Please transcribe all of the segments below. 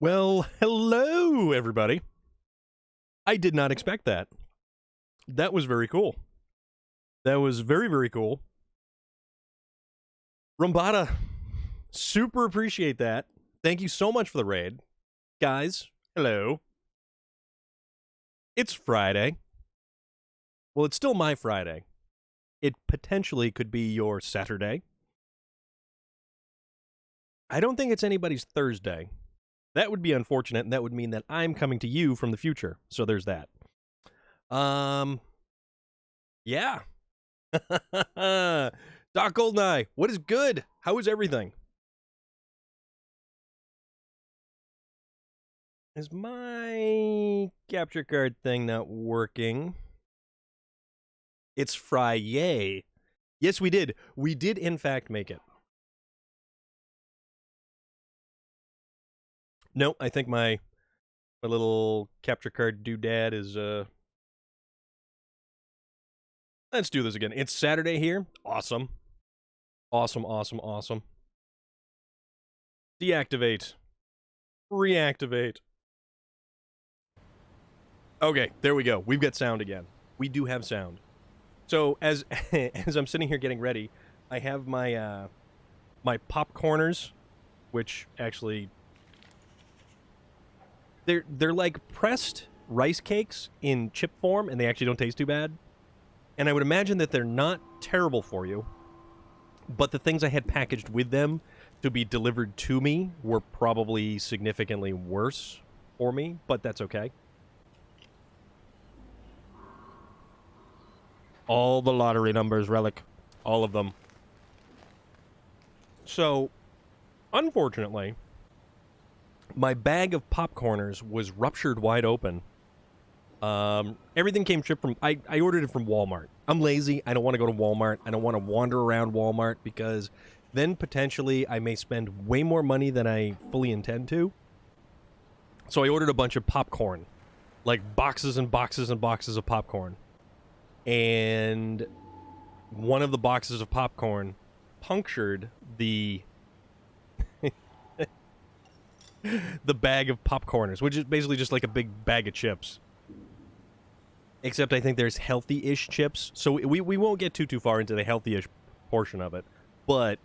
Well, hello, everybody. I did not expect that. That was very cool. That was very, very cool. Rumbata, super appreciate that. Thank you so much for the raid. Guys, hello. It's Friday. Well, it's still my Friday. It potentially could be your Saturday. I don't think it's anybody's Thursday. That would be unfortunate, and that would mean that I'm coming to you from the future. So there's that. Yeah. Doc Goldeneye, what is good? How is everything? Is my capture card thing not working? It's Friday. Yes, we did. We did, in fact, make it. No, I think my little capture card doodad is, Let's do this again. It's Saturday here. Awesome. Awesome, awesome, awesome. Deactivate. Reactivate. Okay, there we go. We've got sound again. We do have sound. So as as I'm sitting here getting ready, I have my my popcorners, which actually they're like pressed rice cakes in chip form, and they actually don't taste too bad. And I would imagine that they're not terrible for you, but the things I had packaged with them to be delivered to me were probably significantly worse for me, but that's okay. All the lottery numbers, Relic. All of them. So, unfortunately, my bag of popcorners was ruptured wide open. Everything came shipped from... I ordered it from Walmart. I'm lazy. I don't want to go to Walmart. I don't want to wander around Walmart because then potentially I may spend way more money than I fully intend to. So I ordered a bunch of popcorn. Like boxes and boxes and boxes of popcorn. And one of the boxes of popcorn punctured the the bag of popcorners, which is basically just like a big bag of chips. Except I think there's healthy-ish chips, so we won't get too far into the healthy-ish portion of it. But,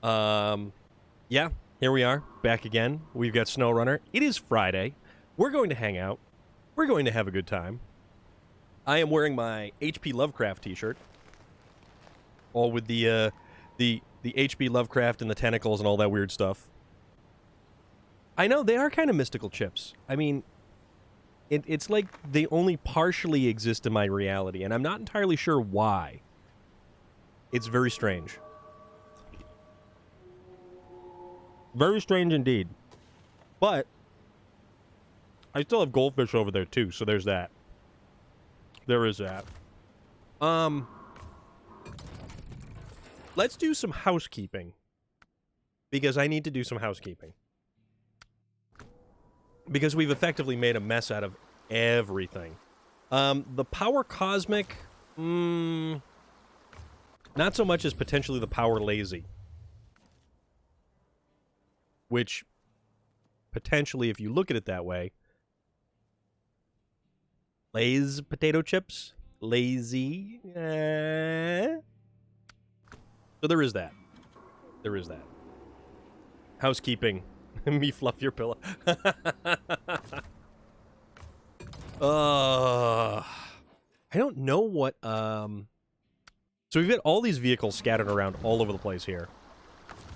yeah, here we are, back again. We've got SnowRunner. It is Friday. We're going to hang out. We're going to have a good time. I am wearing my H.P. Lovecraft t-shirt. All with the H.P. Lovecraft and the tentacles and all that weird stuff. I know, they are kind of mystical chips. I mean... It's like they only partially exist in my reality, and I'm not entirely sure why. It's very strange. Very strange indeed. But I still have goldfish over there too, so there's that. There is that. Let's do some housekeeping. Because I need to do some housekeeping. Because we've effectively made a mess out of everything. The Power Cosmic, not so much as potentially the Power Lazy. Which, potentially, if you look at it that way, Lay's potato chips, lazy. So there is that. There is that. Housekeeping. Me fluff your pillow. I don't know what, So we've got all these vehicles scattered around all over the place here.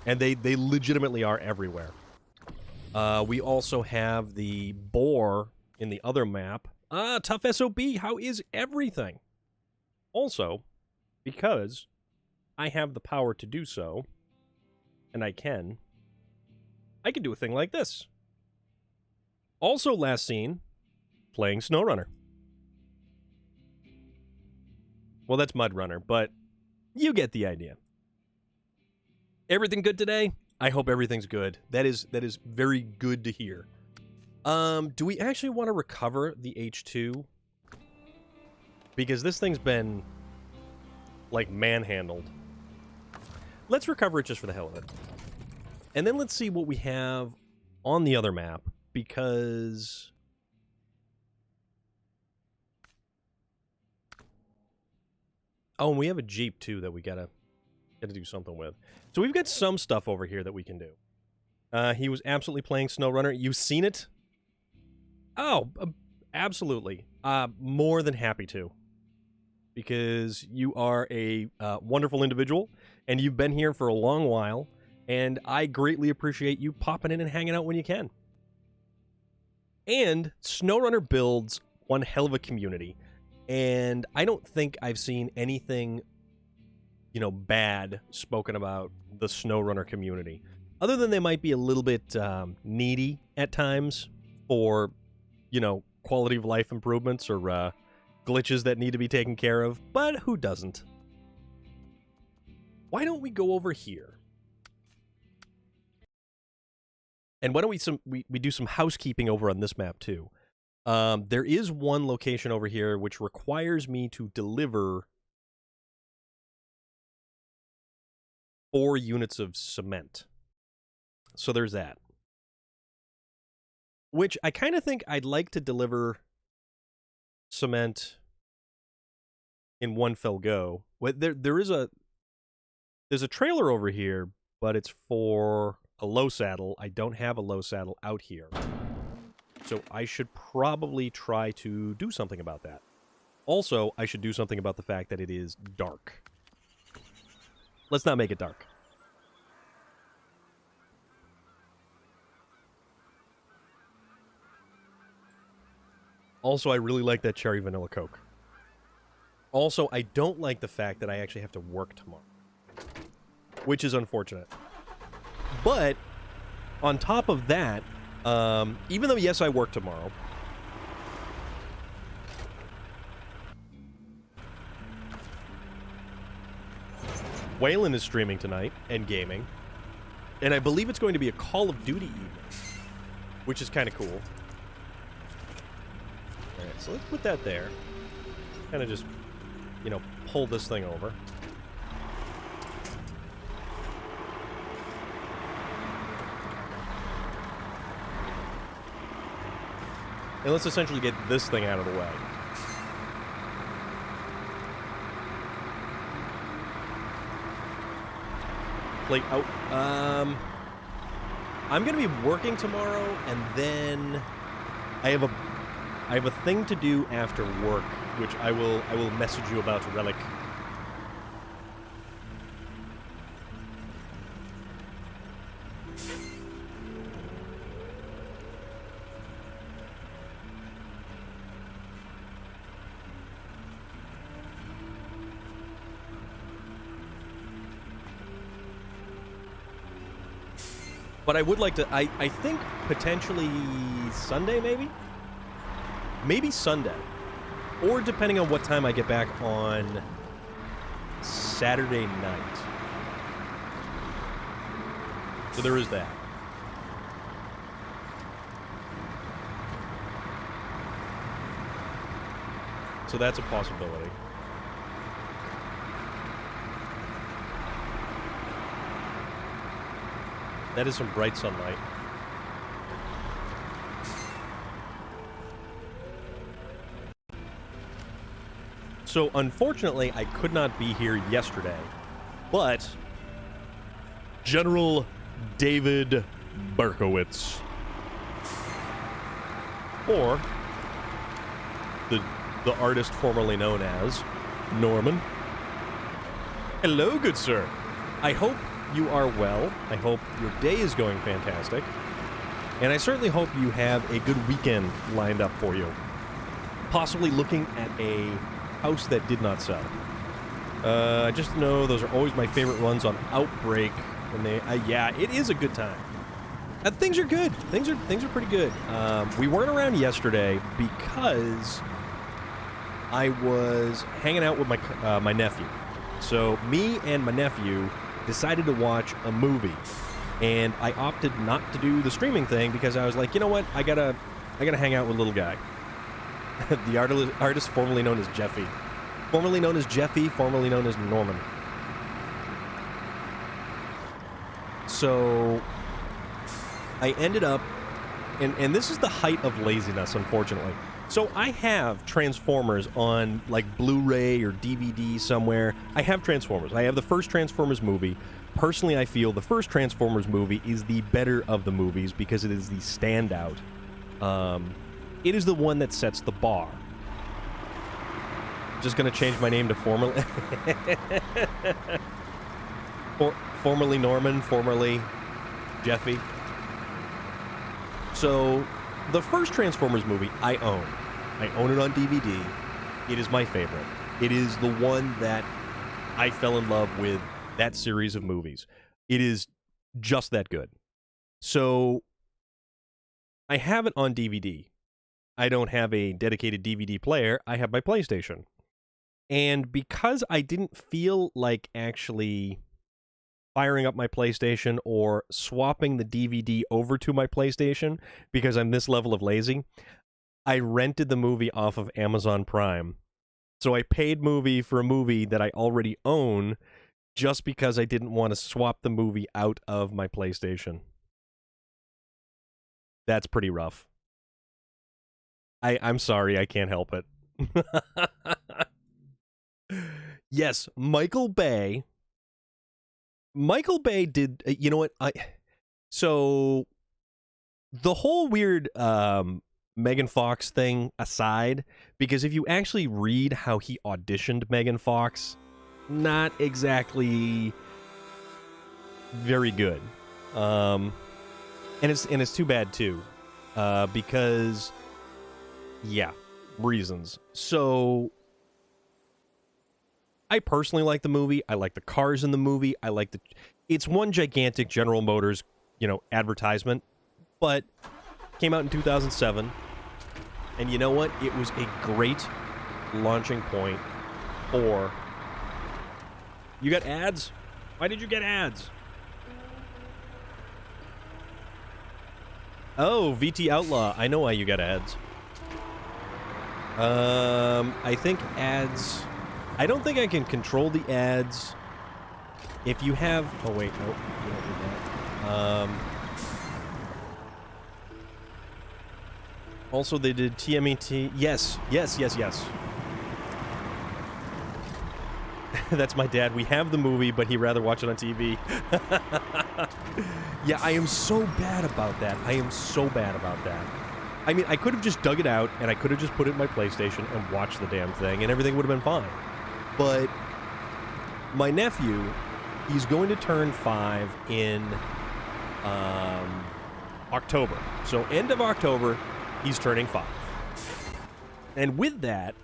And they legitimately are everywhere. We also have the boar in the other map. Tough SOB, how is everything? Also, because I have the power to do so, and I can do a thing like this. Also last seen, playing SnowRunner. Well, that's MudRunner, but you get the idea. Everything good today? I hope everything's good. That is very good to hear. Do we actually want to recover the H2? Because this thing's been, like, manhandled. Let's recover it just for the hell of it. And then let's see what we have on the other map, because... Oh, and we have a Jeep, too, that we gotta do something with. So we've got some stuff over here that we can do. He was absolutely playing SnowRunner. You've seen it? Oh, absolutely. More than happy to. Because you are a wonderful individual, and you've been here for a long while, and I greatly appreciate you popping in and hanging out when you can. And SnowRunner builds one hell of a community. And I don't think I've seen anything, you know, bad spoken about the SnowRunner community. Other than they might be a little bit needy at times for, you know, quality of life improvements or glitches that need to be taken care of. But who doesn't? Why don't we go over here? And why don't we do some housekeeping over on this map too? There is one location over here which requires me to deliver 4 units of cement. So there's that. Which I kind of think I'd like to deliver cement in one fell go. There's a trailer over here, but it's for a low saddle. I don't have a low saddle out here. So I should probably try to do something about that. Also, I should do something about the fact that it is dark. Let's not make it dark. Also, I really like that cherry vanilla Coke. Also, I don't like the fact that I actually have to work tomorrow, which is unfortunate. But on top of that, even though, yes, I work tomorrow, Waylon is streaming tonight and gaming, and I believe it's going to be a Call of Duty evening, which is kind of cool. Alright, so let's put that there. Kind of just, you know, pull this thing over. And let's essentially get this thing out of the way. Plate out. I'm gonna be working tomorrow, and then I have a thing to do after work, which I will message you about, Relic. But I would like to, I think potentially Sunday, maybe? Maybe Sunday. Or depending on what time I get back on Saturday night. So there is that. So that's a possibility. That is some bright sunlight. So, unfortunately, I could not be here yesterday, but General David Berkowitz, or the artist formerly known as Norman. Hello, good sir. I hope you are well. I hope your day is going fantastic. And I certainly hope you have a good weekend lined up for you. Possibly looking at a house that did not sell. I just know those are always my favorite runs on Outbreak. And they, yeah, it is a good time. Things are good. Things are pretty good. We weren't around yesterday because I was hanging out with my nephew. So me and my nephew decided to watch a movie, and I opted not to do the streaming thing because I was like, you know what, I gotta hang out with little guy. The artist formerly known as Jeffy, formerly known as Norman. So I ended up, and this is the height of laziness, unfortunately. So I have Transformers on, like, Blu-ray or DVD somewhere. I have Transformers. I have the first Transformers movie. Personally, I feel the first Transformers movie is the better of the movies because it is the standout. It is the one that sets the bar. Just going to change my name to formerly... formerly Norman, formerly Jeffy. So... the first Transformers movie I own. I own it on DVD. It is my favorite. It is the one that I fell in love with that series of movies. It is just that good. So I have it on DVD. I don't have a dedicated DVD player. I have my PlayStation. And because I didn't feel like actually firing up my PlayStation or swapping the DVD over to my PlayStation because I'm this level of lazy, I rented the movie off of Amazon Prime. So I paid movie for a movie that I already own just because I didn't want to swap the movie out of my PlayStation. That's pretty rough. I'm sorry, I can't help it. Yes, Michael Bay. Michael Bay did, you know what? So the whole weird Megan Fox thing aside, because if you actually read how he auditioned Megan Fox, not exactly very good. And it's too bad too, because yeah, reasons. So I personally like the movie. I like the cars in the movie. It's one gigantic General Motors, advertisement, but came out in 2007. And you know what? It was a great launching point for... You got ads? Why did you get ads? Oh, VT Outlaw. I know why you got ads. I think ads... I don't think I can control the ads. If you have... Oh, wait. Nope. You don't do that. Also, they did TMET. Yes. That's my dad. We have the movie, but he'd rather watch it on TV. Yeah, I am so bad about that. I mean, I could have just dug it out, and I could have just put it in my PlayStation and watched the damn thing, and everything would have been fine. But my nephew, he's going to turn 5 in October. So end of October, he's turning 5. And with that,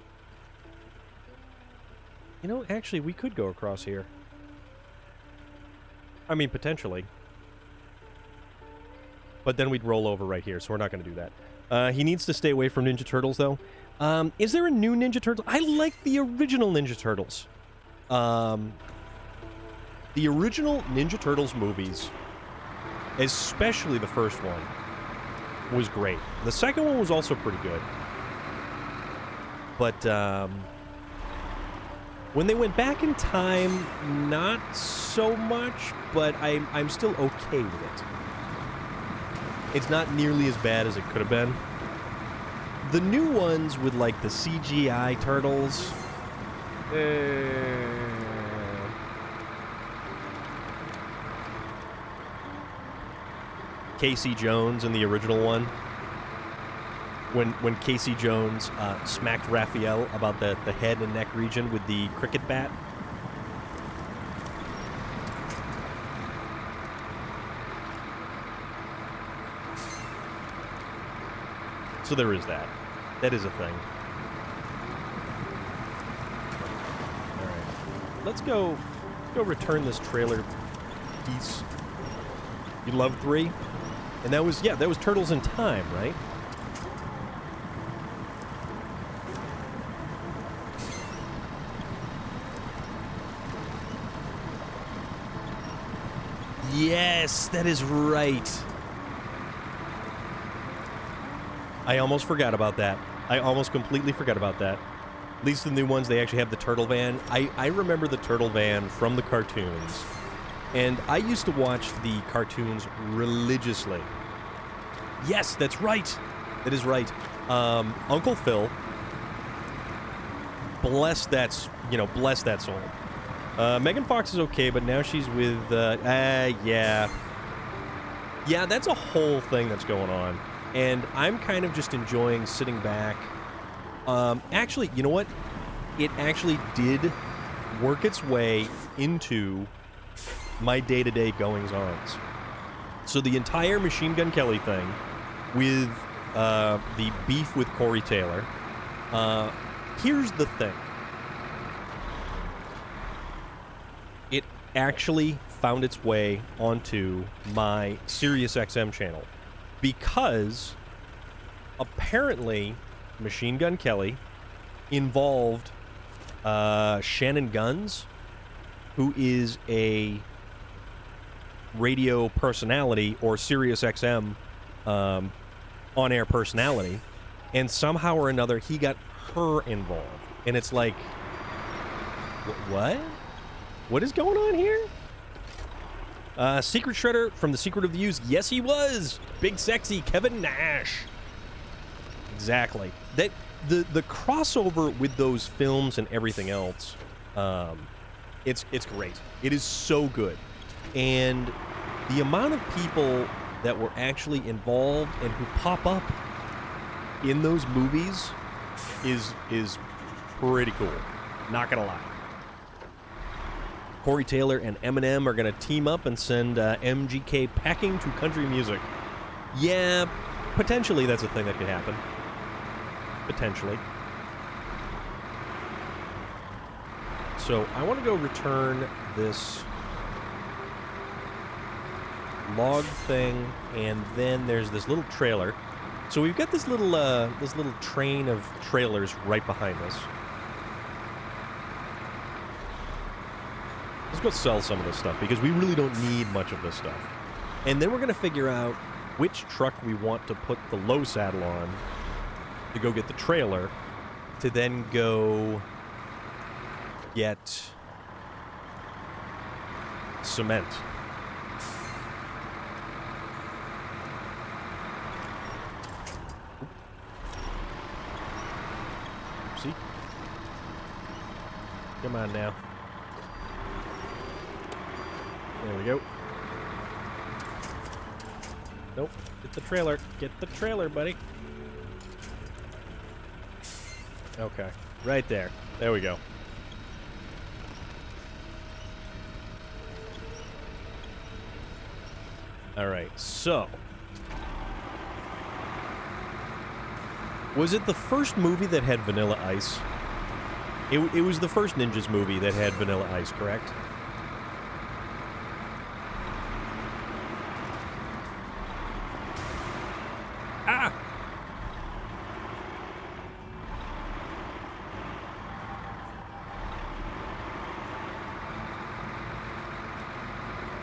actually, we could go across here. I mean, potentially. But then we'd roll over right here, so we're not going to do that. He needs to stay away from Ninja Turtles, though. Is there a new Ninja Turtle? I like the original Ninja Turtles. The original Ninja Turtles movies, especially the first one, was great. The second one was also pretty good. But, when they went back in time, not so much, but I'm still okay with it. It's not nearly as bad as it could have been. The new ones with, like, the CGI turtles... Casey Jones in the original one. When Casey Jones smacked Raphael about the head and neck region with the cricket bat. So there is that. That is a thing. Alright. Let's go return this trailer piece. You love 3? And that was Turtles in Time, right? Yes, that is right. I almost forgot about that. I almost completely forgot about that. At least the new ones, they actually have the turtle van. I remember the turtle van from the cartoons. And I used to watch the cartoons religiously. Yes, that's right. That is right. Uncle Phil, bless that soul. Megan Fox is okay, but now she's with, yeah. Yeah, that's a whole thing that's going on. And I'm kind of just enjoying sitting back. Actually, you know what? It actually did work its way into my day-to-day goings-ons. So the entire Machine Gun Kelly thing with the beef with Corey Taylor. Here's the thing. It actually found its way onto my SiriusXM channel because apparently Machine Gun Kelly involved Shannon Guns, who is a radio personality or SiriusXM on-air personality, and somehow or another he got her involved. And it's like, what? What is going on here? Secret Shredder from The Secret of the Use. Yes, he was. Big sexy Kevin Nash. Exactly. That the crossover with those films and everything else, it's great. It is so good. And the amount of people that were actually involved and who pop up in those movies is pretty cool. Not gonna lie. Corey Taylor and Eminem are going to team up and send MGK packing to country music. Yeah, potentially that's a thing that could happen. Potentially. So I want to go return this log thing, and then there's this little trailer. So we've got this little train of trailers right behind us. Let's go sell some of this stuff, because we really don't need much of this stuff. And then we're going to figure out which truck we want to put the low saddle on to go get the trailer, to then go get cement. See? Come on now. There we go. Nope. Get the trailer. Get the trailer, buddy. Okay. Right there. There we go. Alright, so. Was it the first movie that had Vanilla Ice? It was the first Ninjas movie that had Vanilla Ice, correct?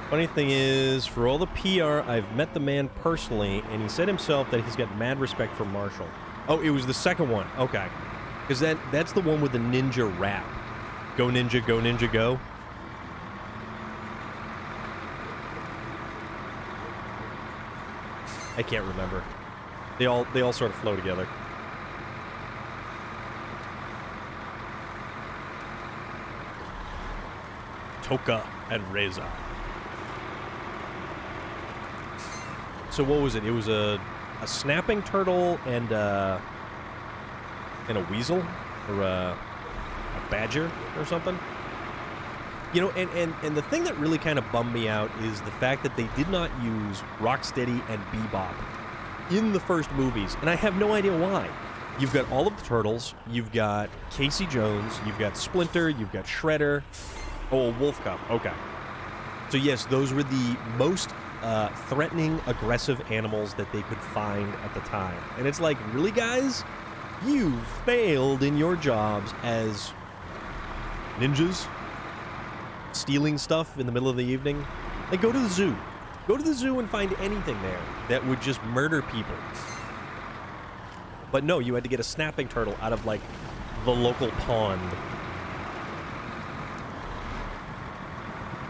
Funny thing is, for all the PR, I've met the man personally, and he said himself that he's got mad respect for Marshall. Oh, it was the second one. Okay. Because that's the one with the ninja rap. Go ninja, go ninja, go. I can't remember. They all sort of flow together. Toka and Reza. So what was it? It was a snapping turtle and a weasel, or a badger or something. You know, and the thing that really kind of bummed me out is the fact that they did not use Rocksteady and Bebop in the first movies, and I have no idea why. You've got all of the turtles, you've got Casey Jones, you've got Splinter, you've got Shredder. Oh, Wolf Cub. Okay. So yes, those were the most threatening, aggressive animals that they could find at the time. And it's like, really, guys? You failed in your jobs as ninjas? Stealing stuff in the middle of the evening? Like, go to the zoo. Go to the zoo and find anything there that would just murder people. But no, you had to get a snapping turtle out of, like, the local pond.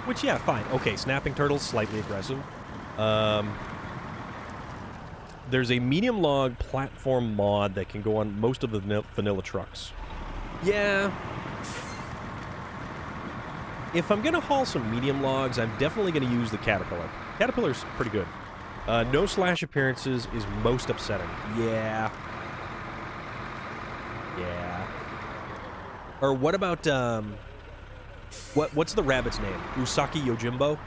Which, yeah, fine. Okay, snapping turtles, slightly aggressive. There's a medium log platform mod that can go on most of the vanilla trucks. Yeah. If I'm going to haul some medium logs, I'm definitely going to use the Caterpillar. Caterpillar's pretty good. No slash appearances is most upsetting. Yeah. Yeah. Or what about, what's the rabbit's name? Usaki Yojimbo,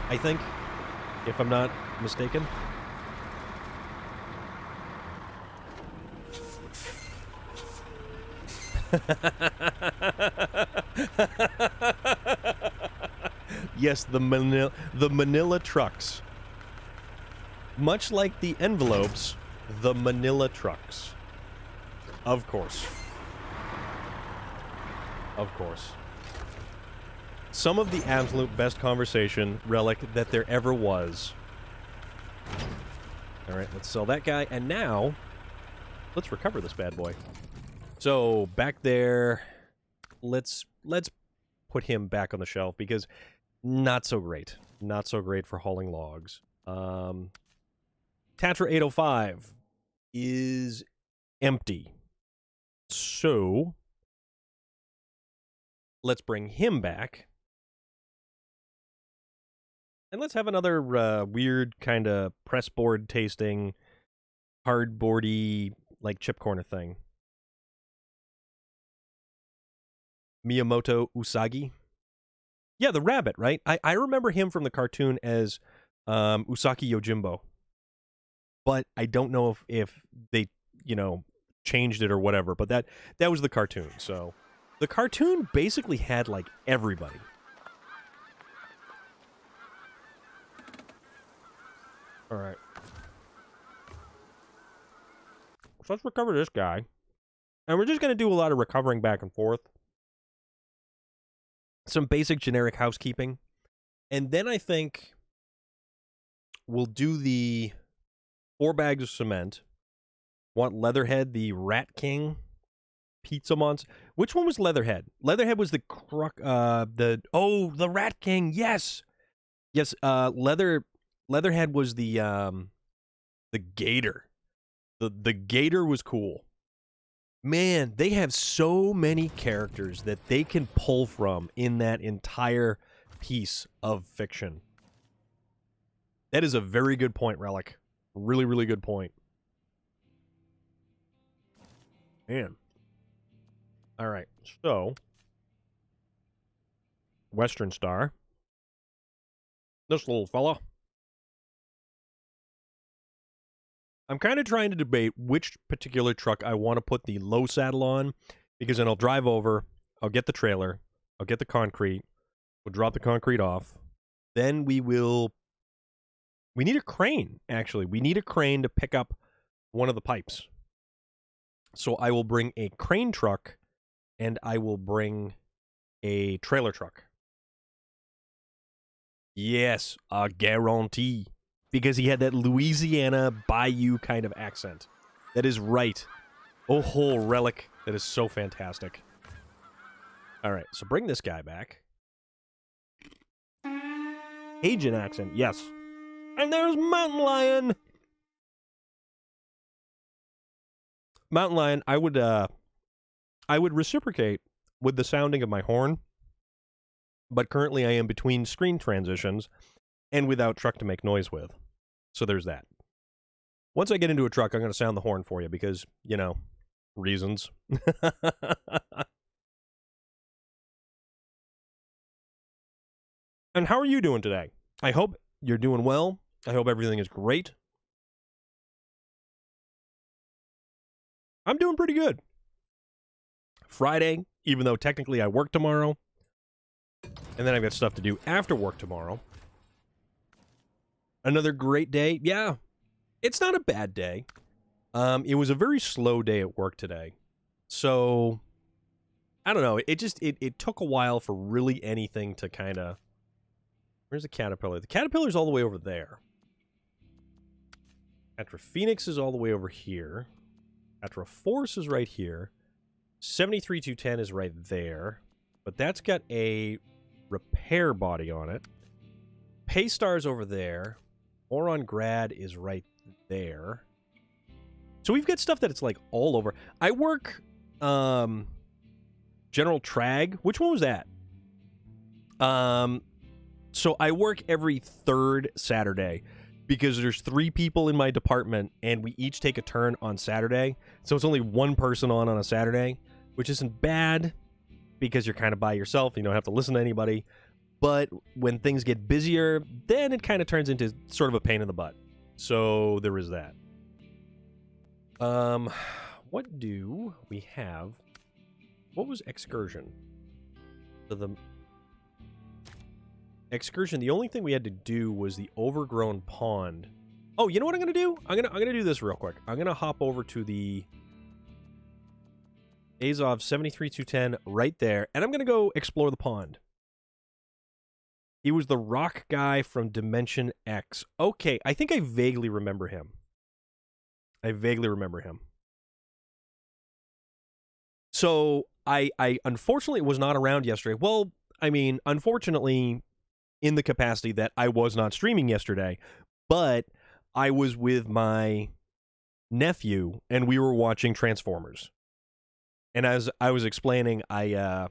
I think, if I'm not mistaken. Yes, the Manila trucks. Much like the envelopes, the Manila trucks. Of course. Of course. Some of the absolute best conversation, Relic, that there ever was. Alright, let's sell that guy. And now, let's recover this bad boy. So, back there, let's put him back on the shelf, because not so great. Not so great for hauling logs. Tatra 805 is empty. So, let's bring him back. And let's have another weird kind of pressboard tasting, hardboardy, like chip corner thing. Miyamoto Usagi. Yeah, the rabbit, right? I remember him from the cartoon as Usagi Yojimbo. But I don't know if they, changed it or whatever. But that was the cartoon. So the cartoon basically had, like, everybody. All right. So let's recover this guy. And we're just going to do a lot of recovering back and forth. Some basic generic housekeeping. And then I think we'll do the 4 bags of cement. Want Leatherhead, the Rat King pizza monster. Which one was Leatherhead? Leatherhead was the the Rat King. Yes. Yes, Leatherhead was the gator. The gator was cool. Man, they have so many characters that they can pull from in that entire piece of fiction. That is a very good point, Relic. Really, really good point. Man. All right, so Western Star. This little fella. I'm kind of trying to debate which particular truck I want to put the low saddle on, because then I'll drive over, I'll get the trailer, I'll get the concrete, we'll drop the concrete off, then we need a crane, actually. We need a crane to pick up one of the pipes. So I will bring a crane truck, and I will bring a trailer truck. Yes, a guarantee. Because he had that Louisiana bayou kind of accent. That is right. Oh, whole Relic. That is so fantastic. All right, so bring this guy back. Cajun accent, yes. And there's Mountain Lion. Mountain Lion, I would reciprocate with the sounding of my horn. But currently I am between screen transitions and without truck to make noise with. So there's that. Once I get into a truck, I'm going to sound the horn for you because, reasons. And how are you doing today? I hope you're doing well. I hope everything is great. I'm doing pretty good. Friday, even though technically I work tomorrow. And then I've got stuff to do after work tomorrow. Another great day. Yeah, it's not a bad day. It was a very slow day at work today. So, I don't know. It took a while for really anything to kind of... Where's the Caterpillar? The Caterpillar's all the way over there. Atra Phoenix is all the way over here. Atra Force is right here. 73210 is right there. But that's got a repair body on it. Paystar's over there. Oron Grad is right there. So we've got stuff that it's like all over. I work General Trag. Which one was that? So I work every third Saturday because there's 3 people in my department and we each take a turn on Saturday. So it's only one person on a Saturday, which isn't bad because you're kind of by yourself. You don't have to listen to anybody. But when things get busier, then it kind of turns into sort of a pain in the butt. So there is that. What do we have What was excursion? So the excursion, the only thing we had to do was the overgrown pond. Oh, you know what I'm gonna do? I'm gonna do this real quick. I'm gonna hop over to the Azov 73210 right there, and I'm gonna go explore the pond. He was the rock guy from Dimension X. Okay, I think I vaguely remember him. So I unfortunately was not around yesterday. Well, I mean, unfortunately, in the capacity that I was not streaming yesterday, but I was with my nephew and we were watching Transformers. And as I was explaining, I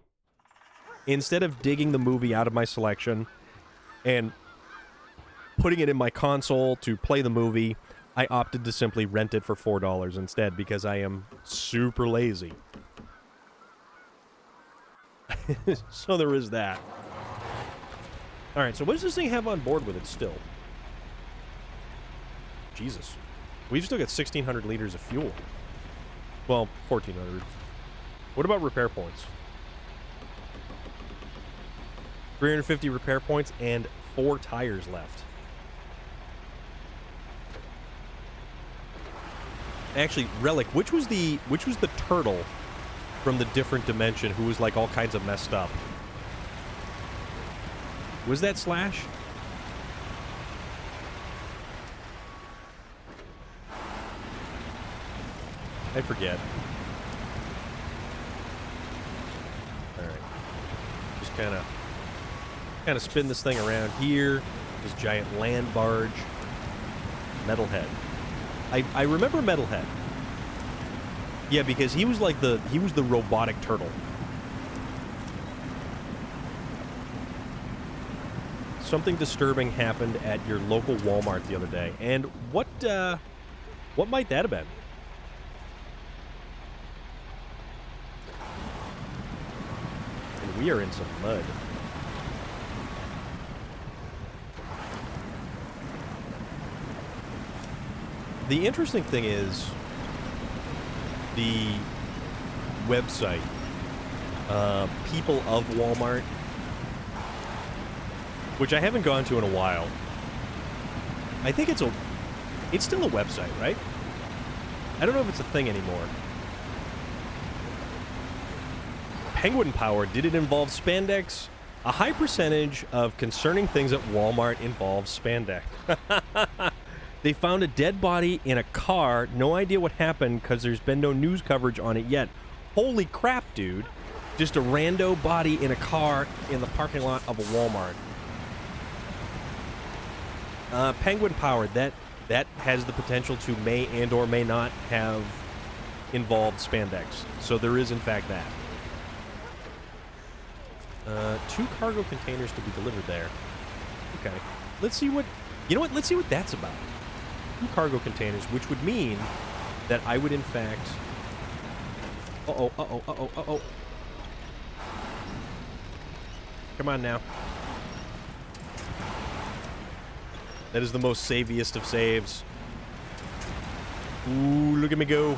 instead of digging the movie out of my selection and putting it in my console to play the movie, I opted to simply rent it for $4 instead because I am super lazy. So there is that. Alright, so what does this thing have on board with it still? Jesus. We've still got 1,600 liters of fuel. Well, 1,400. What about repair points? 350 repair points and 4 tires left. Actually, Relic, which was the turtle from the different dimension who was like all kinds of messed up? Was that Slash? I forget. Alright. Just kind of spin this thing around here. This giant land barge. Metalhead. I remember Metalhead. Yeah, because he was like the robotic turtle. Something disturbing happened at your local Walmart the other day. And what might that have been? And we are in some mud. The interesting thing is the website, People of Walmart, which I haven't gone to in a while. I think it's still a website, right? I don't know if it's a thing anymore. Penguin Power, did it involve spandex? A high percentage of concerning things at Walmart involves spandex. They found a dead body in a car. No idea what happened because there's been no news coverage on it yet. Holy crap, dude. Just a rando body in a car in the parking lot of a Walmart. Penguin Power, that has the potential to may and or may not have involved spandex. So there is, in fact, that. 2 cargo containers to be delivered there. Okay. Let's see what... You know what? Let's see what that's about. 2 cargo containers, which would mean that I would, in fact... Uh-oh. Come on now. That is the most saviest of saves. Ooh, look at me go.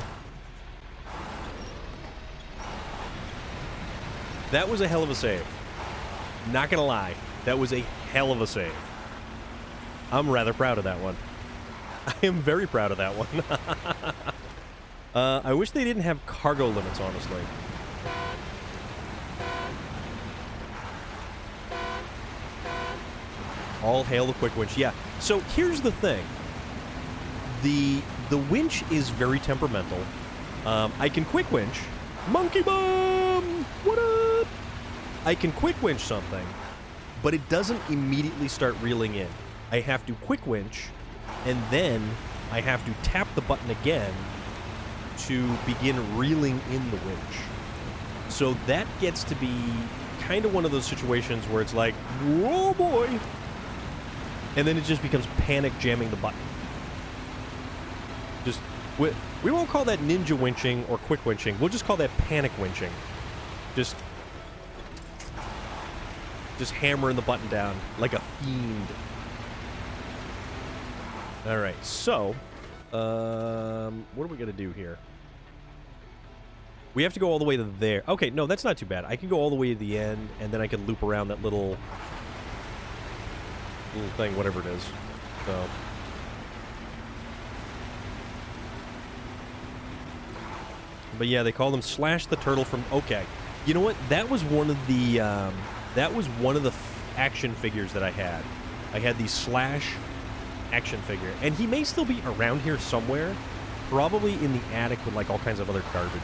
That was a hell of a save. Not gonna lie. That was a hell of a save. I'm rather proud of that one. I am very proud of that one. I wish they didn't have cargo limits, honestly. All hail the quick winch. Yeah. So here's the thing. The winch is very temperamental. I can quick winch. Monkey bomb! What up? I can quick winch something, but it doesn't immediately start reeling in. I have to quick winch, and then I have to tap the button again to begin reeling in the winch. So that gets to be kind of one of those situations where it's like, whoa boy! And then it just becomes panic jamming the button. Just, we won't call that ninja winching or quick winching. We'll just call that panic winching. Just hammering the button down like a fiend. Alright, so, what are we going to do here? We have to go all the way to there. Okay, no, that's not too bad. I can go all the way to the end, and then I can loop around that little thing, whatever it is. So... But yeah, they call them Slash the Turtle from... Okay. You know what? That was one of the... action figures that I had. I had the Slash action figure. And he may still be around here somewhere. Probably in the attic with, like, all kinds of other garbage.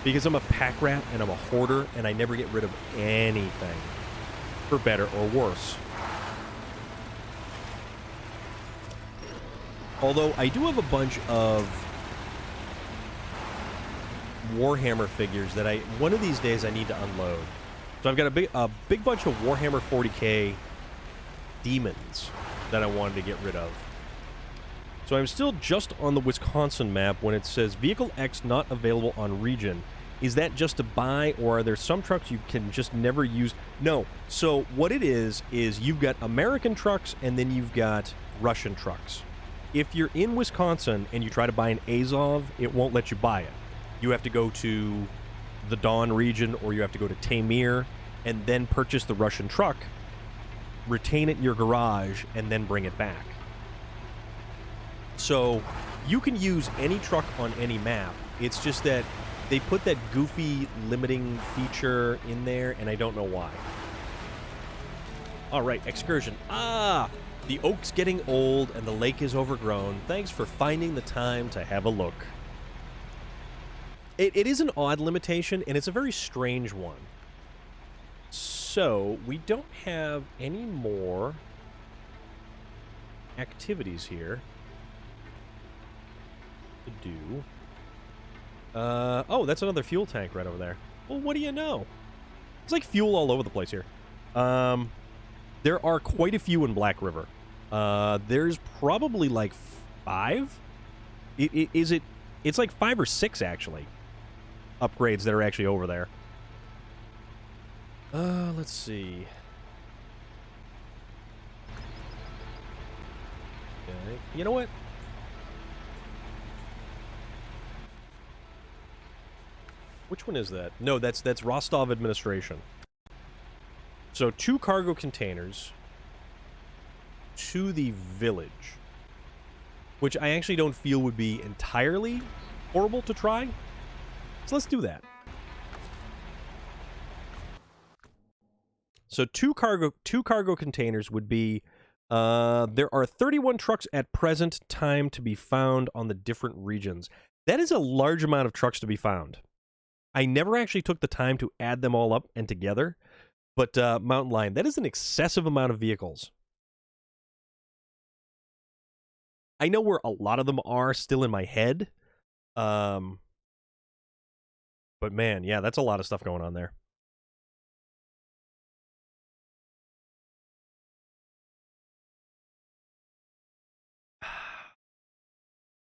Because I'm a pack rat and I'm a hoarder, and I never get rid of anything. For better or worse. Although, I do have a bunch of Warhammer figures that one of these days I need to unload. So I've got a big bunch of Warhammer 40k demons that I wanted to get rid of. So I'm still just on the Wisconsin map when it says Vehicle X not available on region. Is that just to buy, or are there some trucks you can just never use? No. So what it is you've got American trucks and then you've got Russian trucks. If you're in Wisconsin and you try to buy an Azov, it won't let you buy it. You have to go to the Don region, or you have to go to Tamir and then purchase the Russian truck, retain it in your garage, and then bring it back. So you can use any truck on any map. It's just that they put that goofy limiting feature in there, and I don't know why. All right, excursion. Ah! The oak's getting old and the lake is overgrown. Thanks for finding the time to have a look. It is an odd limitation, and it's a very strange one. So, we don't have any more activities here to do. Oh, that's another fuel tank right over there. Well, what do you know? It's like fuel all over the place here. There are quite a few in Black River. There's probably like 5. It's like 5 or 6, actually. Upgrades that are actually over there. Let's see. Okay. You know what? Which one is that? No, that's Rostov Administration. So 2 cargo containers to the village, which I actually don't feel would be entirely horrible to try. So let's do that. So two cargo containers would be, there are 31 trucks at present time to be found on the different regions. That is a large amount of trucks to be found. I never actually took the time to add them all up and together, but Mountain Lion, that is an excessive amount of vehicles. I know where a lot of them are still in my head, but man, yeah, that's a lot of stuff going on there.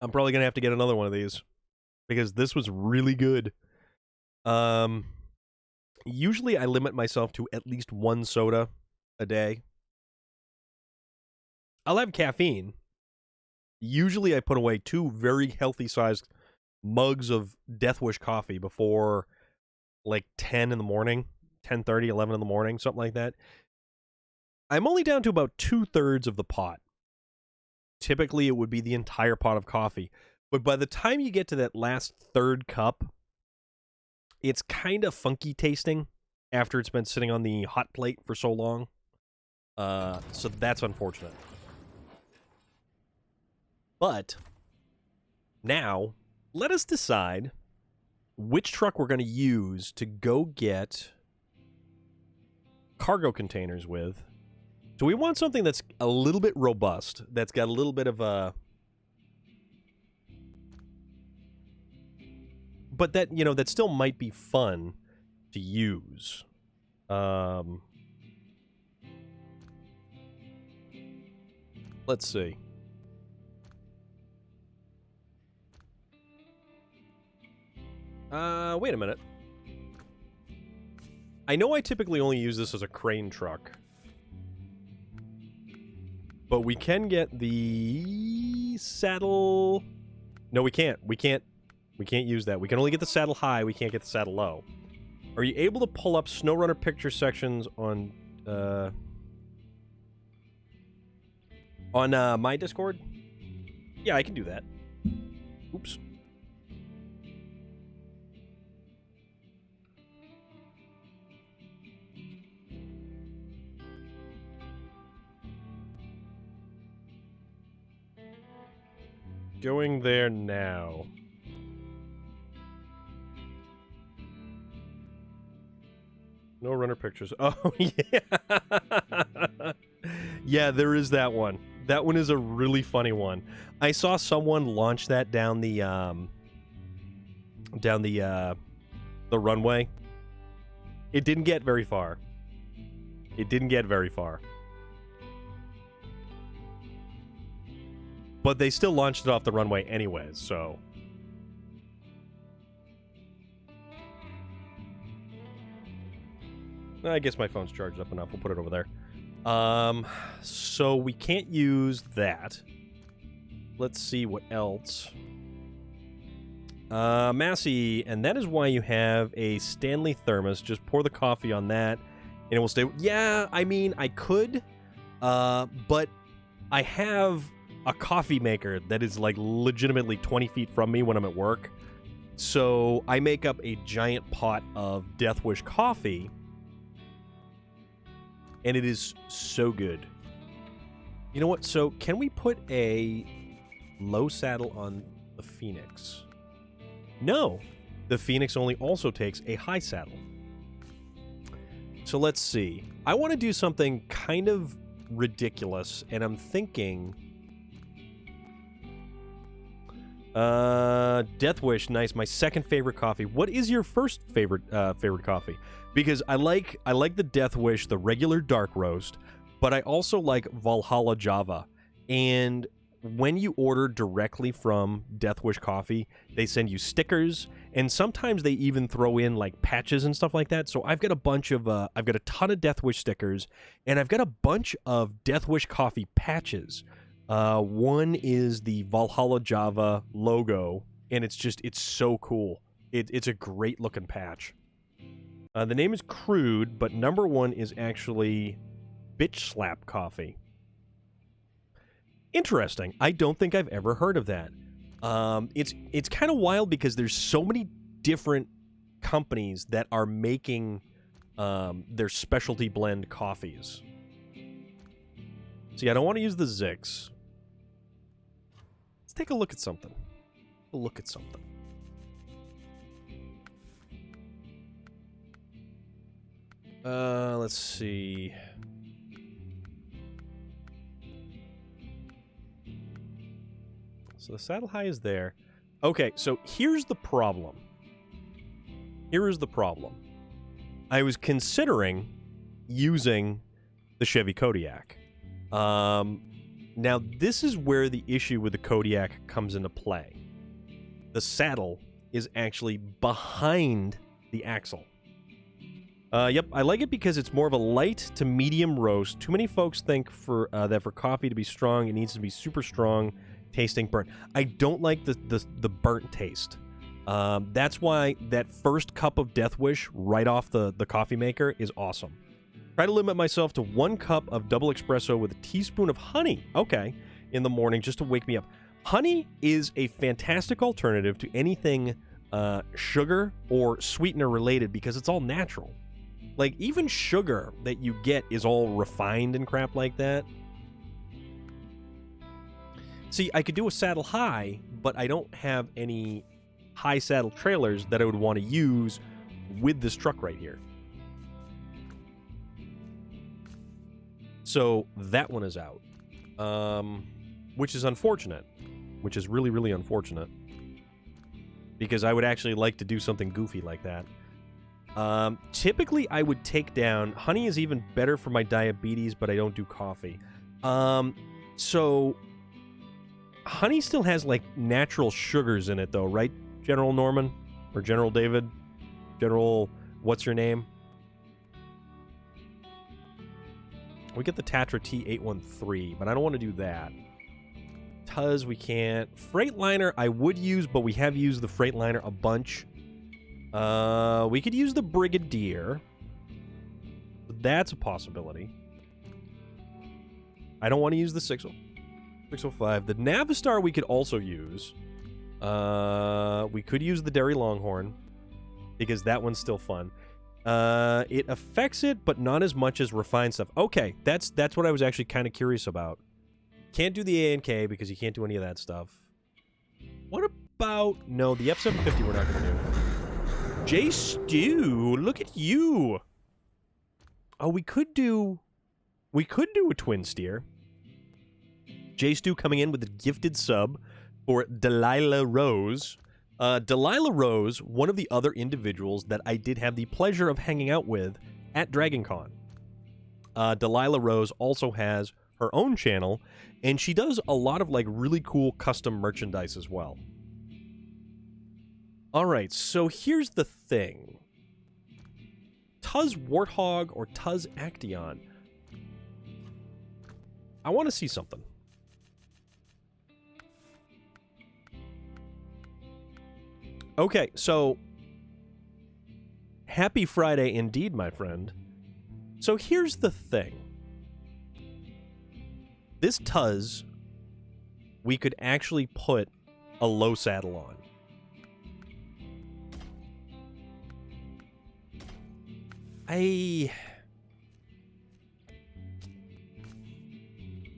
I'm probably going to have to get another one of these because this was really good. Usually I limit myself to at least 1 soda a day. I'll have caffeine. Usually I put away 2 very healthy-sized mugs of Death Wish coffee before like 10 in the morning, 10:30, 11 in the morning, something like that. I'm only down to about 2/3 of the pot. Typically, it would be the entire pot of coffee. But by the time you get to that last 3rd cup, it's kind of funky tasting after it's been sitting on the hot plate for so long. So that's unfortunate. But now, let us decide which truck we're going to use to go get cargo containers with. So we want something that's a little bit robust, that's got a little bit of a... But that, you know, that still might be fun to use. Let's see. Wait a minute. I know I typically only use this as a crane truck. But we can get the saddle... No, we can't. We can't We can't use that. We can only get the saddle high. We can't get the saddle low. Are you able to pull up SnowRunner picture sections on my Discord? Yeah, I can do that. Oops. Going there now. No runner pictures. Oh, yeah. Yeah, there is that one. That one is a really funny one. I saw someone launch that down the runway. It didn't get very far. It didn't get very far. But they still launched it off the runway anyways, so... I guess my phone's charged up enough. We'll put it over there. So we can't use that. Let's see what else. Massey, and that is why you have a Stanley thermos. Just pour the coffee on that, and it will stay... Yeah, I mean, I could, but I have a coffee maker that is, like, legitimately 20 feet from me when I'm at work. So I make up a giant pot of Death Wish coffee, and it is so good. You know what? So can we put a low saddle on the Phoenix? No. The Phoenix only also takes a high saddle. So let's see. I want to do something kind of ridiculous, and I'm thinking... Death Wish, nice. My second favorite coffee. What is your first favorite coffee? Because I like the Death Wish, the regular dark roast, but I also like Valhalla Java. And when you order directly from Death Wish Coffee, they send you stickers, and sometimes they even throw in like patches and stuff like that. So I've got a bunch of I've got a ton of Death Wish stickers, and I've got a bunch of Death Wish Coffee patches. One is the Valhalla Java logo, and it's so cool. It's a great looking patch. The name is Crude, but number one is actually Bitch Slap Coffee. Interesting. I don't think I've ever heard of that. It's kind of wild because there's so many different companies that are making their specialty blend coffees. See, I don't want to use the Zix. Let's take a look at something. Let's see. So the saddle high is there. Okay, so here's the problem. I was considering using the Chevy Kodiak. Now, this is where the issue with the Kodiak comes into play. The saddle is actually behind the axle. Yep, I like it because it's more of a light to medium roast. Too many folks think that for coffee to be strong, it needs to be super strong, tasting burnt. I don't like the burnt taste. That's why that first cup of Death Wish right off the coffee maker is awesome. Try to limit myself to 1 cup of double espresso with a teaspoon of honey, okay, in the morning just to wake me up. Honey is a fantastic alternative to anything sugar or sweetener related because it's all natural. Like, even sugar that you get is all refined and crap like that. See, I could do a saddle high, but I don't have any high saddle trailers that I would want to use with this truck right here. So that one is out, which is unfortunate, which is really, really unfortunate, because I would actually like to do something goofy like that. Typically, I would take down... Honey is even better for my diabetes, but I don't do coffee. So honey still has, like, natural sugars in it, though, right, General Norman? Or General David? General... What's your name? We get the Tatra T813, but I don't want to do that. Tuz, we can't. Freightliner, I would use, but we have used the Freightliner a bunch. We could use the Brigadier. That's a possibility. I don't want to use the 605. The Navistar we could also use. We could use the Derry Longhorn, because that one's still fun. It affects it, but not as much as refined stuff. Okay, that's what I was actually kind of curious about. Can't do the A&K because you can't do any of that stuff. What about... No, the F-750 we're not going to do. J. Stew, look at you. Oh, we could do a twin steer. J. Stew coming in with a gifted sub for Delilah Rose. Delilah Rose, one of the other individuals that I did have the pleasure of hanging out with at DragonCon. Delilah Rose also has her own channel, and she does a lot of like really cool custom merchandise as well. All right, so here's the thing. Tuz Warthog or Tuz Acteon. I want to see something. Okay, so happy Friday indeed, my friend. So here's the thing. This Tuz, we could actually put a low saddle on.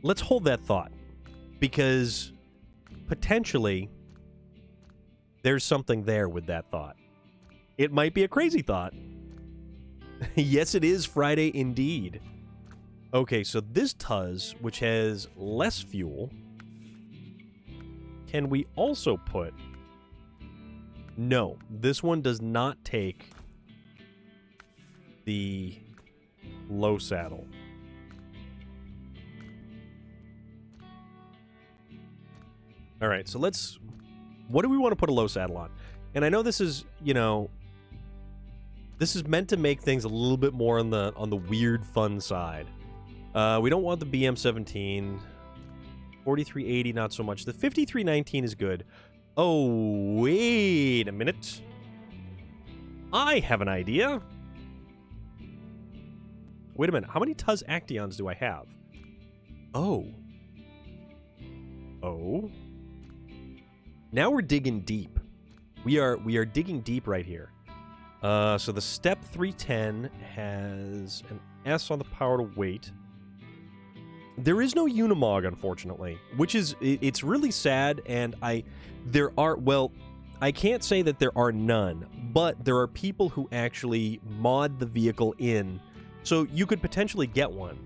Let's hold that thought, because potentially there's something there with that thought. It might be a crazy thought. Yes, it is Friday indeed. Okay, so this Tuz, which has less fuel, can we also put... No, this one does not take the low saddle. All right, so let's... What do we want to put a low saddle on? And I know this is, you know, this is meant to make things a little bit more on the weird fun side. We don't want the BM17. 4380, not so much. The 5319 is good. Oh, wait a minute. I have an idea. Wait a minute. How many Tuz Acteons do I have? Oh. Oh. Now we're digging deep. We are digging deep right here. So the Step 310 has an S on the power to weight. There is no Unimog, unfortunately, which is, it's really sad, and there are, well, I can't say that there are none, but there are people who actually mod the vehicle in, so you could potentially get one.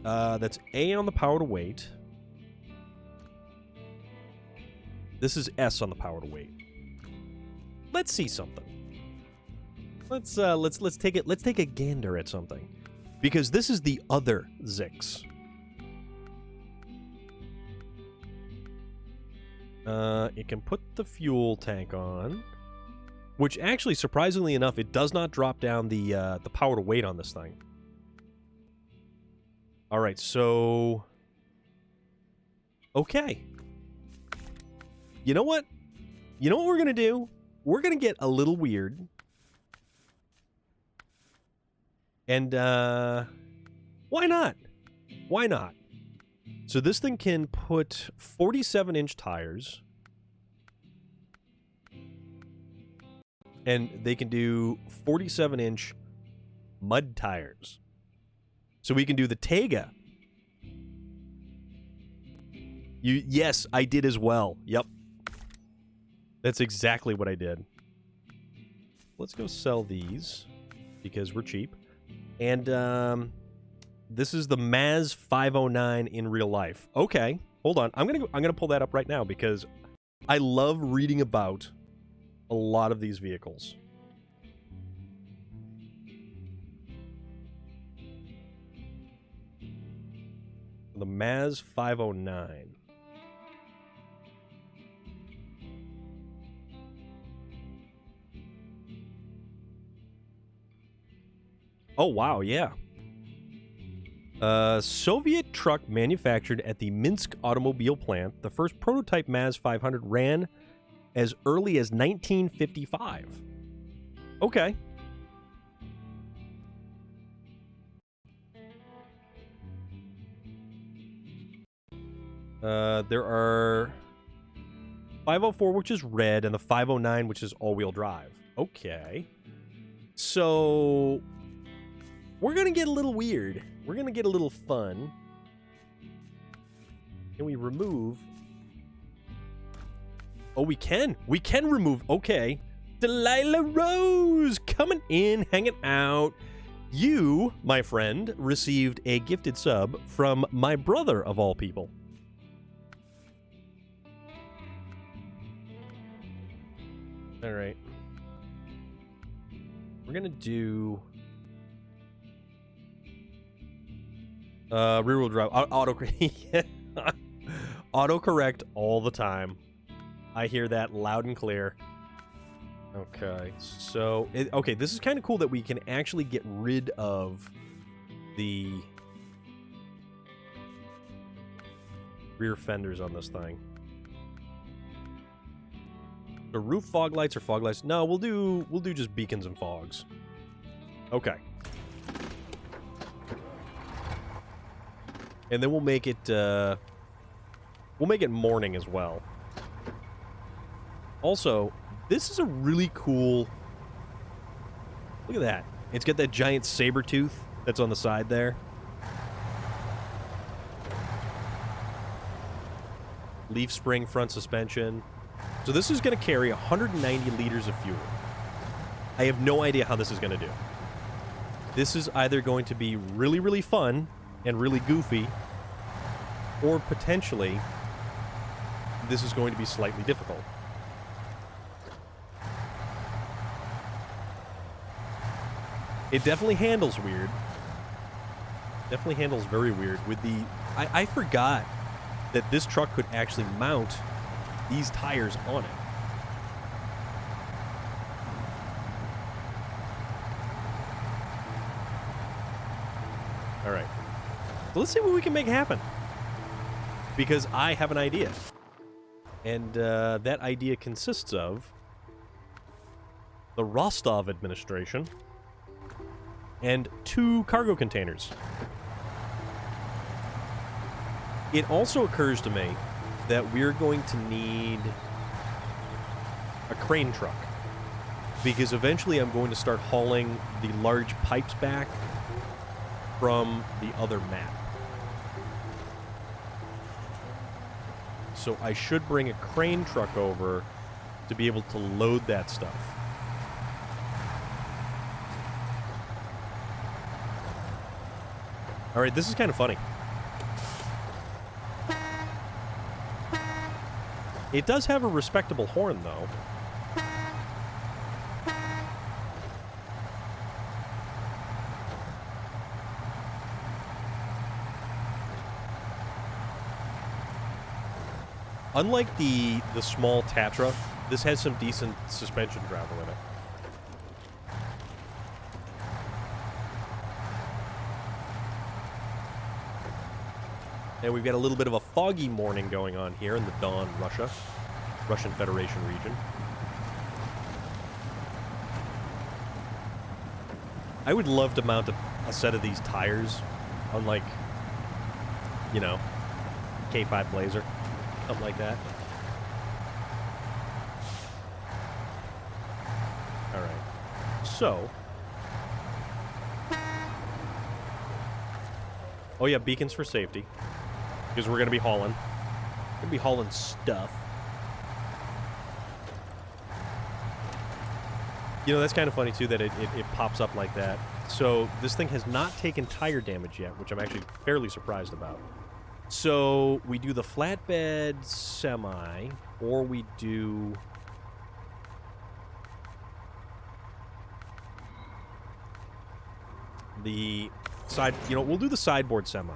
That's A on the power to weight. This is S on the power to weight. Let's see something. Let's take a gander at something. Because this is the other Zix. It can put the fuel tank on, which actually, surprisingly enough, it does not drop down the power to weight on this thing. All right, so okay. You know what? You know what we're gonna do? We're gonna get a little weird. And, why not? Why not? So this thing can put 47-inch tires. And they can do 47-inch mud tires. So we can do the Tega. Yes, I did as well. Yep. That's exactly what I did. Let's go sell these, because we're cheap. And this is the Maz 509 in real life. Okay, hold on. I'm gonna pull that up right now because I love reading about a lot of these vehicles. The Maz 509. Oh, wow, yeah. Soviet truck manufactured at the Minsk automobile plant. The first prototype MAZ 500 ran as early as 1955. Okay. There are 504, which is red, and the 509, which is all-wheel drive. Okay. So we're going to get a little weird. We're going to get a little fun. Can we remove... Oh, we can. We can remove... Okay. Delilah Rose coming in, hanging out. You, my friend, received a gifted sub from my brother, of all people. All right. We're going to do... rear-wheel drive. Autocorrect all the time. I hear that loud and clear. Okay, so... okay, this is kind of cool that we can actually get rid of the rear fenders on this thing. The roof fog lights or fog lights? No, we'll do just beacons and fogs. Okay. And then we'll make it morning as well. Also, this is a really cool... Look at that. It's got that giant saber tooth that's on the side there. Leaf spring front suspension. So this is going to carry 190 liters of fuel. I have no idea how this is going to do. This is either going to be really, really fun and really goofy, or potentially this is going to be slightly difficult. It definitely handles weird. Definitely handles very weird with the... I forgot that this truck could actually mount these tires on it. All right. So let's see what we can make happen. Because I have an idea. And that idea consists of the Rostov administration and 2 cargo containers. It also occurs to me that we're going to need a crane truck, because eventually I'm going to start hauling the large pipes back from the other map. So I should bring a crane truck over to be able to load that stuff. All right, this is kind of funny. It does have a respectable horn, though. Unlike the small Tatra, this has some decent suspension travel in it. And we've got a little bit of a foggy morning going on here in the Don, Russian Federation region. I would love to mount a set of these tires on, like, you know, K5 Blazer. Something like that. Alright. So. Oh yeah, beacons for safety. Because we're going to be hauling. We're going to be hauling stuff. You know, that's kind of funny, too, that it pops up like that. So, this thing has not taken tire damage yet, which I'm actually fairly surprised about. So, we do the flatbed semi, or we do... the side... You know, we'll do the sideboard semi.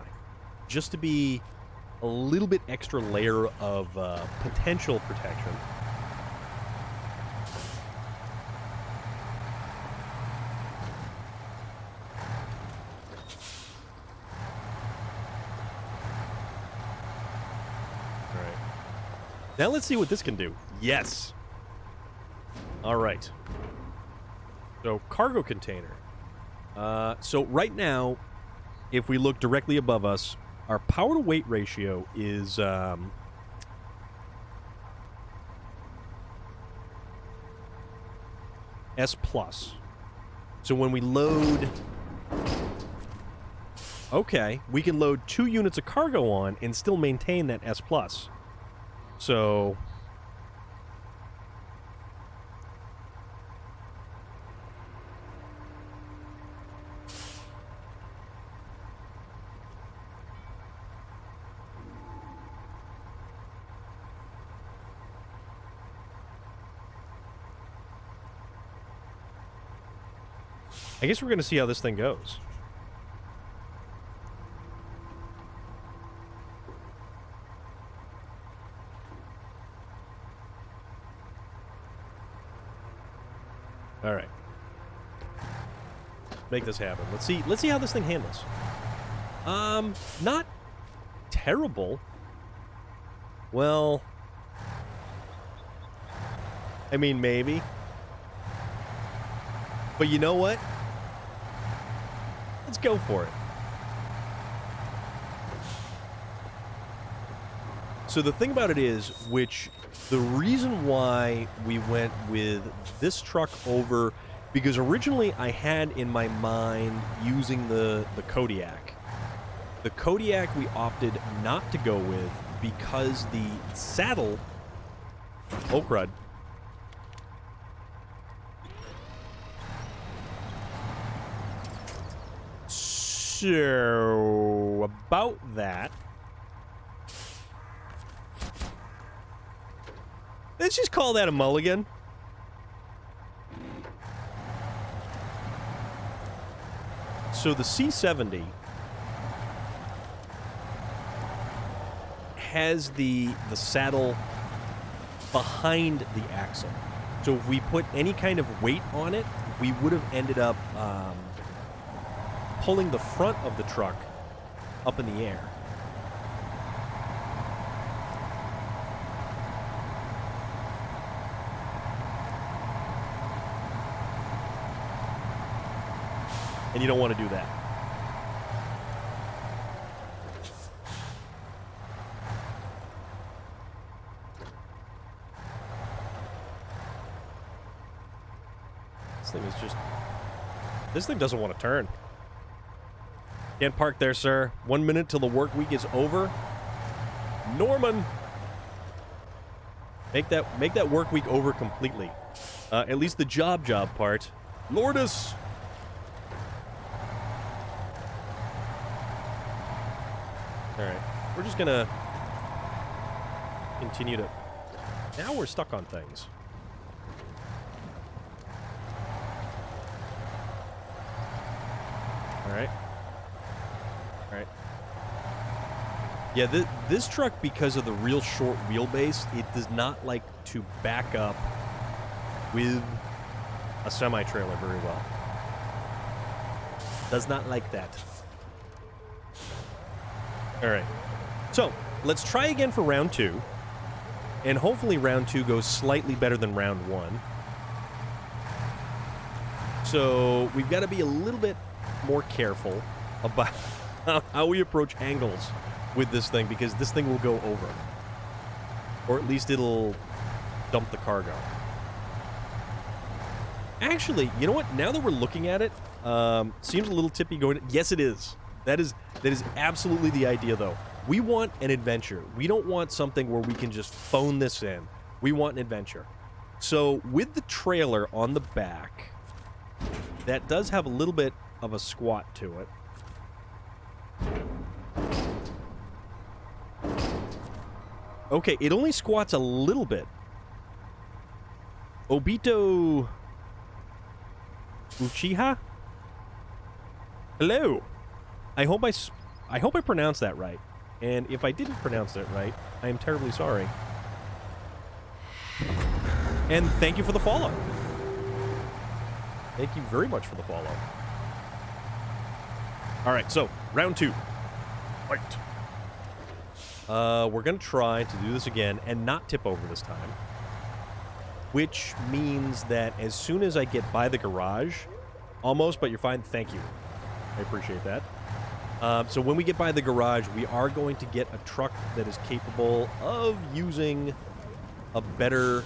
Just to be a little bit extra layer of potential protection. Now let's see what this can do. Yes. All right. So, cargo container. So right now, if we look directly above us, our power to weight ratio is S plus. So when we load, okay, we can load 2 units of cargo on and still maintain that S plus. So I guess we're going to see how this thing goes. All right. Make this happen. Let's see how this thing handles. Not terrible. Well, I mean, maybe. But you know what? Let's go for it. So the thing about it is, which the reason why we went with this truck over, because originally I had in my mind using the Kodiak. The Kodiak we opted not to go with because the saddle... Oh, crud. So, about that. Let's just call that a mulligan. So the C70 has the saddle behind the axle. So if we put any kind of weight on it, we would have ended up pulling the front of the truck up in the air. And you don't want to do that. This thing is just... This thing doesn't want to turn. Can't park there, sir. 1 minute till the work week is over. Norman! Make that work week over completely. At least the job part. Lourdes! Alright. We're just gonna continue to... Now we're stuck on things. Alright. Alright. Yeah, this truck, because of the real short wheelbase, it does not like to back up with a semi-trailer very well. Does not like that. Alright. So, let's try again for round 2. And hopefully round 2 goes slightly better than round 1. So, we've got to be a little bit more careful about how we approach angles with this thing, because this thing will go over. Or at least it'll dump the cargo. Actually, you know what? Now that we're looking at it, seems a little tippy going... Yes, it is. That is absolutely the idea, though. We want an adventure. We don't want something where we can just phone this in. We want an adventure. So, with the trailer on the back, that does have a little bit of a squat to it. Okay, it only squats a little bit. Obito Uchiha? Hello. I hope I pronounced that right. And if I didn't pronounce that right, I am terribly sorry. And thank you for the follow. Thank you very much for the follow. All right, so round 2. Fight. We're going to try to do this again and not tip over this time. Which means that as soon as I get by the garage, almost, but you're fine, thank you. I appreciate that. So when we get by the garage, we are going to get a truck that is capable of using a better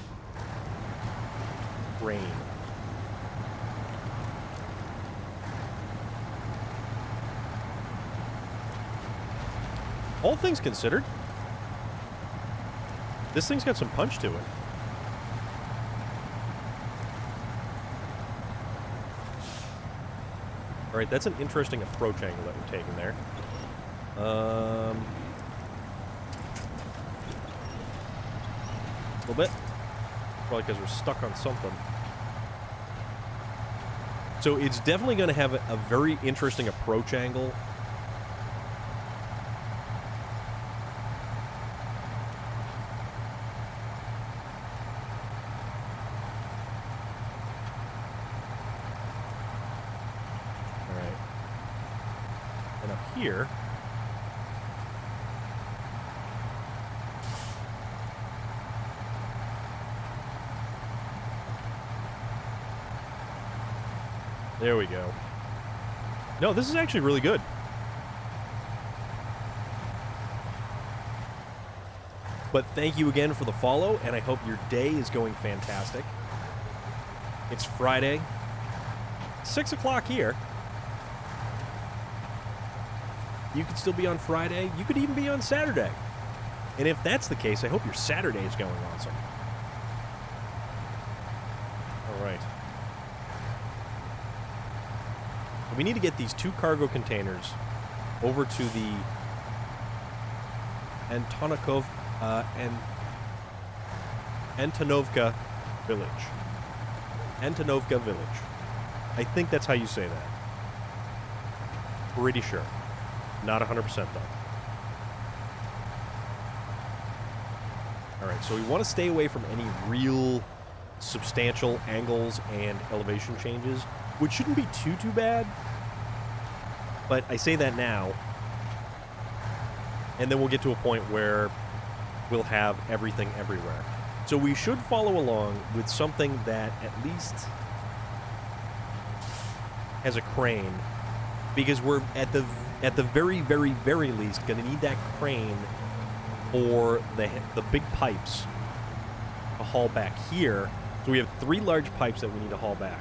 crane. All things considered, this thing's got some punch to it. All right, that's an interesting approach angle that we're taking there. A little bit. Probably because we're stuck on something. So it's definitely going to have a very interesting approach angle. Here. There we go. No, this is actually really good. But thank you again for the follow, and I hope your day is going fantastic. It's Friday, 6 o'clock here. You could still be on Friday. You could even be on Saturday. And if that's the case, I hope your Saturday is going awesome. All right. We need to get these 2 cargo containers over to the Antonovka village. Antonovka village. I think that's how you say that. Pretty sure. Not 100% though. Alright, so we want to stay away from any real substantial angles and elevation changes, which shouldn't be too bad. But I say that now, and then we'll get to a point where we'll have everything everywhere. So we should follow along with something that at least has a crane, because we're at the very, very, very least going to need that crane for the big pipes to haul back here. So we have 3 large pipes that we need to haul back.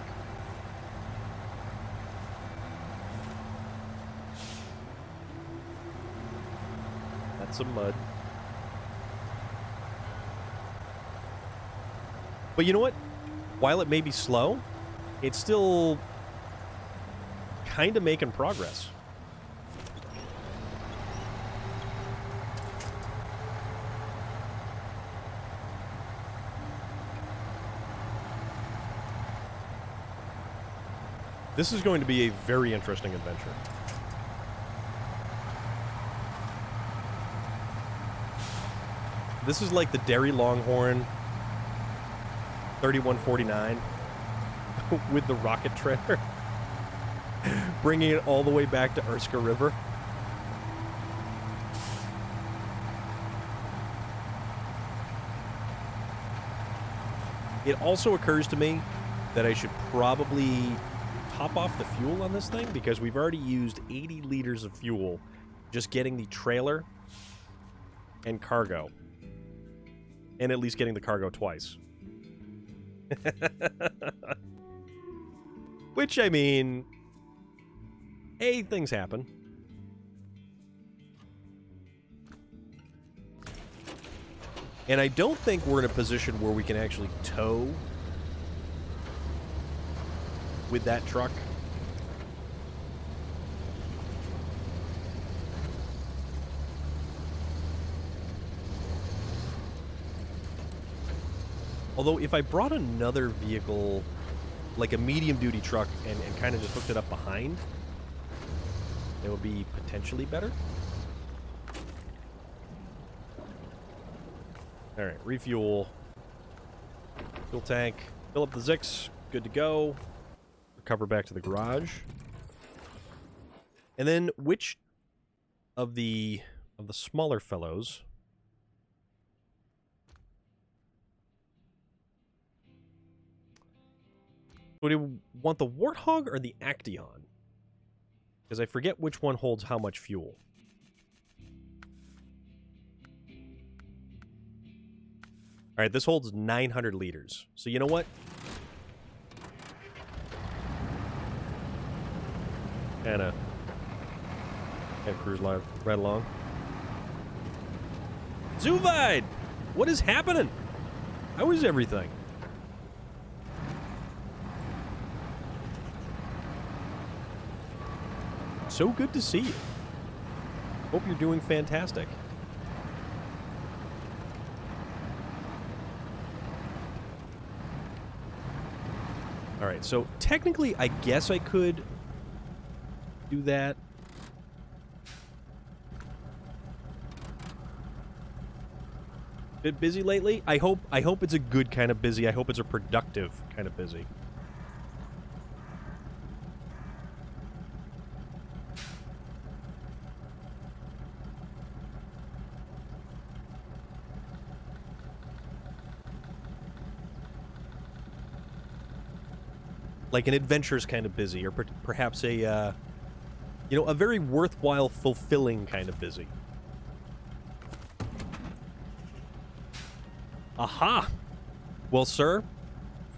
That's some mud. But you know what? While it may be slow, it's still kind of making progress. This is going to be a very interesting adventure. This is like the Dairy Longhorn 3149 with the rocket trailer, bringing it all the way back to Urska River. It also occurs to me that I should probably top off the fuel on this thing, because we've already used 80 liters of fuel just getting the trailer and cargo. And at least getting the cargo twice. Which, I mean, hey, things happen. And I don't think we're in a position where we can actually tow with that truck. Although, if I brought another vehicle, like a medium-duty truck, and kind of just hooked it up behind, it would be potentially better. Alright, refuel. Fuel tank. Fill up the Zix. Good to go. Recover back to the garage. And then, which of the smaller fellows So do you want the Warthog or the Acteon? Because I forget which one holds how much fuel. Alright, this holds 900 liters. So you know what? Kinda cruise right along. Zuvide! What is happening? How is everything? So good to see you. Hope you're doing fantastic. Alright, so technically I guess I could do that. Bit busy lately? I hope it's a good kind of busy. I hope it's a productive kind of busy. Like an adventurous kind of busy, or perhaps a, you know, a very worthwhile, fulfilling kind of busy. Aha! Well, sir,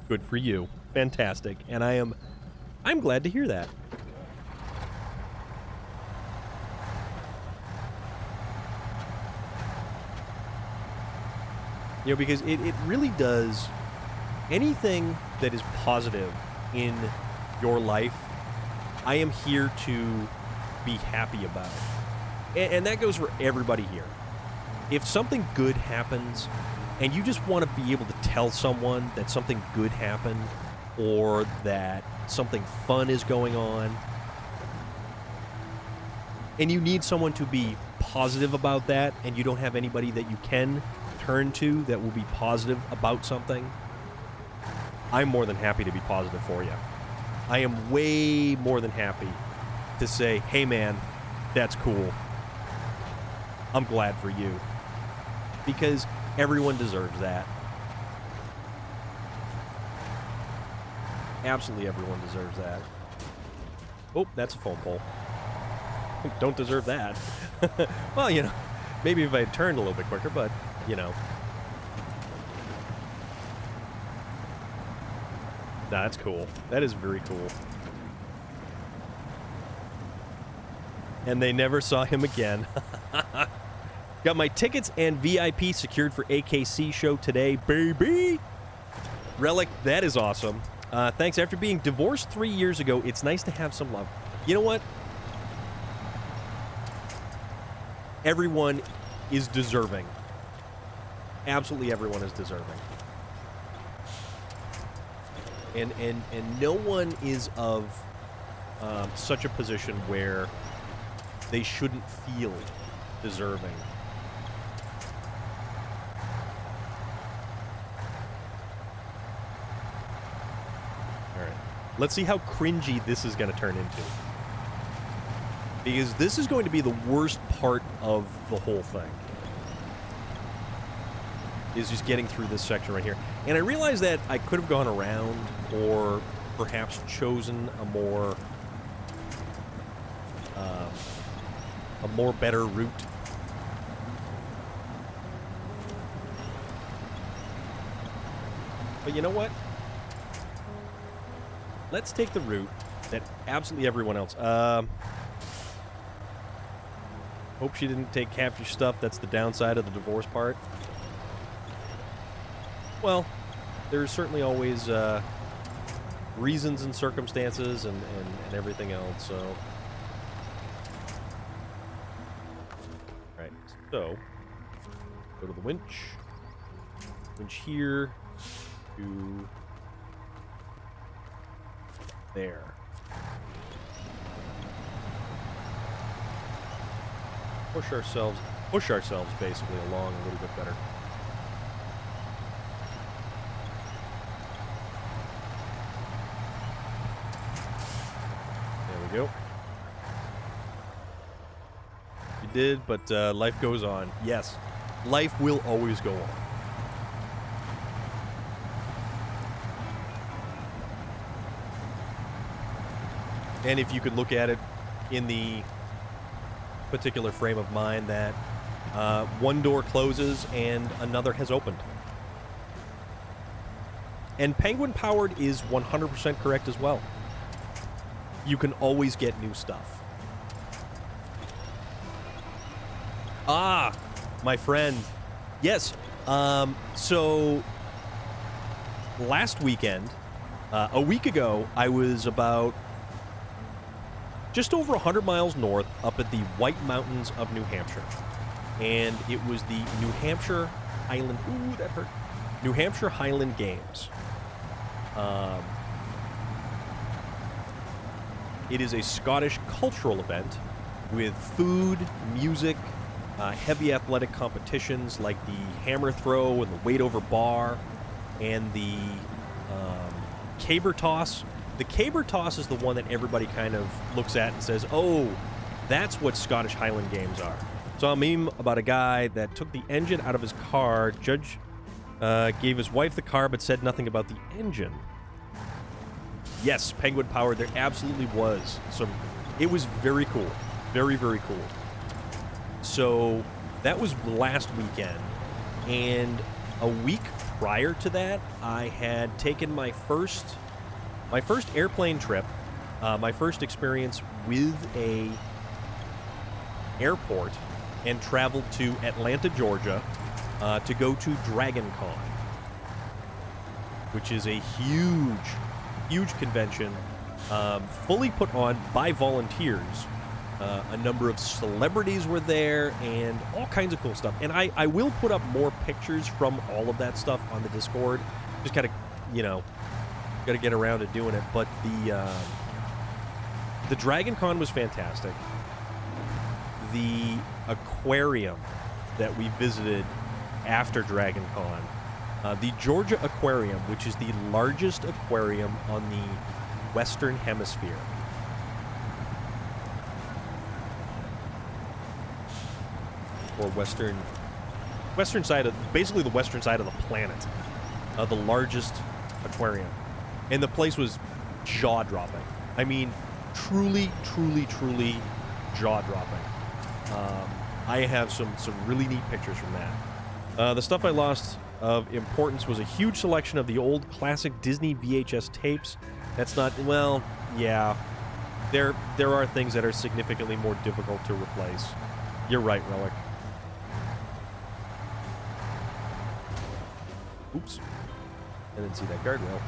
good for you. Fantastic. And I'm glad to hear that. You know, because it really does anything that is positive in your life, I am here to be happy about. And that goes for everybody here. If something good happens, and you just want to be able to tell someone that something good happened, or that something fun is going on, and you need someone to be positive about that, and you don't have anybody that you can turn to that will be positive about something, I'm more than happy to be positive for you. I am way more than happy to say, hey man, that's cool. I'm glad for you. Because everyone deserves that. Absolutely everyone deserves that. Oh, that's a phone pole. Don't deserve that. Well, you know, maybe if I had turned a little bit quicker, but, you know. Nah, that's cool. That is very cool. And they never saw him again. Got my tickets and VIP secured for AKC show today, baby! Relic, that is awesome. Thanks. After being divorced 3 years ago, it's nice to have some love. You know what? Everyone is deserving. Absolutely everyone is deserving. And no one is of such a position where they shouldn't feel deserving. All right. Let's see how cringy this is going to turn into. Because this is going to be the worst part of the whole thing. Is just getting through this section right here. And I realize that I could have gone around or perhaps chosen a more better route. But you know what? Let's take the route that absolutely everyone else... hope she didn't take half your stuff. That's the downside of the divorce part. Well, there's certainly always reasons and circumstances and everything else, so... Alright, so... Go to the winch. Winch here. To... there. Push ourselves basically along a little bit better. There we go. You did, but life goes on. Yes, life will always go on. And if you could look at it in the particular frame of mind that one door closes and another has opened. And Penguin Powered is 100% correct as well. You can always get new stuff. Ah, my friend. Yes. So last weekend, a week ago, I was about just over 100 miles north up at the White Mountains of New Hampshire. And it was the New Hampshire Highland... Ooh, that hurt. New Hampshire Highland Games. It is a Scottish cultural event with food, music, heavy athletic competitions like the hammer throw and the weight over bar, and the caber toss. The caber toss is the one that everybody kind of looks at and says, oh, that's what Scottish Highland Games are. So a meme about a guy that took the engine out of his car. Judge gave his wife the car but said nothing about the engine. Yes, Penguin Powered, there absolutely was some... It was very cool. Very, very cool. So that was last weekend, and a week prior to that, I had taken my first airplane trip, my first experience with a airport, and traveled to Atlanta, Georgia, to go to Dragon Con, which is a huge convention, fully put on by volunteers. A number of celebrities were there, and all kinds of cool stuff. And I will put up more pictures from all of that stuff on the Discord. Just kind of, got to get around to doing it. But the Dragon Con was fantastic. The aquarium that we visited after Dragon Con, the Georgia Aquarium, which is the largest aquarium on the Western Hemisphere. Or western side of, basically the western side of the planet, the largest aquarium, and the place was jaw-dropping. I mean, truly jaw-dropping. I have some really neat pictures from that. The stuff I lost of importance was a huge selection of the old classic Disney VHS tapes. That's not, well, yeah, there are things that are significantly more difficult to replace. You're right, Relic. Oops. I didn't see that guardrail.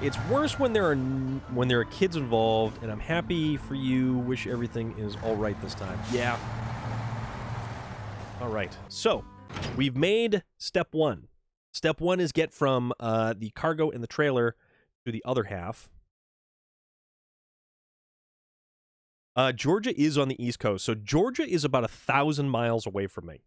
It's worse when there are kids involved, and I'm happy for you. Wish everything is all right this time. Yeah. All right. So, we've made step one. Step one is get from the cargo in the trailer to the other half. Georgia is on the East Coast, so Georgia is about 1,000 miles away from me.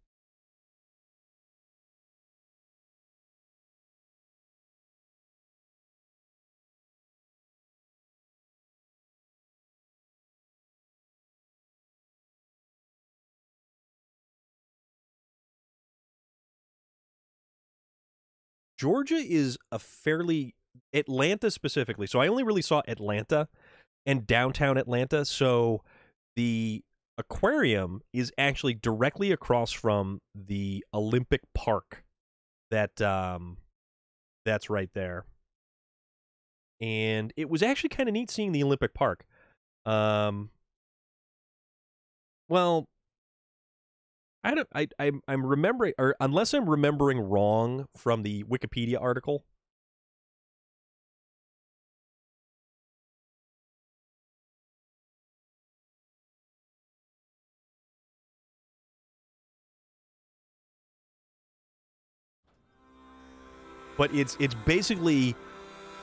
Georgia is a fairly... Atlanta specifically. So I only really saw Atlanta and downtown Atlanta. So the aquarium is actually directly across from the Olympic Park. That's right there. And it was actually kind of neat seeing the Olympic Park. Well, I'm remembering, or unless I'm remembering wrong from the Wikipedia article. But it's basically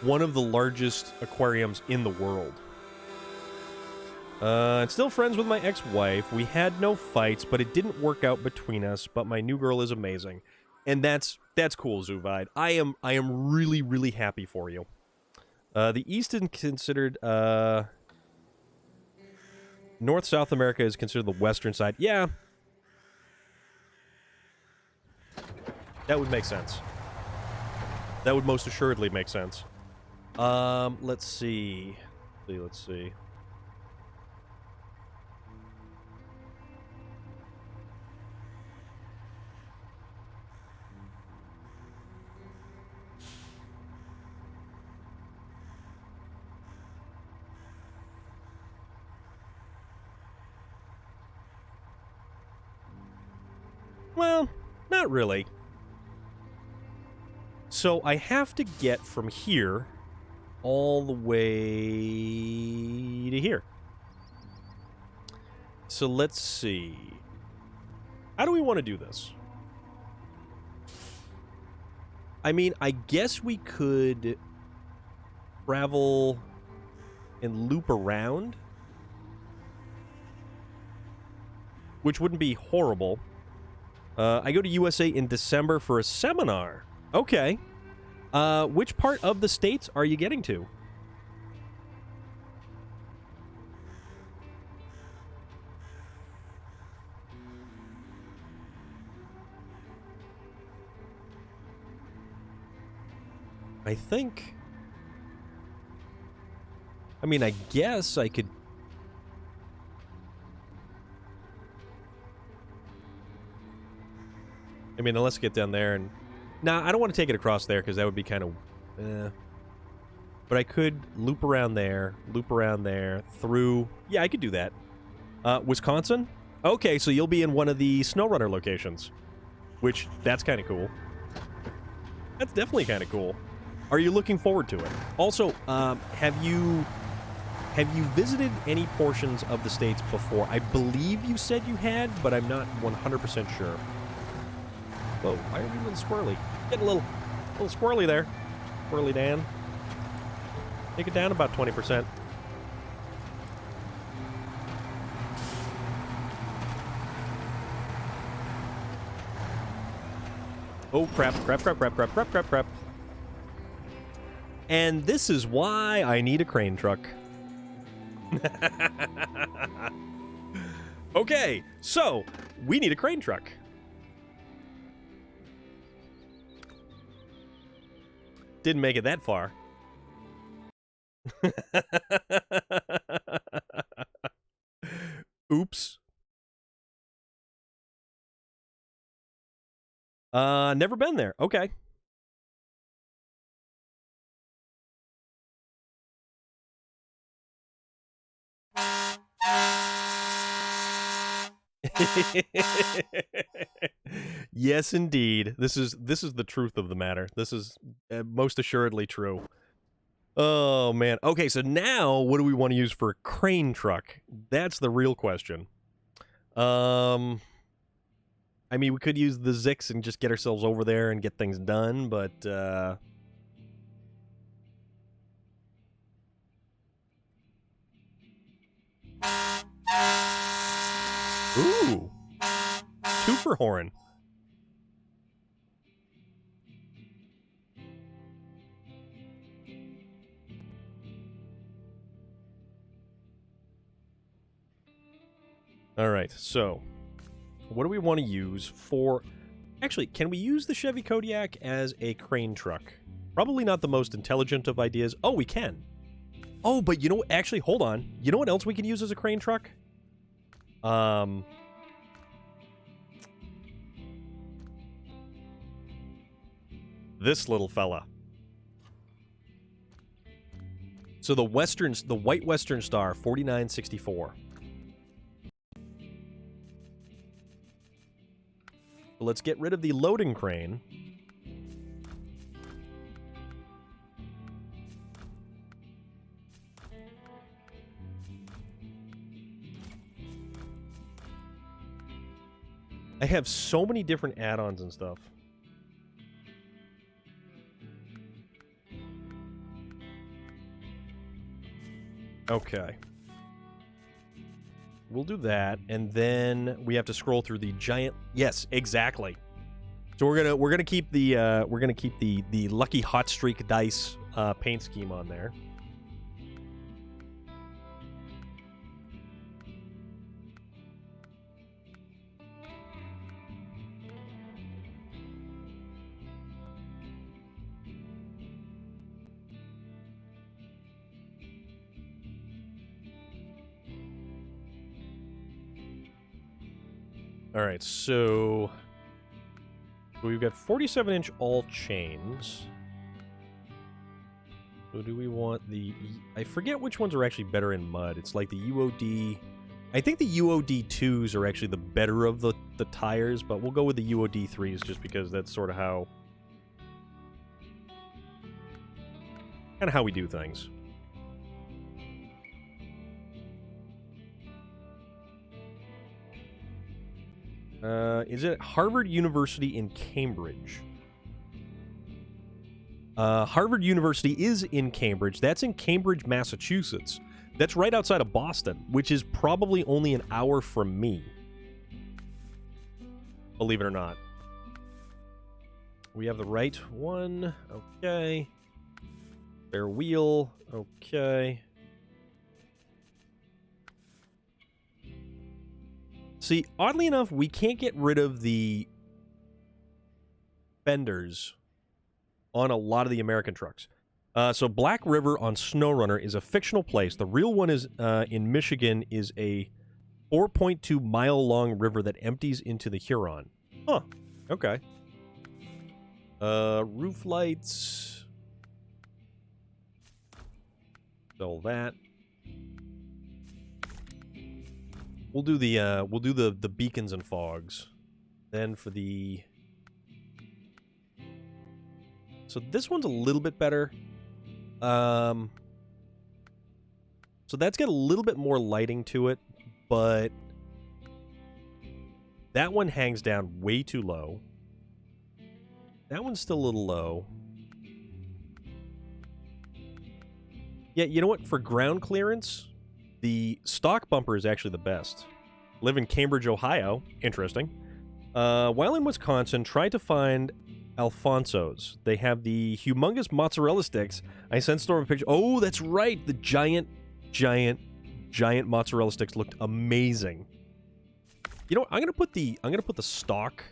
one of the largest aquariums in the world. I'm still friends with my ex-wife. We had no fights, but it didn't work out between us. But my new girl is amazing, and that's cool, Zuvide. I am really, really happy for you. The East is considered North South America is considered the western side. Yeah, that would make sense. That would most assuredly make sense. Let's see. Let's see. Well, not really. So I have to get from here all the way to here. So let's see. How do we want to do this? I mean, I guess we could travel and loop around, which wouldn't be horrible. I go to USA in December for a seminar. Okay. Which part of the States are you getting to? I think... I mean, I guess I could... I mean, let's get down there and... Nah, I don't want to take it across there, because that would be kind of... But I could loop around there, through... Yeah, I could do that. Wisconsin? Okay, so you'll be in one of the SnowRunner locations. Which, that's kind of cool. That's definitely kind of cool. Are you looking forward to it? Also, have you visited any portions of the States before? I believe you said you had, but I'm not 100% sure. Whoa, why are you a little squirrely? Getting a little squirrely there. Squirrely Dan. Take it down about 20%. Oh, crap. And this is why I need a crane truck. Okay, so we need a crane truck. Didn't make it that far. Oops. Never been there. Okay. Yes, indeed. This is the truth of the matter. This is most assuredly true. Oh, man. Okay, so now what do we want to use for a crane truck? That's the real question. I mean, we could use the Zix and just get ourselves over there and get things done, but, Ooh! Twofer horn. Alright, so... what do we want to use for... Actually, can we use the Chevy Kodiak as a crane truck? Probably not the most intelligent of ideas. Oh, we can. Oh, but you know what? Actually, hold on. You know what else we can use as a crane truck? This little fella. So the White Western Star, 4964. So let's get rid of the loading crane. I have so many different add-ons and stuff. Okay. We'll do that, and then we have to scroll through the giant... Yes, exactly. So we're gonna keep the Lucky Hot Streak dice paint scheme on there. All right, so we've got 47-inch all chains. So do we want the... I forget which ones are actually better in mud. It's like the UOD... I think the UOD2s are actually the better of the tires, but we'll go with the UOD3s just because that's sort of how... kind of how we do things. Is it Harvard University in Cambridge? Harvard University is in Cambridge. That's in Cambridge, Massachusetts. That's right outside of Boston, which is probably only an hour from me. Believe it or not. We have the right one. Okay. Spare wheel. Okay. See, oddly enough, we can't get rid of the fenders on a lot of the American trucks. So Black River on SnowRunner is a fictional place. The real one is in Michigan, is a 4.2-mile-long river that empties into the Huron. Huh. Okay. Roof lights. All that. We'll do the beacons and fogs. Then for the... So this one's a little bit better. So that's got a little bit more lighting to it, but that one hangs down way too low. That one's still a little low. Yeah, you know what? For ground clearance, the stock bumper is actually the best. Live in Cambridge, Ohio. Interesting. While in Wisconsin, try to find Alfonso's. They have the humongous mozzarella sticks. I sent Storm a picture. Oh, that's right. The giant mozzarella sticks looked amazing. You know what? I'm gonna put the stock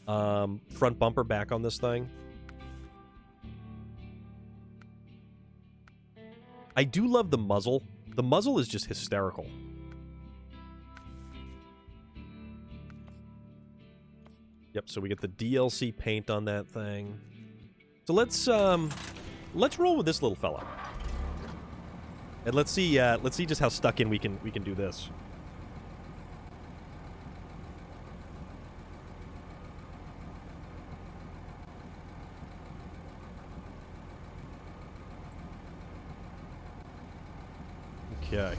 front bumper back on this thing. I do love the muzzle. The muzzle is just hysterical. Yep, so we get the DLC paint on that thing. So let's roll with this little fella. And let's see just how stuck in we can do this. Okay.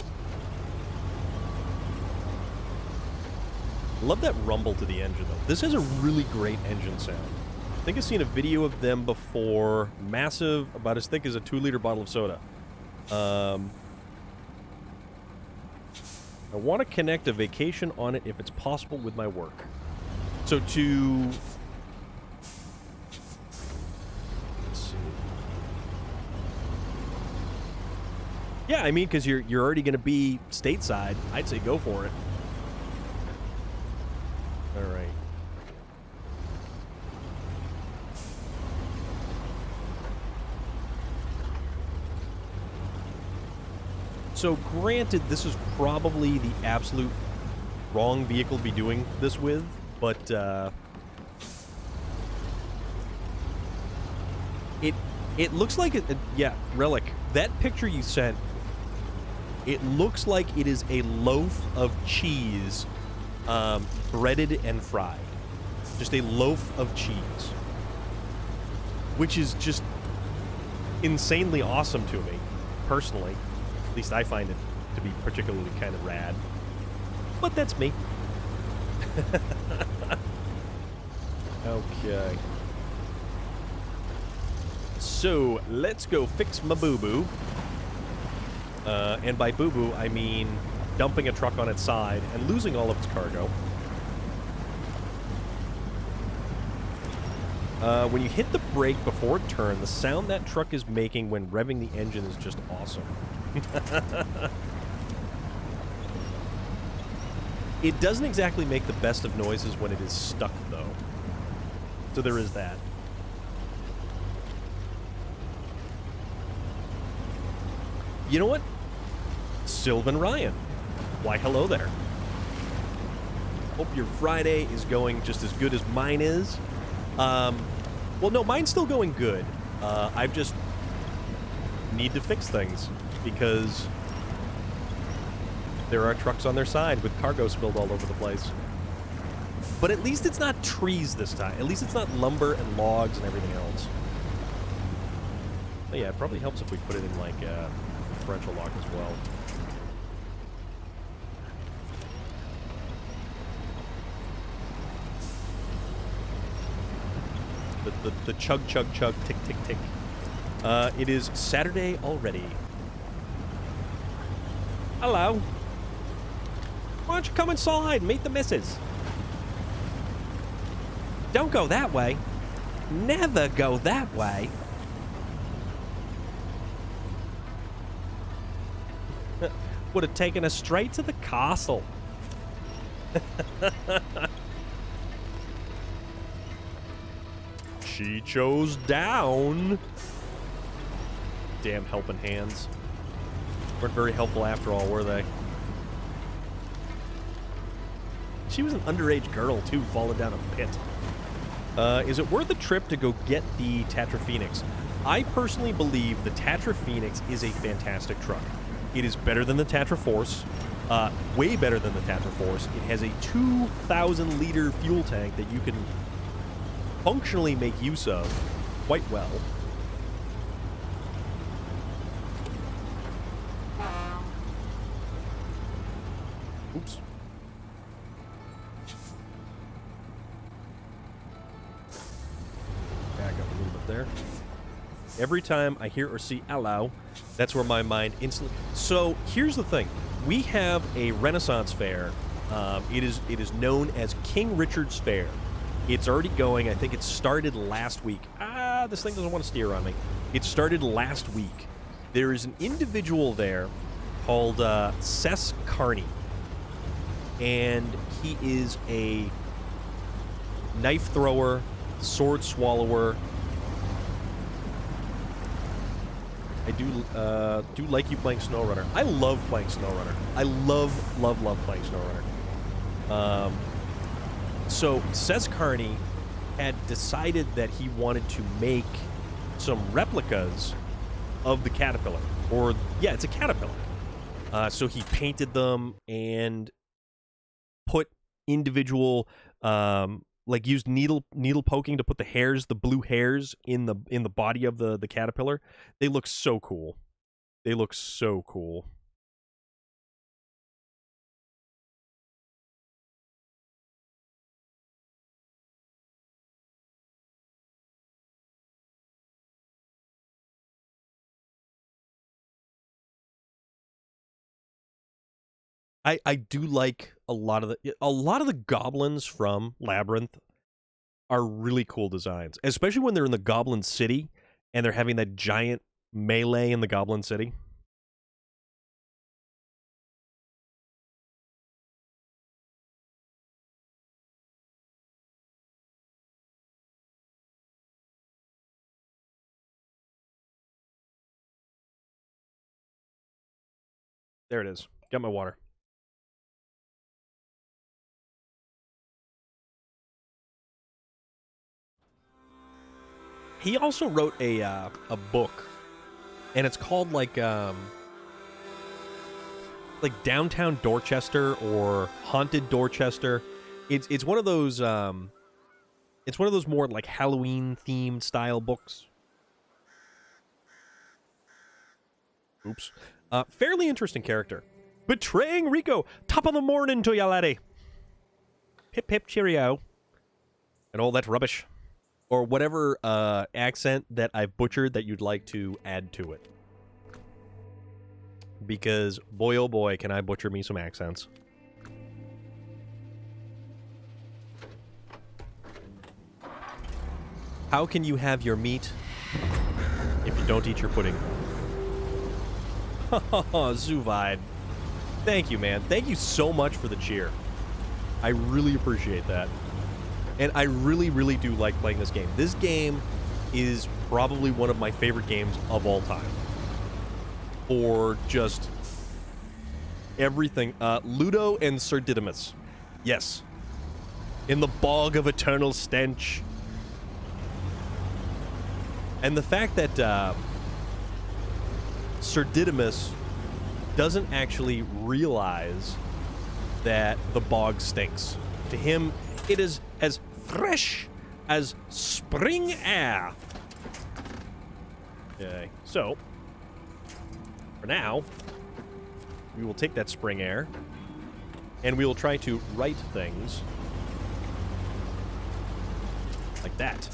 Love that rumble to the engine, though. This has a really great engine sound. I think I've seen a video of them before. Massive, about as thick as a 2-liter bottle of soda. I want to connect a vacation on it if it's possible with my work. So to... Let's see. Yeah, I mean, because you're already going to be stateside. I'd say go for it. All right. So granted, this is probably the absolute wrong vehicle to be doing this with, but it looks like it. Yeah, Relic. That picture you sent. It looks like it is a loaf of cheese, breaded and fried. Just a loaf of cheese, which is just insanely awesome to me, personally. At least I find it to be particularly kind of rad. But that's me. Okay. So, let's go fix my boo-boo. And by boo-boo, I mean dumping a truck on its side and losing all of its cargo. When you hit the brake before turn, the sound that truck is making when revving the engine is just awesome. It doesn't exactly make the best of noises when it is stuck, though. So there is that. You know what? Sylvan Ryan. Why, hello there. Hope your Friday is going just as good as mine is. Well, no, mine's still going good. I've just need to fix things because there are trucks on their side with cargo spilled all over the place. But at least it's not trees this time. At least it's not lumber and logs and everything else. But yeah, it probably helps if we put it in, like, a differential lock as well. The chug, chug, chug, tick, tick, tick. It is Saturday already. Hello. Why don't you come inside and meet the missus? Don't go that way. Never go that way. Would have taken us straight to the castle. She chose down. Damn helping hands. Weren't very helpful after all, were they? She was an underage girl, too, falling down a pit. Is it worth a trip to go get the Tatra Phoenix? I personally believe the Tatra Phoenix is a fantastic truck. It is better than the Tatra Force. Way better than the Tatra Force. It has a 2,000-liter fuel tank that you can functionally make use of quite well. Oops. Back up a little bit there. Every time I hear or see hello, that's where my mind instantly... So, here's the thing. We have a Renaissance Fair. It is known as King Richard's Fair. It's already going. I think it started last week. This thing doesn't want to steer on me. It started last week. There is an individual there called Ses Carney. And he is a knife thrower, sword swallower. I do like you playing SnowRunner. I love playing SnowRunner. I love playing SnowRunner. So, Ses Carney had decided that he wanted to make some replicas of the Caterpillar. Or, yeah, it's a Caterpillar. So he painted them and put individual, like used needle poking to put the hairs, the blue hairs in the body of the Caterpillar. They look so cool. They look so cool. I do like a lot of the goblins from Labyrinth are really cool designs, especially when they're in the Goblin City and they're having that giant melee in the Goblin City. There it is. Got my water. He also wrote a book, and it's called like Downtown Dorchester or Haunted Dorchester. It's one of those more like Halloween themed style books. Oops. Fairly interesting character. Betraying Rico. Top of the morning to ya, laddie. Pip pip cheerio. And all that rubbish. Or whatever accent that I've butchered that you'd like to add to it. Because, boy oh boy, can I butcher me some accents. How can you have your meat if you don't eat your pudding? Zuvide. Thank you, man. Thank you so much for the cheer. I really appreciate that. And I really, really do like playing this game. This game is probably one of my favorite games of all time. For just everything. Ludo and Sir Didymus. Yes. In the bog of eternal stench. And the fact that Sir Didymus doesn't actually realize that the bog stinks. To him, it is as fresh as spring air. Okay, so for now, we will take that spring air and we will try to right things like that.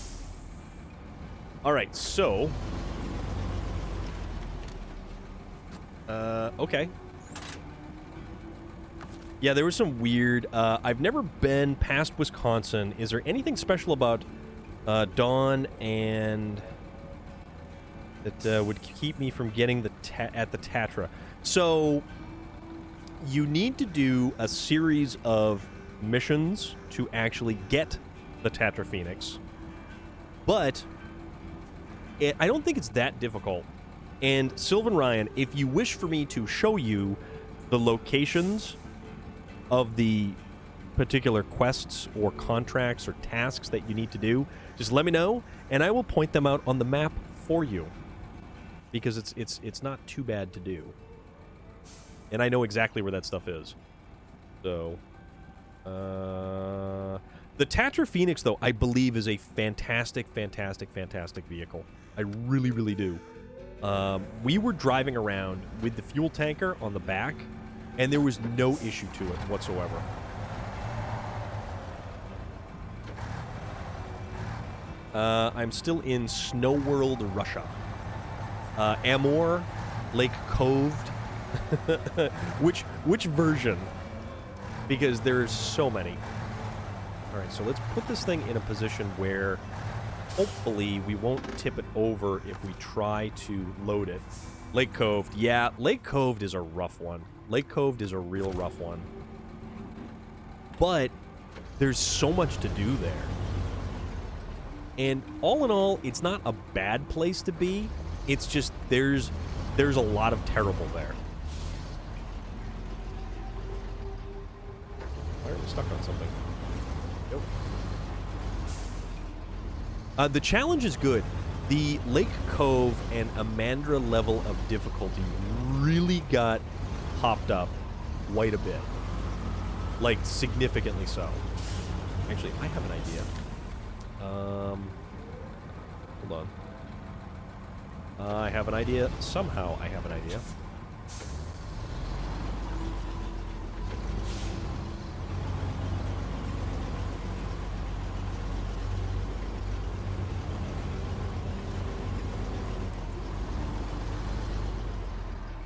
All right, so okay. Yeah, there was some weird... I've never been past Wisconsin. Is there anything special about Dawn and... that would keep me from getting at the Tatra? So, you need to do a series of missions to actually get the Tatra Phoenix. But I don't think it's that difficult. And Sylvan Ryan, if you wish for me to show you the locations of the particular quests or contracts or tasks that you need to do, just let me know, and I will point them out on the map for you. Because it's not too bad to do. And I know exactly where that stuff is. So, the Tatra Phoenix, though, I believe is a fantastic, fantastic, fantastic vehicle. I really, really do. We were driving around with the fuel tanker on the back, and there was no issue to it whatsoever. I'm still in Snow World, Russia. Amur, Lake Cove. Which version? Because there's so many. Alright, so let's put this thing in a position where hopefully we won't tip it over if we try to load it. Lake Cove. Yeah, Lake Cove is a rough one. Lake Cove is a real rough one. But there's so much to do there. And all in all, it's not a bad place to be. It's just there's a lot of terrible there. Why are we stuck on something? Nope. The challenge is good. The Lake Cove and Amandra level of difficulty really got popped up quite a bit. Like, significantly so. Actually, I have an idea. Hold on. I have an idea. Somehow I have an idea.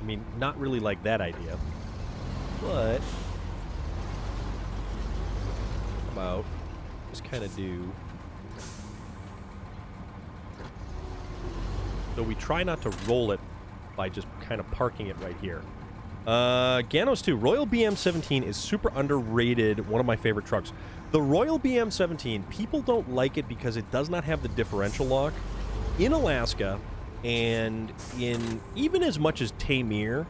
I mean, not really like that idea. But how about just kind of do... So we try not to roll it by just kind of parking it right here. Ganos 2, Royal BM17 is super underrated, one of my favorite trucks. The Royal BM17, people don't like it because it does not have the differential lock. In Alaska, and in even as much as Tamir,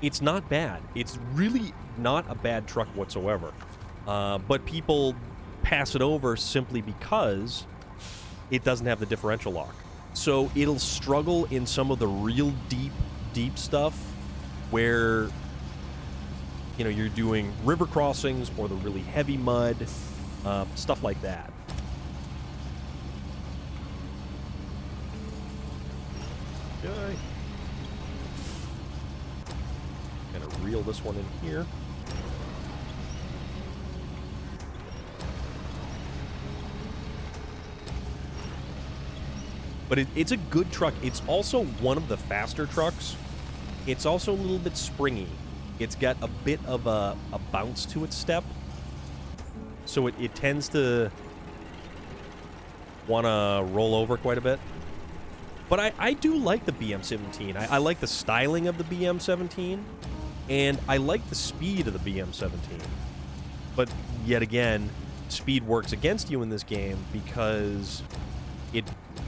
it's not bad. It's really not a bad truck whatsoever. But people pass it over simply because it doesn't have the differential lock. So it'll struggle in some of the real deep stuff where, you know, you're doing river crossings or the really heavy mud, stuff like that. Okay. Gonna reel this one in here. But it's a good truck. It's also one of the faster trucks. It's also a little bit springy. It's got a bit of a bounce to its step. So it tends to want to roll over quite a bit. But I do like the BM17. I like the styling of the BM17. And I like the speed of the BM17. But yet again, speed works against you in this game because it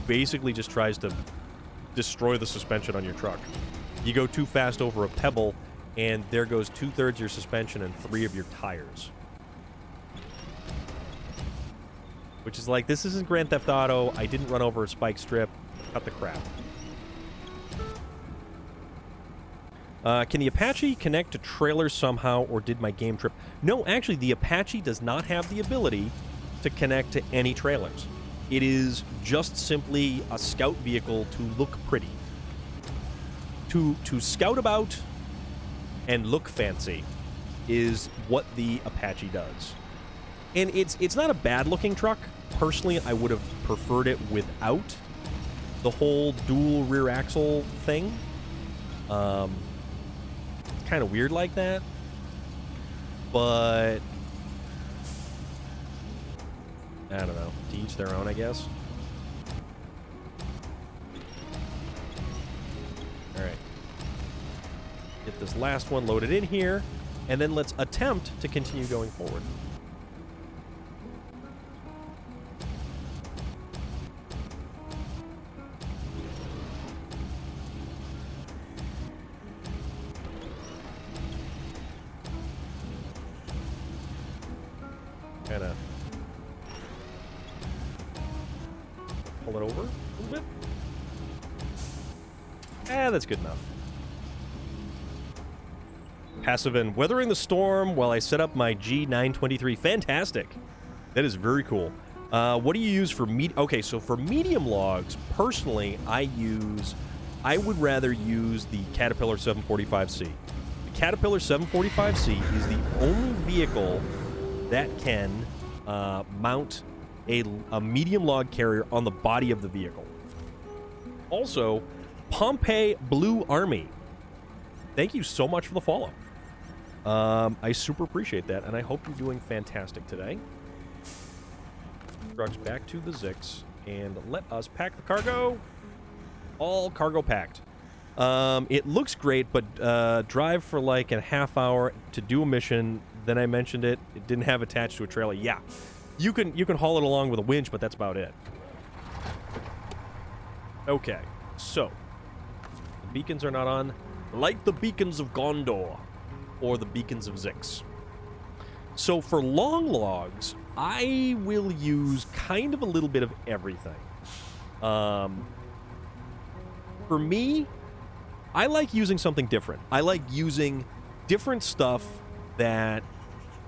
basically just tries to destroy the suspension on your truck. You go too fast over a pebble, and there goes 2/3 your suspension and 3 of your tires. Which is like, this isn't Grand Theft Auto. I didn't run over a spike strip. Cut the crap. Can the Apache connect to trailers somehow, or did my game trip? No, actually, the Apache does not have the ability to connect to any trailers. It is just simply a scout vehicle to look pretty. To scout about and look fancy is what the Apache does. And it's not a bad-looking truck. Personally, I would have preferred it without the whole dual rear axle thing. It's kind of weird like that. But I don't know. To each their own, I guess. All right. Get this last one loaded in here, and then let's attempt to continue going forward. Kind of pull it over a little bit. That's good enough. Passive and weathering the storm while I set up my G923. Fantastic. That is very cool. What do you use for Okay, so for medium logs, personally, I would rather use the Caterpillar 745C. The Caterpillar 745C is the only vehicle that can mount a medium log carrier on the body of the vehicle. Also, Pompeii Blue Army. Thank you so much for the follow. I super appreciate that, and I hope you're doing fantastic today. Trucks back to the Zix, and let us pack the cargo. All cargo packed. It looks great, but drive for like a half hour to do a mission. Then I mentioned it didn't have attached to a trailer. Yeah, you can haul it along with a winch, but that's about it. Okay, so the beacons are not on. Like the beacons of Gondor, or the beacons of Zix. So for long logs, I will use kind of a little bit of everything. For me, I like using something different. I like using different stuff that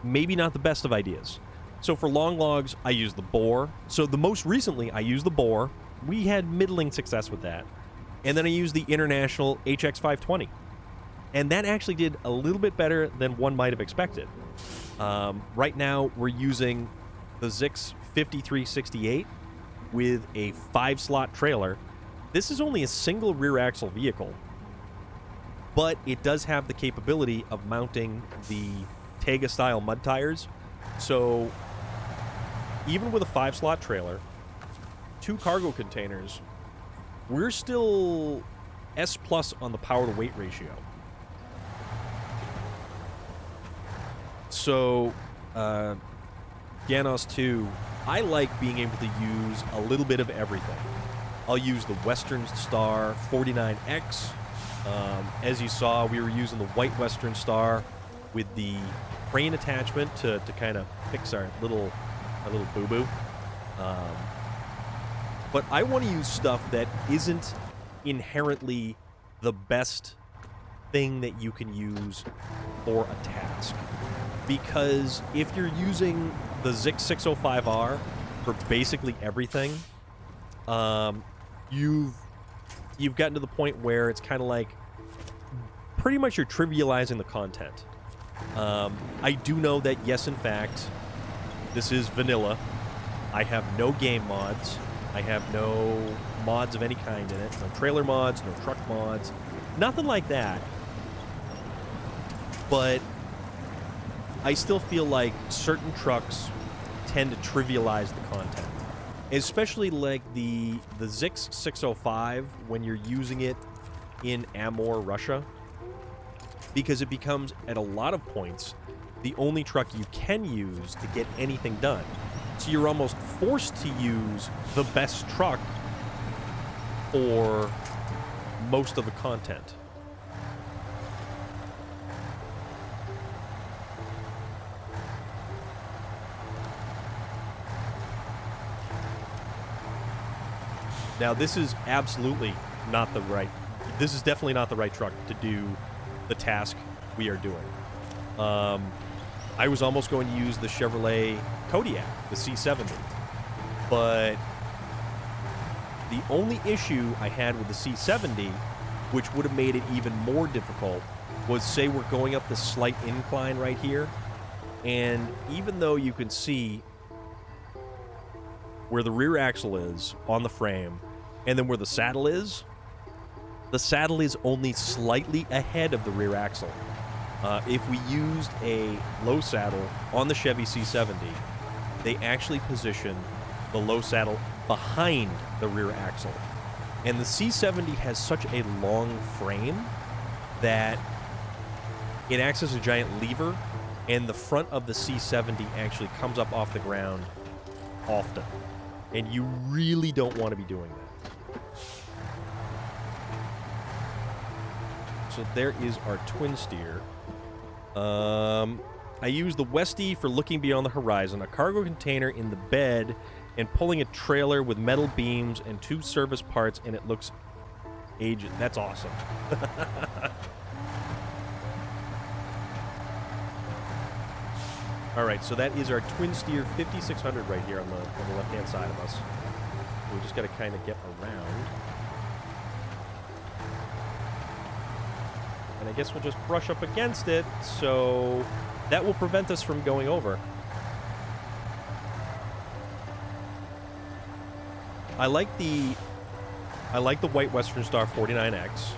maybe not the best of ideas. So for long logs, I use the bore. So the most recently, I used the bore. We had middling success with that. And then I used the International HX520. And that actually did a little bit better than one might have expected. Right now, we're using the Zix 5368 with a 5-slot trailer. This is only a single rear axle vehicle, but it does have the capability of mounting the Tega-style mud tires. So even with a 5-slot trailer, 2 cargo containers, we're still S+ on the power-to-weight ratio. So, Ganos 2, I like being able to use a little bit of everything. I'll use the Western Star 49X. As you saw, we were using the white Western Star with the crane attachment to kind of fix our little boo-boo. But I want to use stuff that isn't inherently the best thing that you can use for a task. Because if you're using the Zix 605R for basically everything, you've gotten to the point where it's kind of like pretty much you're trivializing the content. I do know that, yes, in fact, this is vanilla. I have no game mods. I have no mods of any kind in it. No trailer mods, no truck mods, nothing like that. But I still feel like certain trucks tend to trivialize the content. Especially like the Zix 605 when you're using it in Amur, Russia. Because it becomes, at a lot of points, the only truck you can use to get anything done. So you're almost forced to use the best truck for most of the content. Now, this is absolutely not the right... This is definitely not the right truck to do the task we are doing. I was almost going to use the Chevrolet Kodiak, the C70. But the only issue I had with the C70, which would have made it even more difficult, was, say we're going up this slight incline right here, and even though you can see where the rear axle is on the frame, and then where the saddle is only slightly ahead of the rear axle. If we used a low saddle on the Chevy C70, they actually position the low saddle behind the rear axle. And the C70 has such a long frame that it acts as a giant lever, and the front of the C70 actually comes up off the ground often. And you really don't want to be doing that. So there is our twin steer. I use the Westie for looking beyond the horizon, a cargo container in the bed, and pulling a trailer with metal beams and 2 service parts, and it looks aged. That's awesome. All right, so that is our twin steer 5600 right here on the left-hand side of us. We just got to kind of get around. And I guess we'll just brush up against it, so that will prevent us from going over. I like the white Western Star 49X.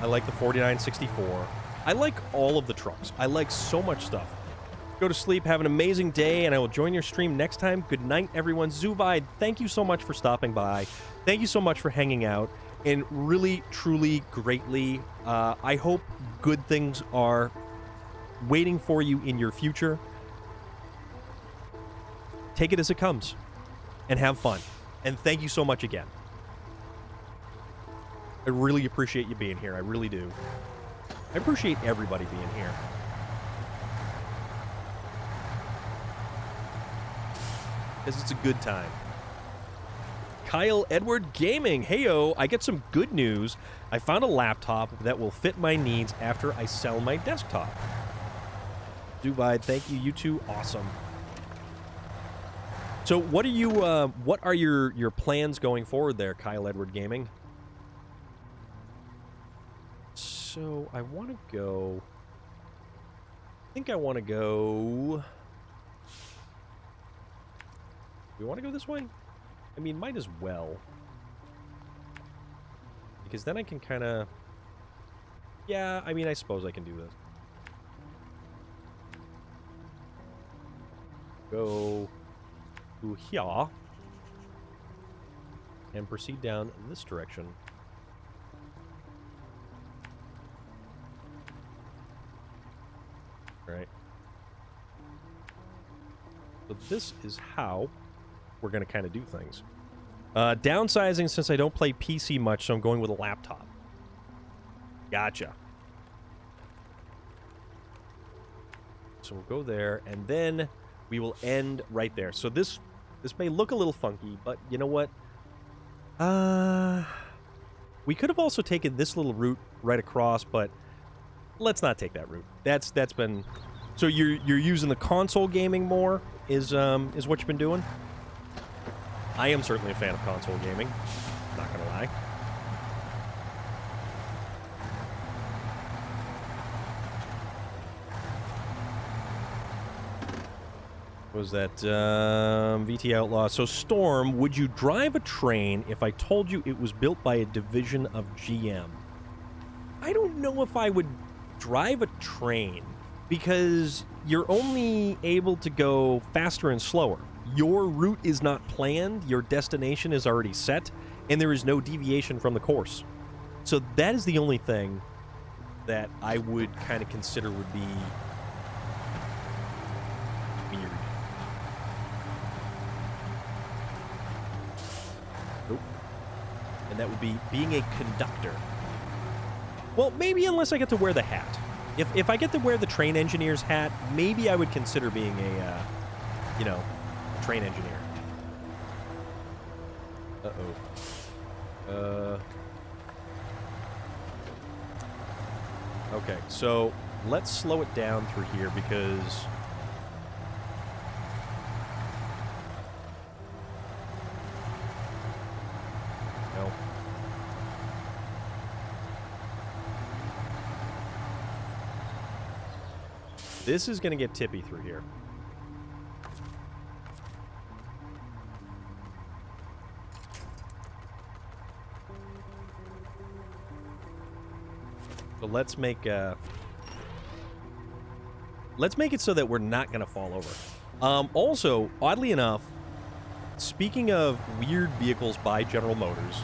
I like the 4964. I like all of the trucks. I like so much stuff. Go to sleep, have an amazing day, and I will join your stream next time. Good night, everyone. Zuvide, thank you so much for stopping by. Thank you so much for hanging out. And really, truly, greatly, I hope good things are waiting for you in your future. Take it as it comes and have fun. And thank you so much again. I really appreciate you being here. I really do. I appreciate everybody being here. Because it's a good time. Kyle Edward Gaming. Heyo, I get some good news. I found a laptop that will fit my needs after I sell my desktop. Duvide, thank you. You two, awesome. So what are your plans going forward there, Kyle Edward Gaming? So I want to go... I think I want to go... Do we want to go this way? I mean, might as well. Because then I can kind of... Yeah, I mean, I suppose I can do this. Go to here. And proceed down this direction. Alright. So this is how we're going to kind of do things. Downsizing since I don't play PC much, so I'm going with a laptop. Gotcha. So we'll go there, and then we will end right there. So this may look a little funky, but you know what? We could have also taken this little route right across, but let's not take that route. That's been... So you're using the console gaming more is what you've been doing? I am certainly a fan of console gaming. Not gonna lie. What was that VT Outlaw? So Storm, would you drive a train if I told you it was built by a division of GM? I don't know if I would drive a train because you're only able to go faster and slower. Your route is not planned, your destination is already set, and there is no deviation from the course. So that is the only thing that I would kind of consider would be weird. Nope. And that would be being a conductor. Well, maybe unless I get to wear the hat. If I get to wear the train engineer's hat, maybe I would consider being a, train engineer. Uh-oh. Okay, so let's slow it down through here because... No. This is going to get tippy through here. So let's make it so that we're not going to fall over. Also, oddly enough, speaking of weird vehicles by General Motors,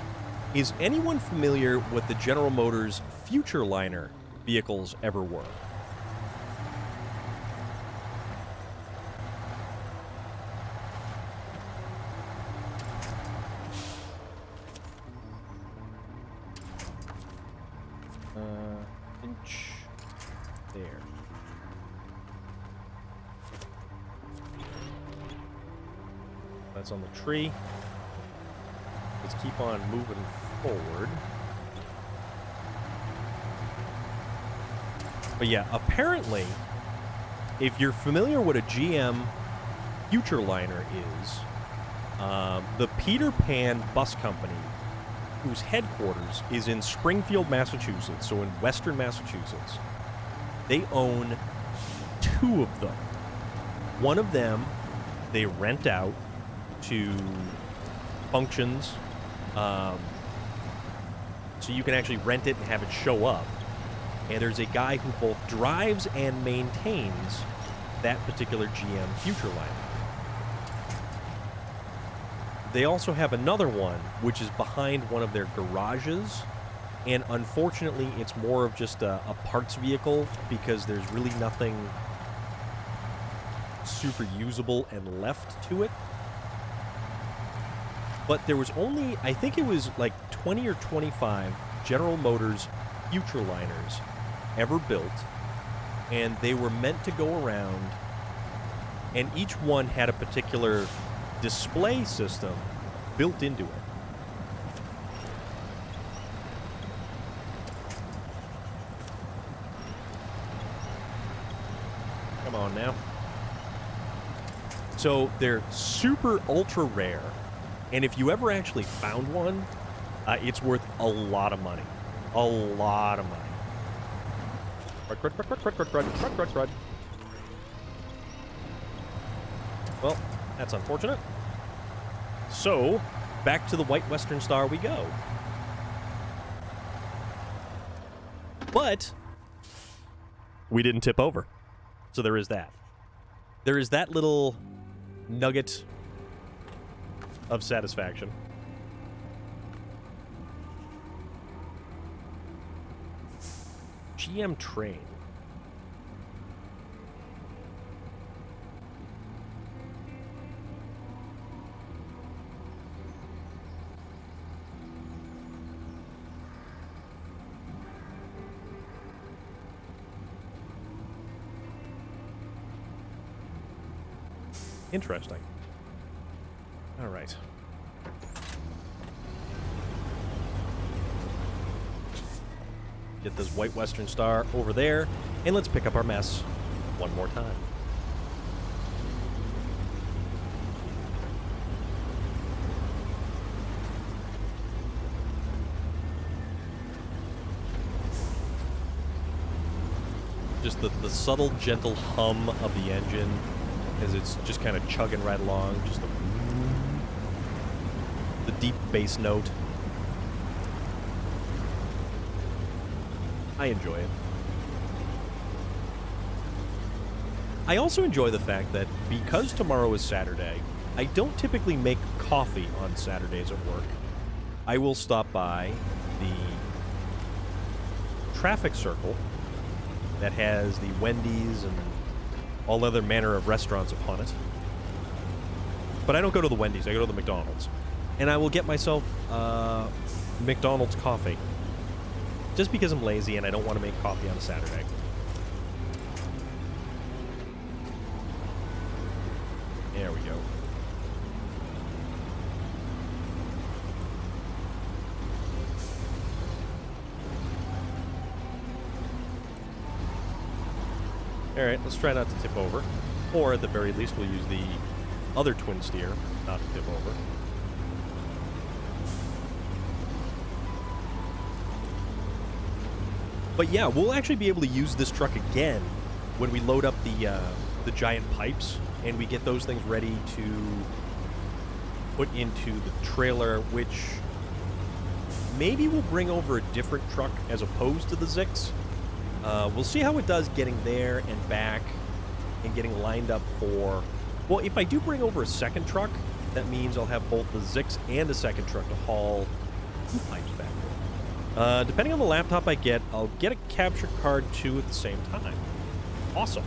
is anyone familiar with the General Motors Futureliner vehicles ever were? Inch there. That's on the tree. Let's keep on moving forward. But yeah, apparently, if you're familiar what a GM Futureliner is, the Peter Pan Bus Company, whose headquarters is in Springfield, Massachusetts, so in western Massachusetts, they own 2 of them. One of them they rent out to functions, so you can actually rent it and have it show up. And there's a guy who both drives and maintains that particular GM Futureliner. They also have another one, which is behind one of their garages, and unfortunately, it's more of just a parts vehicle because there's really nothing super usable and left to it. But there was only, I think it was like 20 or 25 General Motors Futureliners ever built, and they were meant to go around, and each one had a particular display system built into it. Come on now. So they're super ultra rare, and if you ever actually found one, it's worth a lot of money. A lot of money. Run. Well, that's unfortunate. So, back to the White Western Star we go. But we didn't tip over. So there is that. There is that little nugget of satisfaction. GM train. Interesting. All right. Get this White Western Star over there, and let's pick up our mess one more time. Just the subtle, gentle hum of the engine as it's just kind of chugging right along. Just the deep bass note. I enjoy it. I also enjoy the fact that because tomorrow is Saturday, I don't typically make coffee on Saturdays at work. I will stop by the traffic circle that has the Wendy's and all other manner of restaurants upon it. But I don't go to the Wendy's, I go to the McDonald's. And I will get myself McDonald's coffee. Just because I'm lazy and I don't want to make coffee on a Saturday. There we go. Alright, let's try not to tip over. Or at the very least, we'll use the other twin steer not to tip over. But yeah, we'll actually be able to use this truck again when we load up the giant pipes and we get those things ready to put into the trailer, which maybe we'll bring over a different truck as opposed to the Zix. We'll see how it does getting there and back and getting lined up for... Well, if I do bring over a second truck, that means I'll have both the Zix and a second truck to haul two pipes back. Depending on the laptop I get, I'll get a capture card too at the same time. Awesome.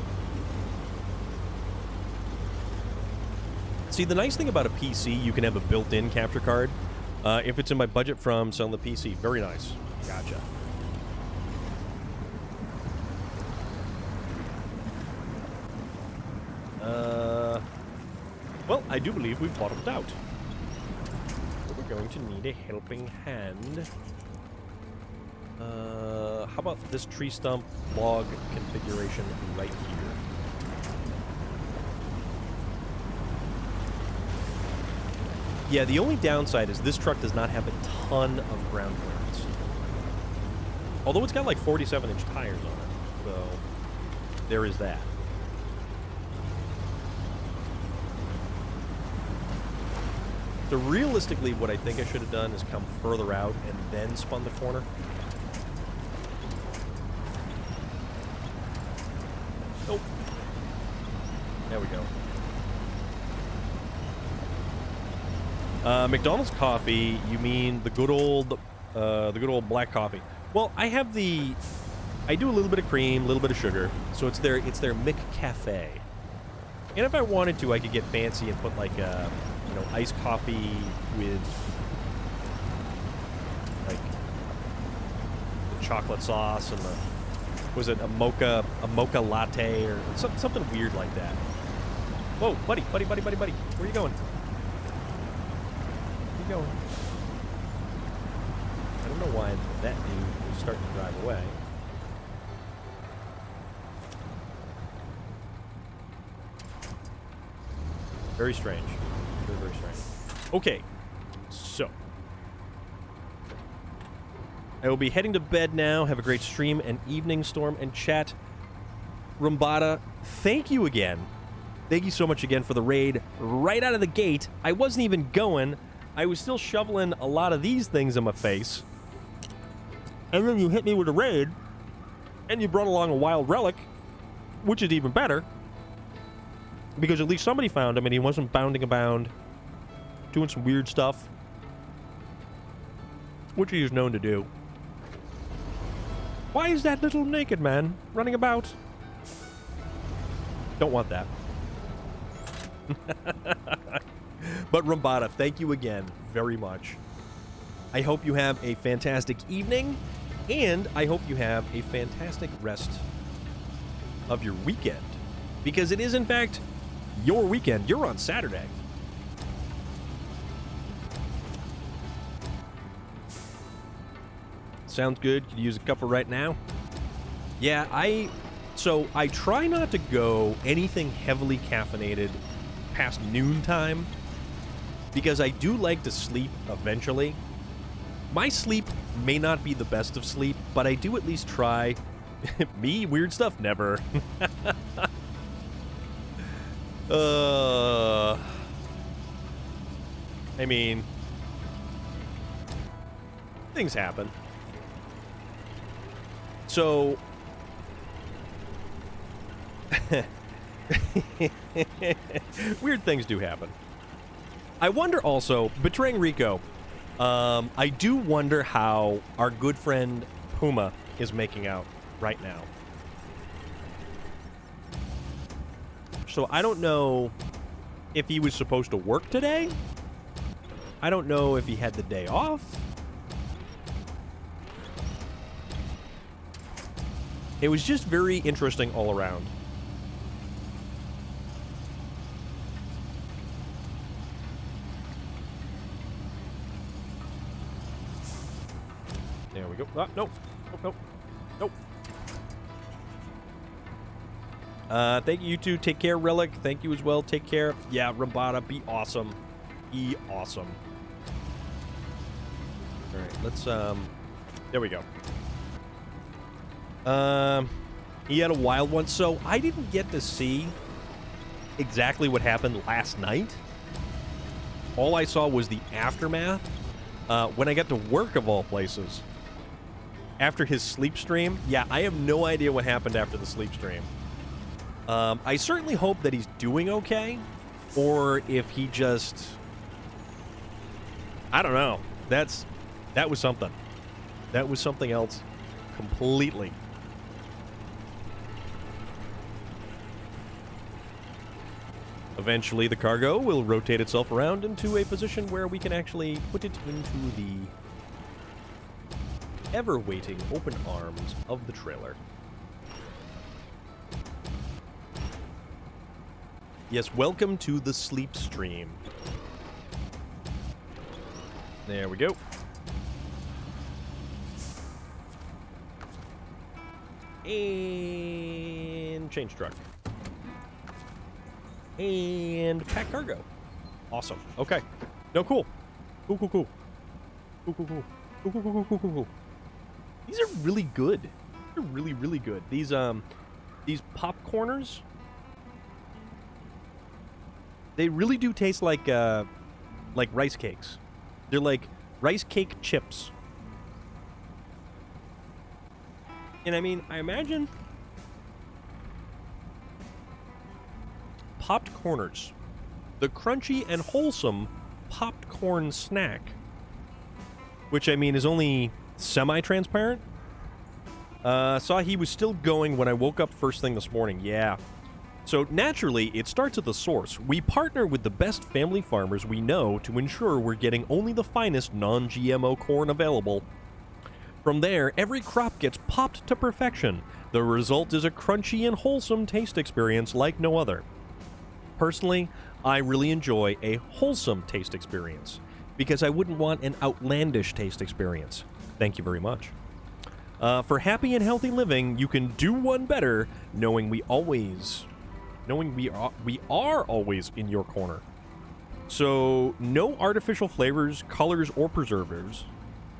See, the nice thing about a PC, you can have a built-in capture card. If it's in my budget from selling the PC, very nice. Gotcha. Well, I do believe we've bottomed out. So we're going to need a helping hand. How about this tree stump log configuration right here? Yeah, the only downside is this truck does not have a ton of ground clearance. Although it's got like 47-inch tires on it, so there is that. So realistically, what I think I should have done is come further out and then spun the corner. Nope. There we go. McDonald's coffee, you mean the good old black coffee. Well, I have I do a little bit of cream, a little bit of sugar, so it's their McCafe. And if I wanted to, I could get fancy and put like a, iced coffee with like the chocolate sauce and was it a mocha latte or something weird like that. Whoa, buddy. Where are you going? Going. I don't know why that dude was starting to drive away. Very strange. Very strange. Okay, so I will be heading to bed now. Have a great stream and evening, Storm and chat. Rumbada, thank you again. Thank you so much again for the raid right out of the gate. I wasn't even going. I was still shoveling a lot of these things in my face. And then you hit me with a raid, and you brought along a wild relic, which is even better. Because at least somebody found him, and he wasn't bounding about, doing some weird stuff. Which he is known to do. Why is that little naked man running about? Don't want that. But Rumbada, thank you again very much. I hope you have a fantastic evening, and I hope you have a fantastic rest of your weekend. Because it is, in fact, your weekend. You're on Saturday. Sounds good. Could use a cuppa right now. Yeah, I try not to go anything heavily caffeinated past noontime, because I do like to sleep eventually. My sleep may not be the best of sleep, but I do at least try. Me, weird stuff, never. I mean, things happen. So, weird things do happen. I wonder also, betraying Rico, I do wonder how our good friend Puma is making out right now. So I don't know if he was supposed to work today. I don't know if he had the day off. It was just very interesting all around. There we go. Ah, nope. Nope. Thank you, you too. Take care, Relic. Thank you as well. Take care. Yeah, Rabada, be awesome. Be awesome. All right, let's, there we go. He had a wild one. So I didn't get to see exactly what happened last night. All I saw was the aftermath. When I got to work, of all places, after his sleep stream. Yeah, I have no idea what happened after the sleep stream. I certainly hope that he's doing okay, or if he just... I don't know. That was something. That was something else completely. Eventually, the cargo will rotate itself around into a position where we can actually put it into the ever-waiting open arms of the trailer. Yes, welcome to the sleep stream. There we go. And change truck. And pack cargo. Awesome. Okay. No, cool. Cool, cool, cool. Cool, cool, cool. Cool, cool, cool, cool, cool, cool. These are really good. They're really, really good. These popcorners, they really do taste like rice cakes. They're like rice cake chips. And I mean, I imagine popped corners, the crunchy and wholesome popped corn snack, which I mean is only semi-transparent. Saw he was still going when I woke up first thing this morning. Yeah. So naturally, it starts at the source. We partner with the best family farmers we know to ensure we're getting only the finest non-GMO corn available. From there, every crop gets popped to perfection. The result is a crunchy and wholesome taste experience like no other. Personally, I really enjoy a wholesome taste experience because I wouldn't want an outlandish taste experience. Thank you very much. For happy and healthy living, you can do one better knowing we are always in your corner. So, no artificial flavors, colors, or preservatives.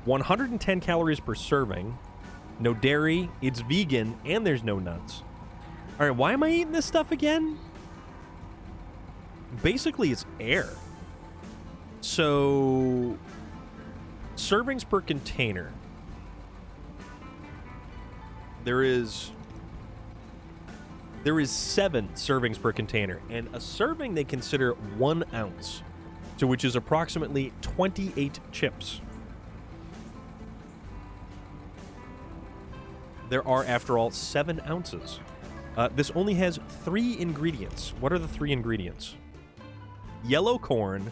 110 calories per serving. No dairy, it's vegan, and there's no nuts. Alright, why am I eating this stuff again? Basically, it's air. So, servings per container. There is 7 servings per container, and a serving they consider 1 ounce, so which is approximately 28 chips. There are, after all, 7 ounces. This only has 3 ingredients. What are the 3 ingredients? Yellow corn,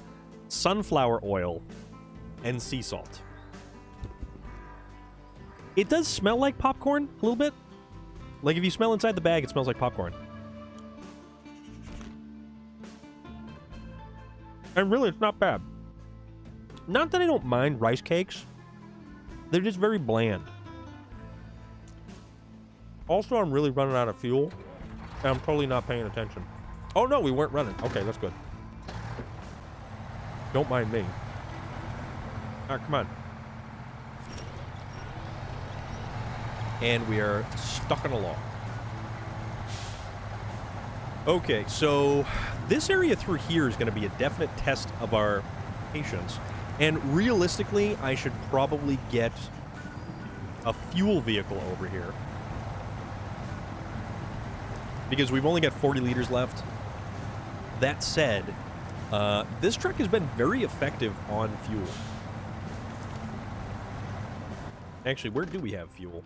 sunflower oil, and sea salt. It does smell like popcorn a little bit. Like if you smell inside the bag, it smells like popcorn. And really, it's not bad. Not that I don't mind rice cakes. They're just very bland. Also, I'm really running out of fuel, and I'm totally not paying attention. Oh, no, we weren't running. Okay, that's good. Don't mind me. All right, come on. And we are stucking along. Okay, so this area through here is going to be a definite test of our patience. And realistically, I should probably get a fuel vehicle over here, because we've only got 40 liters left. That said, this truck has been very effective on fuel. Actually, where do we have fuel?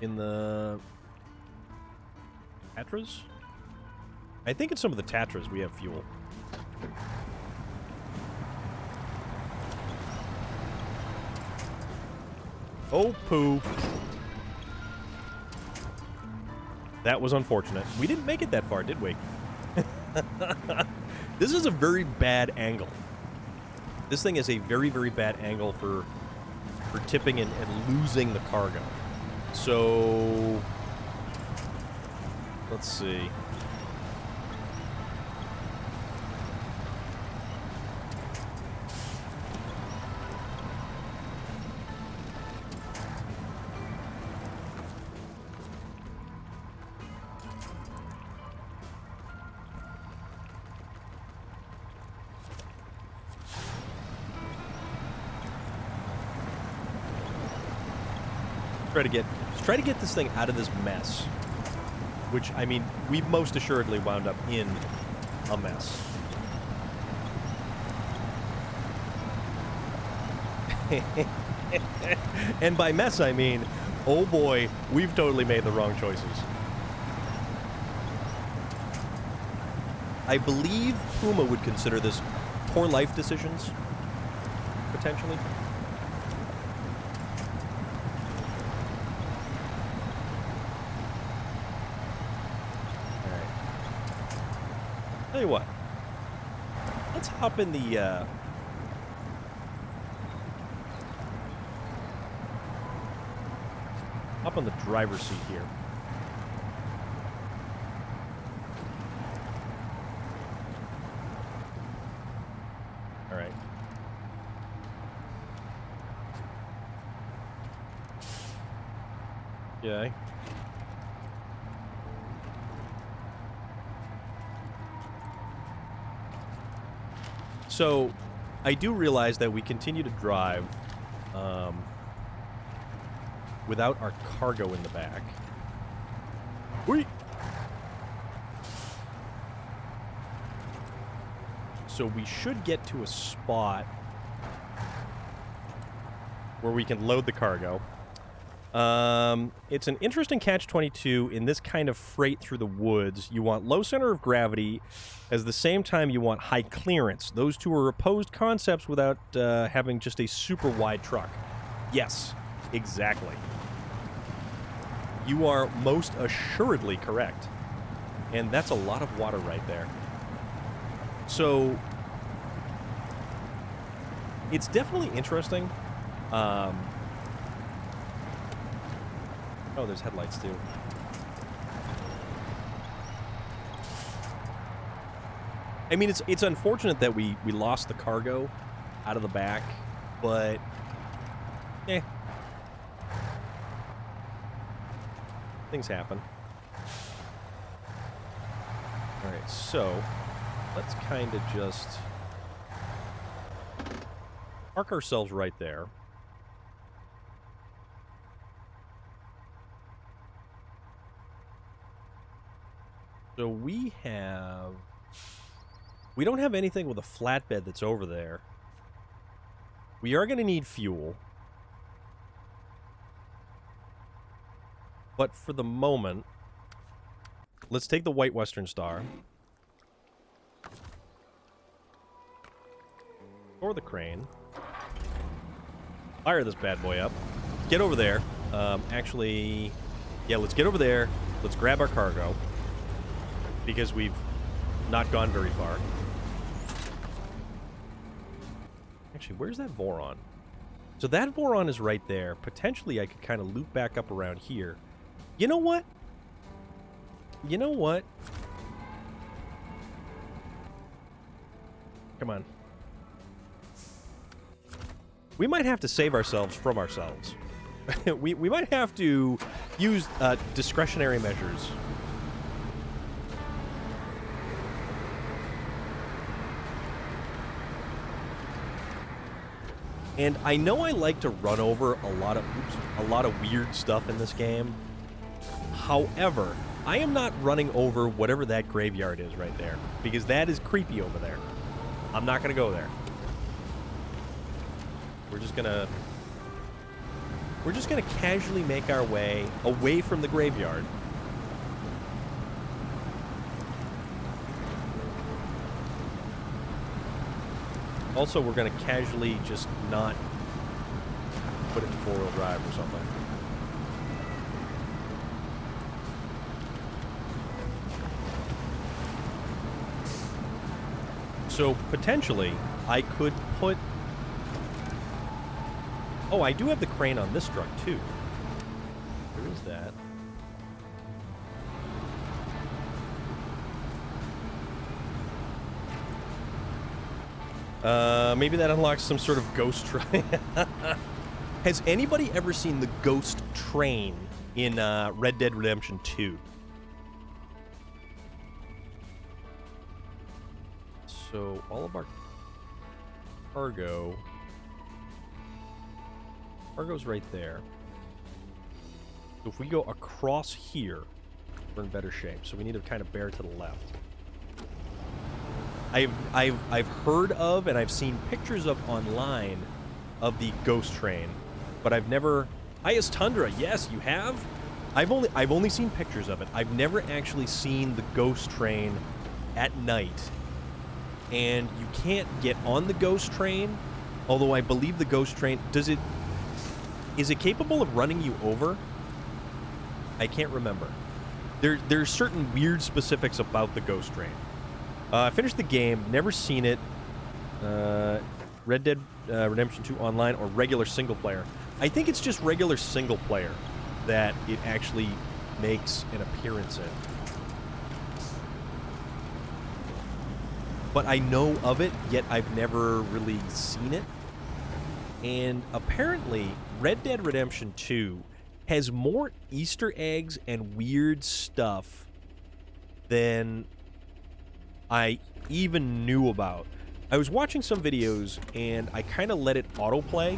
In the Tatras? I think in some of the Tatras we have fuel. Oh, poo. That was unfortunate. We didn't make it that far, did we? This is a very bad angle. This thing is a very, very bad angle for tipping and losing the cargo. So, Let's see. Try to get this thing out of this mess. Which, I mean, we've most assuredly wound up in a mess. And by mess, I mean, oh boy, we've totally made the wrong choices. I believe Puma would consider this poor life decisions, potentially. Tell you what, let's hop in the, hop on the driver's seat here. All right. Okay. So, I do realize that we continue to drive without our cargo in the back. Whee! So we should get to a spot where we can load the cargo. It's an interesting catch-22 in this kind of freight through the woods. You want low center of gravity, at the same time you want high clearance. Those two are opposed concepts without having just a super wide truck. Yes, exactly. You are most assuredly correct. And that's a lot of water right there. So, it's definitely interesting. Oh, there's headlights too. I mean, it's unfortunate that we lost the cargo out of the back, but things happen. All right, so let's kind of just park ourselves right there. So we don't have anything with a flatbed that's over there. We are going to need fuel. But for the moment, let's take the White Western Star. Or the crane. Fire this bad boy up. Get over there. Actually, yeah, let's get over there. Let's grab our cargo. Because we've not gone very far. Actually, where's that Voron? So that Voron is right there. Potentially, I could kind of loop back up around here. You know what? You know what? Come on. We might have to save ourselves from ourselves. we might have to use discretionary measures. And I know I like to run over a lot of weird stuff in this game. However, I am not running over whatever that graveyard is right there, because that is creepy over there. I'm not going to go there. We're just gonna casually make our way away from the graveyard. Also, we're going to casually just not put it in four-wheel drive or something. So, potentially, I could put... Oh, I do have the crane on this truck, too. Where is that? Maybe that unlocks some sort of ghost train. Has anybody ever seen the ghost train in Red Dead Redemption 2? So all of our cargo's right there. So if we go across here, we're in better shape. So we need to kind of bear to the left. I've heard of and I've seen pictures of online of the ghost train, but I've never. IS Tundra, yes, you have. I've only seen pictures of it. I've never actually seen the ghost train at night. And you can't get on the ghost train, although I believe the ghost train is it capable of running you over? I can't remember. There's certain weird specifics about the ghost train. I finished the game, never seen it. Red Dead Redemption 2 online or regular single player. I think it's just regular single player that it actually makes an appearance in. But I know of it, yet I've never really seen it. And apparently, Red Dead Redemption 2 has more Easter eggs and weird stuff than I even knew about. I was watching some videos, and I kind of let it autoplay.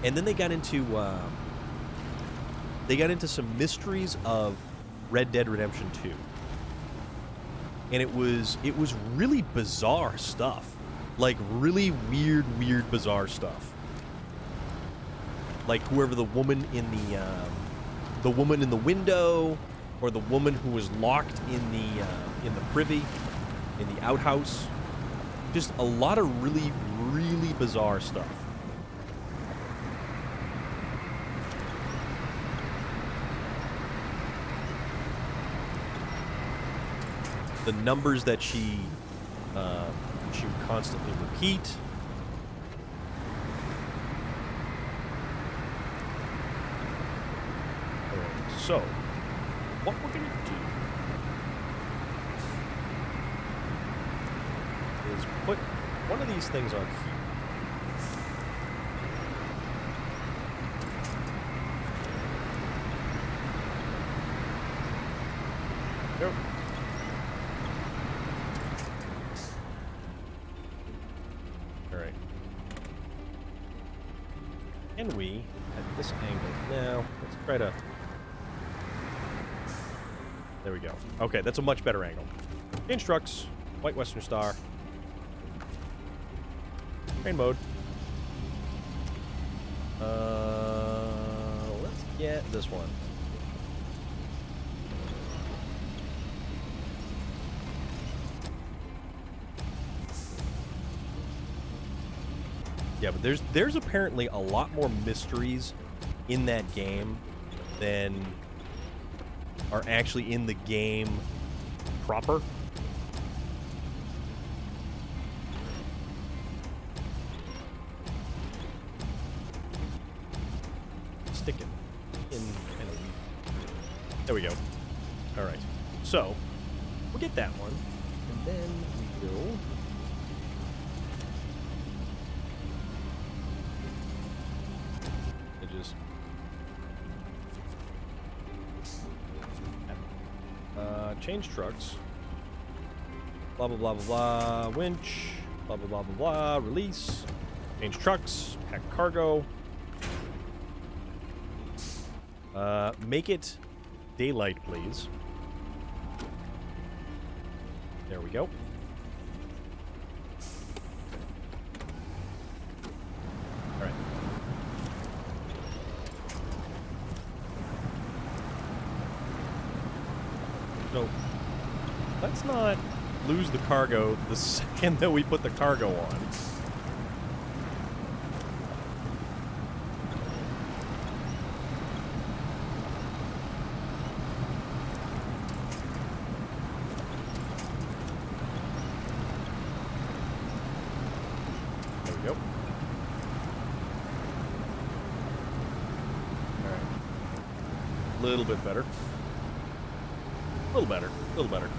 And then they got into some mysteries of Red Dead Redemption 2. And it was really bizarre stuff. Like, really weird, bizarre stuff. Like, whoever the woman in the window, or the woman who was locked in the privy, in the outhouse. Just a lot of really bizarre stuff. The numbers that she would constantly repeat. So, what we're going to do is put one of these things on here. Nope. Alright. Can we, at this angle, now, let's try to... There we go. Okay, that's a much better angle. Change trucks, White Western Star. Train mode. Let's get this one. Yeah, but there's apparently a lot more mysteries in that game than are actually in the game proper. Stick it in kind of weird. There we go. All right. So we'll get that one, and then we will. Change trucks. Blah, blah, blah, blah, blah. Winch. Blah, blah, blah, blah, blah. Release. Change trucks. Pack cargo. Make it daylight, please. There we go. All right. So, let's not lose the cargo the second that we put the cargo on. There we go. All right. A little bit better. A little better. A little better.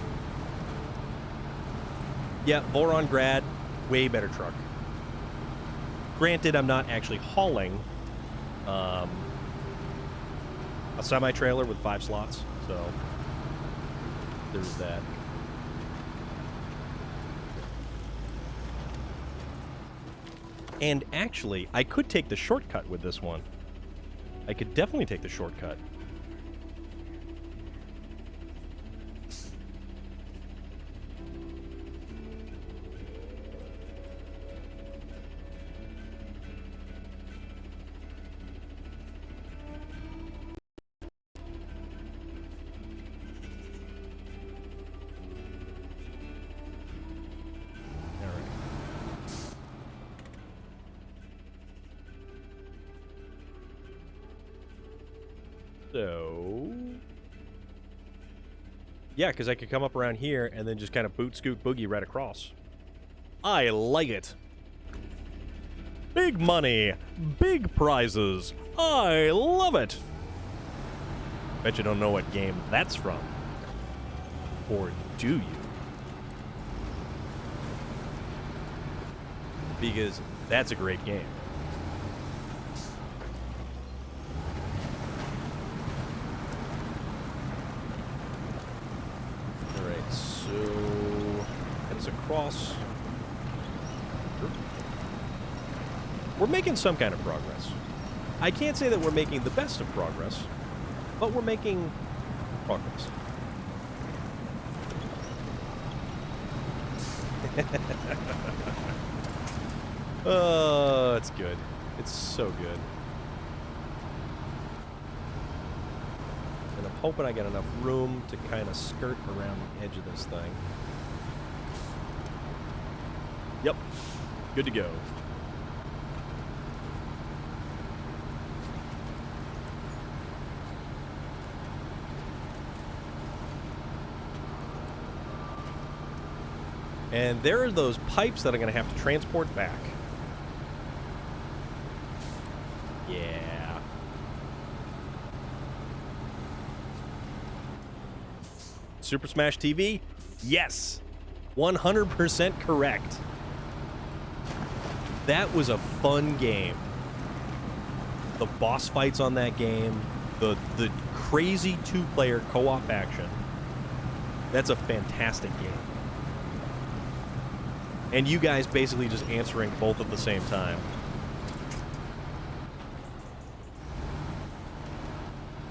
Yeah, Voron Grad. Way better truck. Granted, I'm not actually hauling a semi-trailer with 5 slots, so there's that. And actually, I could take the shortcut with this one. I could definitely take the shortcut. So, yeah, because I could come up around here and then just kind of boot, scoot, boogie right across. I like it. Big money, big prizes. I love it. Bet you don't know what game that's from. Or do you? Because that's a great game. Across. We're making some kind of progress. I can't say that we're making the best of progress, but we're making progress. Oh, it's good. It's so good. And I'm hoping I get enough room to kind of skirt around the edge of this thing. Yep. Good to go. And there are those pipes that I'm going to have to transport back. Yeah. Super Smash TV? Yes. 100% correct. That was a fun game. The boss fights on that game, the crazy 2-player co-op action. That's a fantastic game. And you guys basically just answering both at the same time.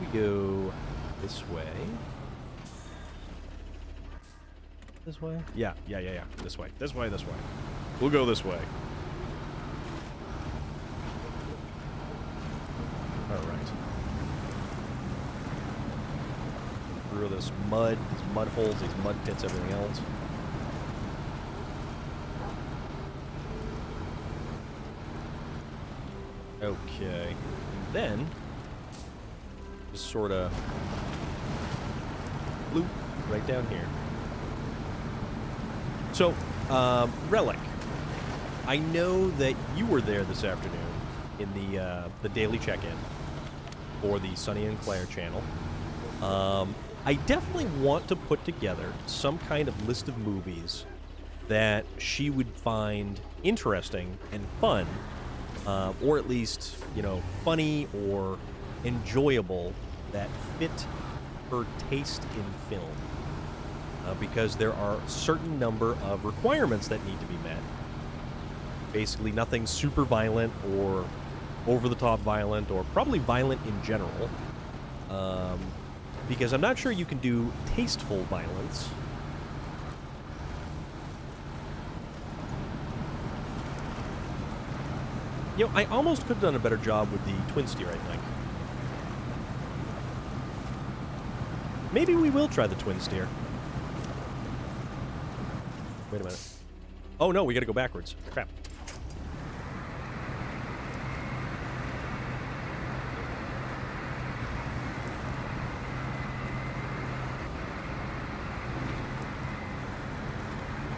We go this way. This way? Yeah. This way. This way. We'll go this way. Alright. Through this mud, these mud holes, these mud pits, everything else. Okay. And then, just sort of loop right down here. So, Relic, I know that you were there this afternoon in the daily check-in for the Sonny and Claire channel. I definitely want to put together some kind of list of movies that she would find interesting and fun, or at least, you know, funny or enjoyable, that fit her taste in film. Because there are a certain number of requirements that need to be met. Basically, nothing super violent or over-the-top violent, or probably violent in general. Because I'm not sure you can do tasteful violence. You know, I almost could have done a better job with the twin steer, I think. Maybe we will try the twin steer. Wait a minute. Oh no, we gotta go backwards. Crap.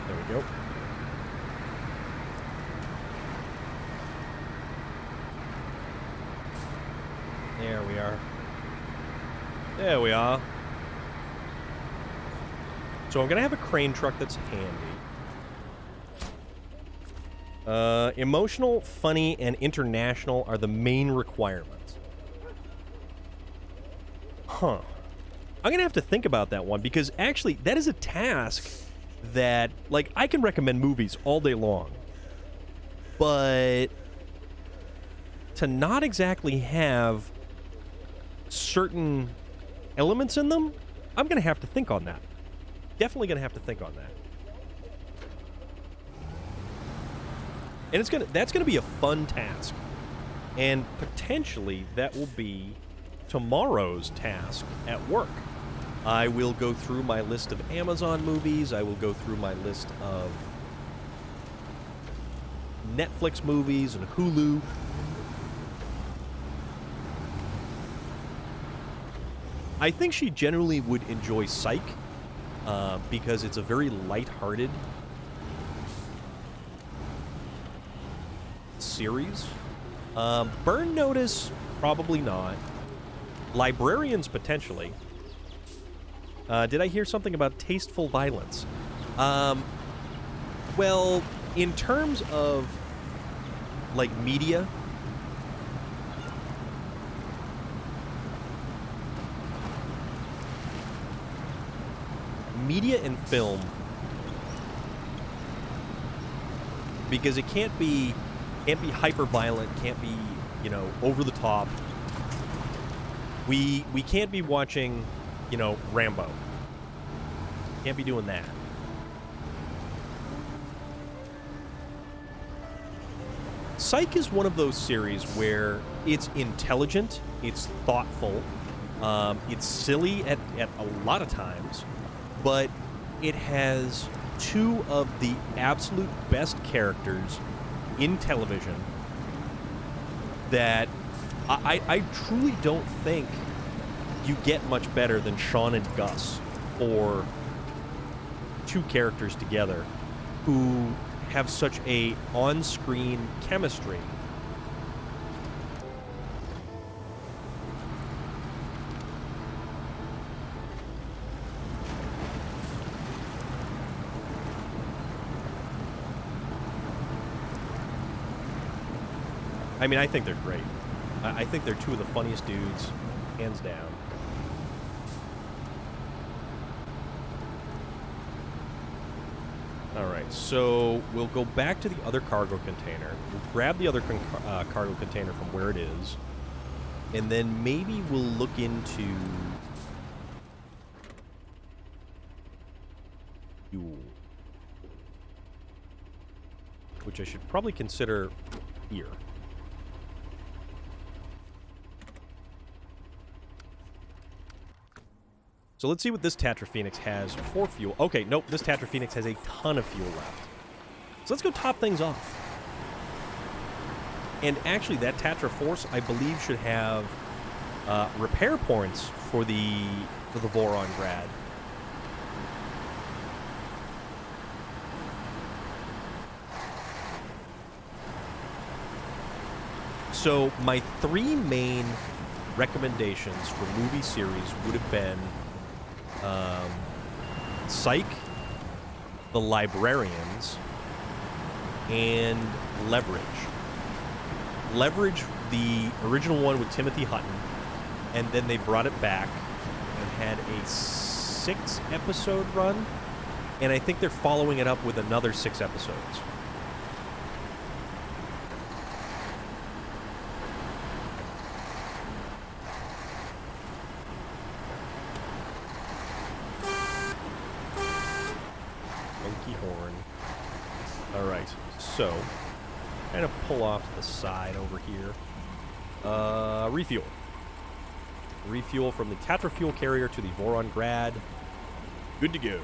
There we go. There we are. There we are. So I'm gonna have a crane truck that's handy. Emotional, funny, and international are the main requirements. Huh. I'm going to have to think about that one, because actually, that is a task that, like, I can recommend movies all day long. But to not exactly have certain elements in them, I'm going to have to think on that. Definitely going to have to think on that. And that's going to be a fun task. And potentially that will be tomorrow's task at work. I will go through my list of Amazon movies. I will go through my list of Netflix movies and Hulu. I think she generally would enjoy Psych, because it's a very lighthearted series. Burn Notice, probably not. Librarians, potentially. Did I hear something about tasteful violence? Well, in terms of, like, media, and film, because it can't be hyper violent, can't be, you know, over the top. We can't be watching, you know, Rambo. Can't be doing that. Psych is one of those series where it's intelligent, it's thoughtful, it's silly at a lot of times, but it has two of the absolute best characters in television that I truly don't think you get much better than Sean and Gus, or two characters together who have such a on-screen chemistry. I mean, I think they're great. I think they're two of the funniest dudes, hands down. Alright, so we'll go back to the other cargo container. We'll grab the other cargo container from where it is. And then maybe we'll look into fuel, which I should probably consider here. So let's see what this Tatra Phoenix has for fuel. Okay, nope, this Tatra Phoenix has a ton of fuel left. So let's go top things off. And actually, that Tatra Force, I believe, should have repair points for the Voron Grad. So my three main recommendations for movie series would have been Psych, The Librarians, and Leverage. Leverage, the original one with Timothy Hutton, and then they brought it back and had a 6-episode run, and I think they're following it up with another 6 episodes. So, kind of pull off to the side over here. Refuel. Refuel from the Tatra fuel carrier to the Voron Grad. Good to go.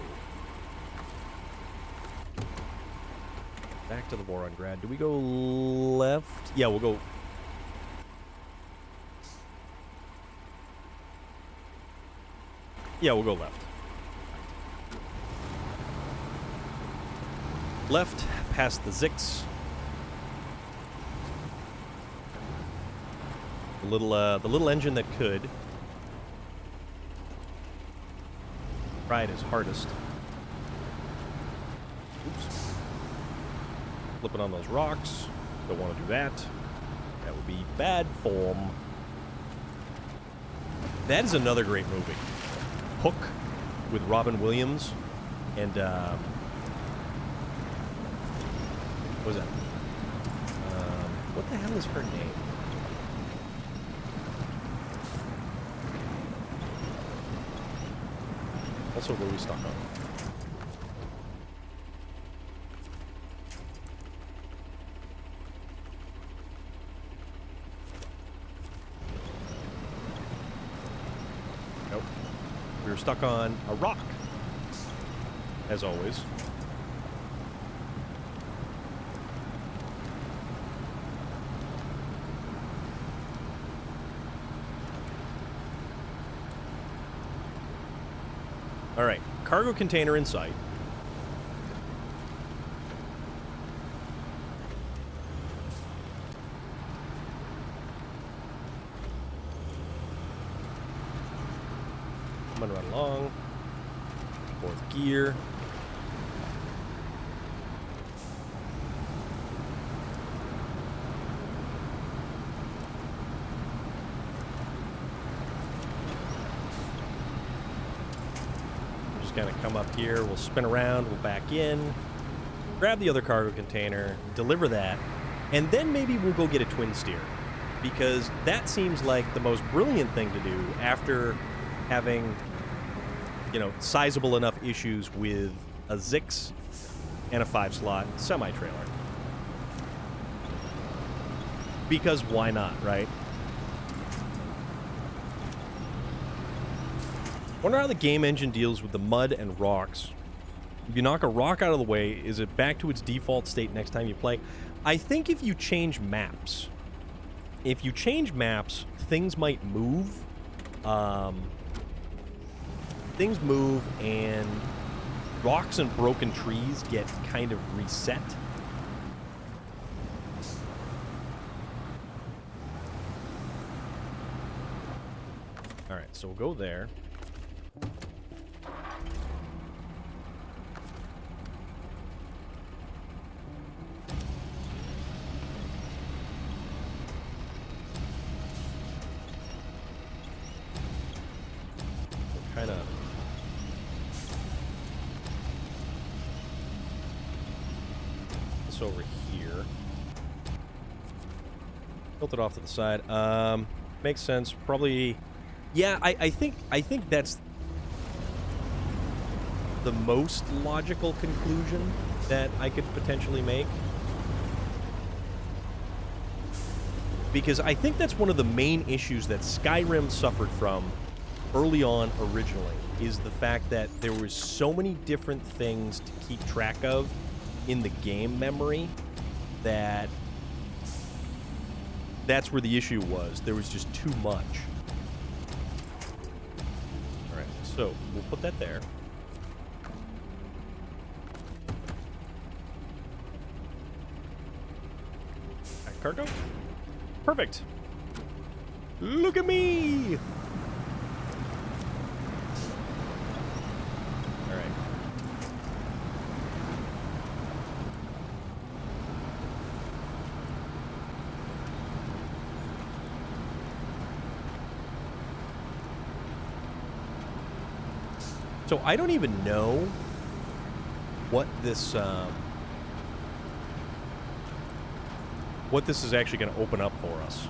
Back to the Voron Grad. Do we go left? Yeah, we'll go... Yeah, we'll go left. Left, past the Zix. The little engine that could. Tried his hardest. Oops. Flipping on those rocks. Don't want to do that. That would be bad form. That is another great movie. Hook with Robin Williams and what was that? What the hell is her name? Also, Louis Stockholm. Nope. We were stuck on a rock, as always. All right, cargo container in sight. Coming right along. Fourth gear. Going to come up here, we'll spin around, we'll back in, grab the other cargo container, deliver that, and then maybe we'll go get a twin steer, because that seems like the most brilliant thing to do after having, you know, sizable enough issues with a Zix and a 5-slot semi-trailer. Because why not, right? Wonder how the game engine deals with the mud and rocks. If you knock a rock out of the way, is it back to its default state next time you play? I think if you change maps, things might move. Things move and rocks and broken trees get kind of reset. All right, so we'll go there. Kind of this over here. Tilt it off to the side. Makes sense. Probably. Yeah, I think that's the most logical conclusion that I could potentially make. Because I think that's one of the main issues that Skyrim suffered from early on originally, is the fact that there was so many different things to keep track of in the game memory that that's where the issue was. There was just too much. All right, so we'll put that there. Right, cargo. Perfect. Look at me. So I don't even know what this is actually going to open up for us.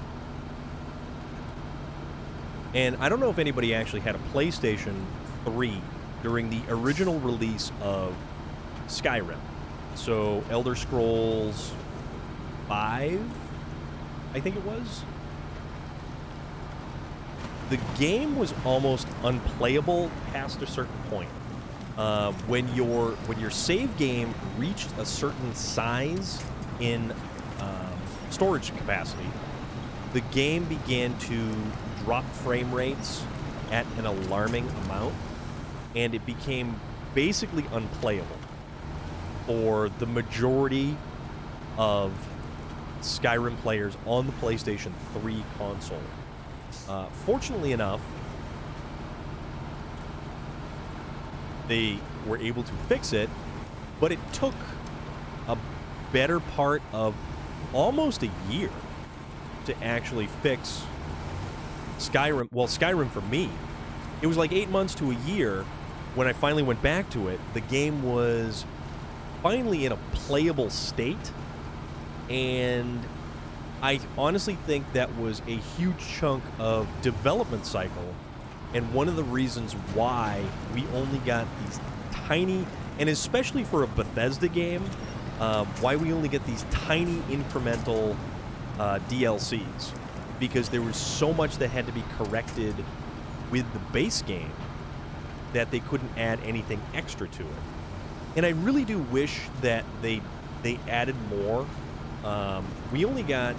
And I don't know if anybody actually had a PlayStation 3 during the original release of Skyrim. So Elder Scrolls 5, I think it was. The game was almost unplayable past a certain point. When your save game reached a certain size in storage capacity, the game began to drop frame rates at an alarming amount, and it became basically unplayable for the majority of Skyrim players on the PlayStation 3 console. Fortunately enough, they were able to fix it, but it took better part of almost a year to actually fix Skyrim. Well, Skyrim for me, it was like 8 months to a year when I finally went back to it. The game was finally in a playable state, and I honestly think that was a huge chunk of development cycle, and one of the reasons why we only got these tiny, and especially for a Bethesda game, why we only get these tiny incremental DLCs, because there was so much that had to be corrected with the base game that they couldn't add anything extra to it. And I really do wish that they added more. We only got,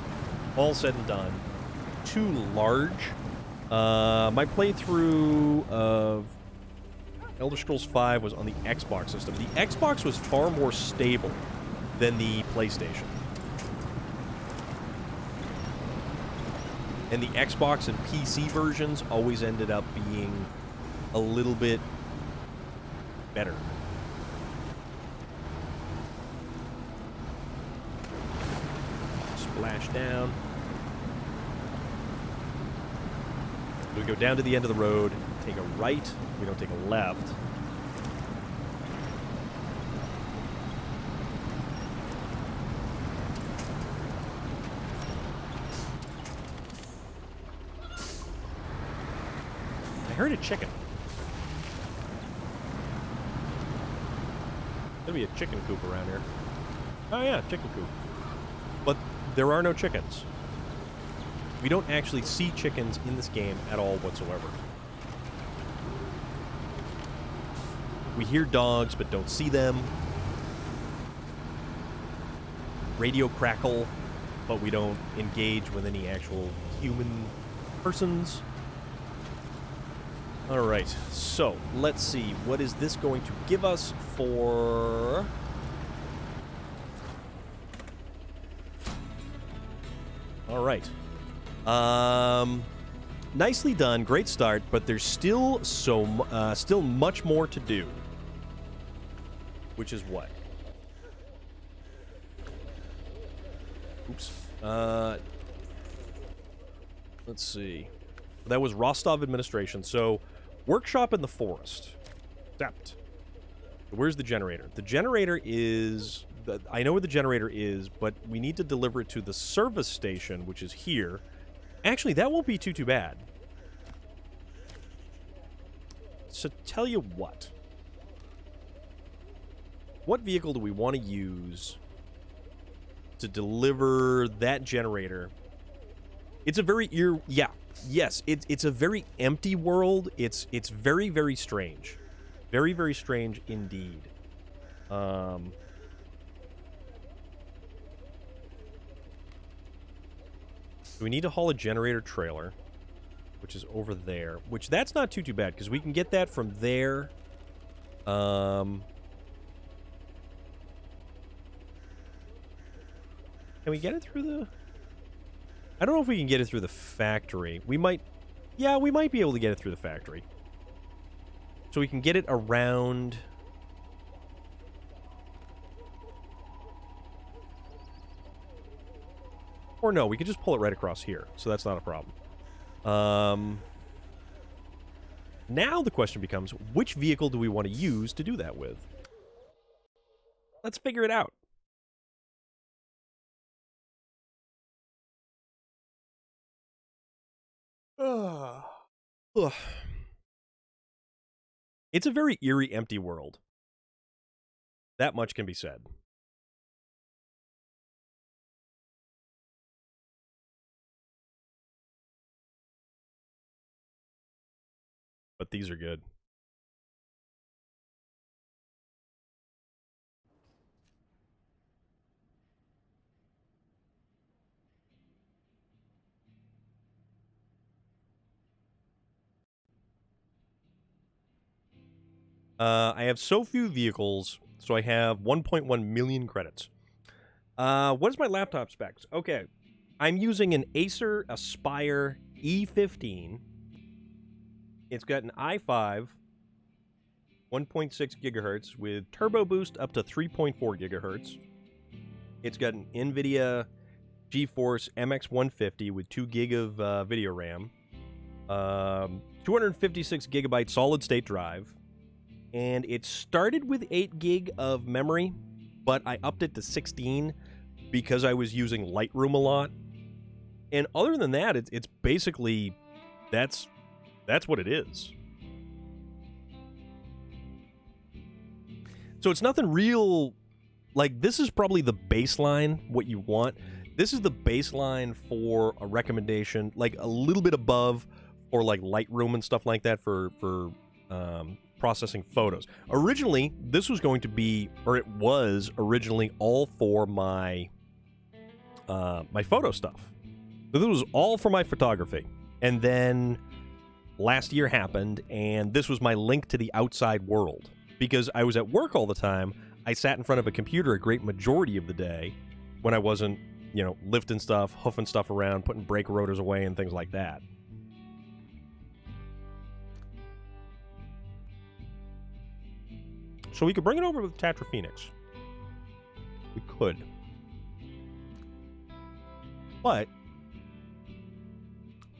all said and done, 2 large. My playthrough of Elder Scrolls V was on the Xbox system. The Xbox was far more stable than the PlayStation. And the Xbox and PC versions always ended up being a little bit better. Splash down. We go down to the end of the road, take a right, we don't take a left. I heard a chicken. There'll be a chicken coop around here. Oh yeah, chicken coop. But there are no chickens. We don't actually see chickens in this game at all whatsoever. We hear dogs, but don't see them. Radio crackle, but we don't engage with any actual human persons. Alright, so let's see. What is this going to give us for... Alright. Nicely done, great start, but there's still still much more to do. Which is what? Oops. Let's see. That was Rostov administration. So, workshop in the forest. Accept. Where's the generator? The generator is... I know where the generator is, but we need to deliver it to the service station, which is here. Actually, that won't be too bad. So, tell you what. What vehicle do we want to use to deliver that generator? It's a very... Yes, it's a very empty world. It's very, very strange. Very, very strange indeed. We need to haul a generator trailer, which is over there. Which, that's not too bad, because we can get that from there. Can we get it through the... I don't know if we can get it through the factory. We might... Yeah, we might be able to get it through the factory. So we can get it around... Or no, we could just pull it right across here. So that's not a problem. Now the question becomes, which vehicle do we want to use to do that with? Let's figure it out. Ugh. It's a very eerie, empty world. That much can be said. But these are good. I have so few vehicles, so I have 1.1 million credits. What is my laptop specs? Okay, I'm using an Acer Aspire E15. It's got an i5, 1.6 gigahertz with turbo boost up to 3.4 gigahertz. It's got an NVIDIA GeForce MX 150 with 2 gig of video RAM, 256 gigabyte solid state drive, and it started with 8 gig of memory, but I upped it to 16 because I was using Lightroom a lot. And other than that, it's basically that's what it is. So it's nothing real. Like, this is probably the baseline, what you want. This is the baseline for a recommendation, like a little bit above, or like Lightroom and stuff like that for processing photos. Originally, this was going to be, or it was originally all for my my photo stuff. So this was all for my photography. And then last year happened, and this was my link to the outside world. Because I was at work all the time, I sat in front of a computer a great majority of the day when I wasn't, you know, lifting stuff, hoofing stuff around, putting brake rotors away, and things like that. So we could bring it over with Tatra Phoenix. We could. But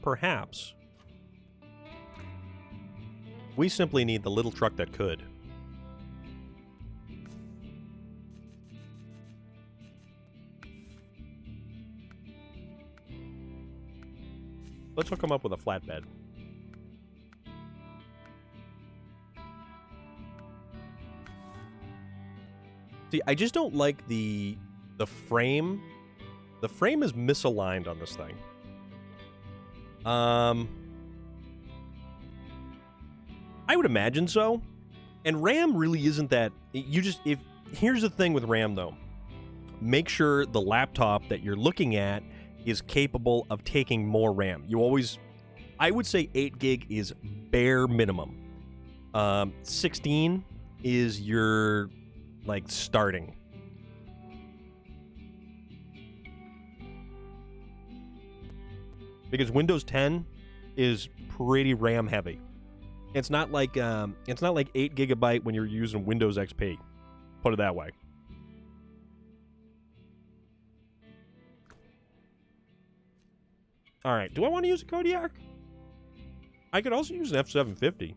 perhaps we simply need the little truck that could. Let's hook them up with a flatbed. See, I just don't like the frame. The frame is misaligned on this thing. I would imagine so. And RAM really isn't that. Here's the thing with RAM though. Make sure the laptop that you're looking at is capable of taking more RAM. I would say 8 gig is bare minimum. 16 is your, like, starting. Because Windows 10 is pretty RAM heavy. It's not like 8 gigabyte when you're using Windows XP. Put it that way. All right, do I want to use a Kodiak? I could also use an F750.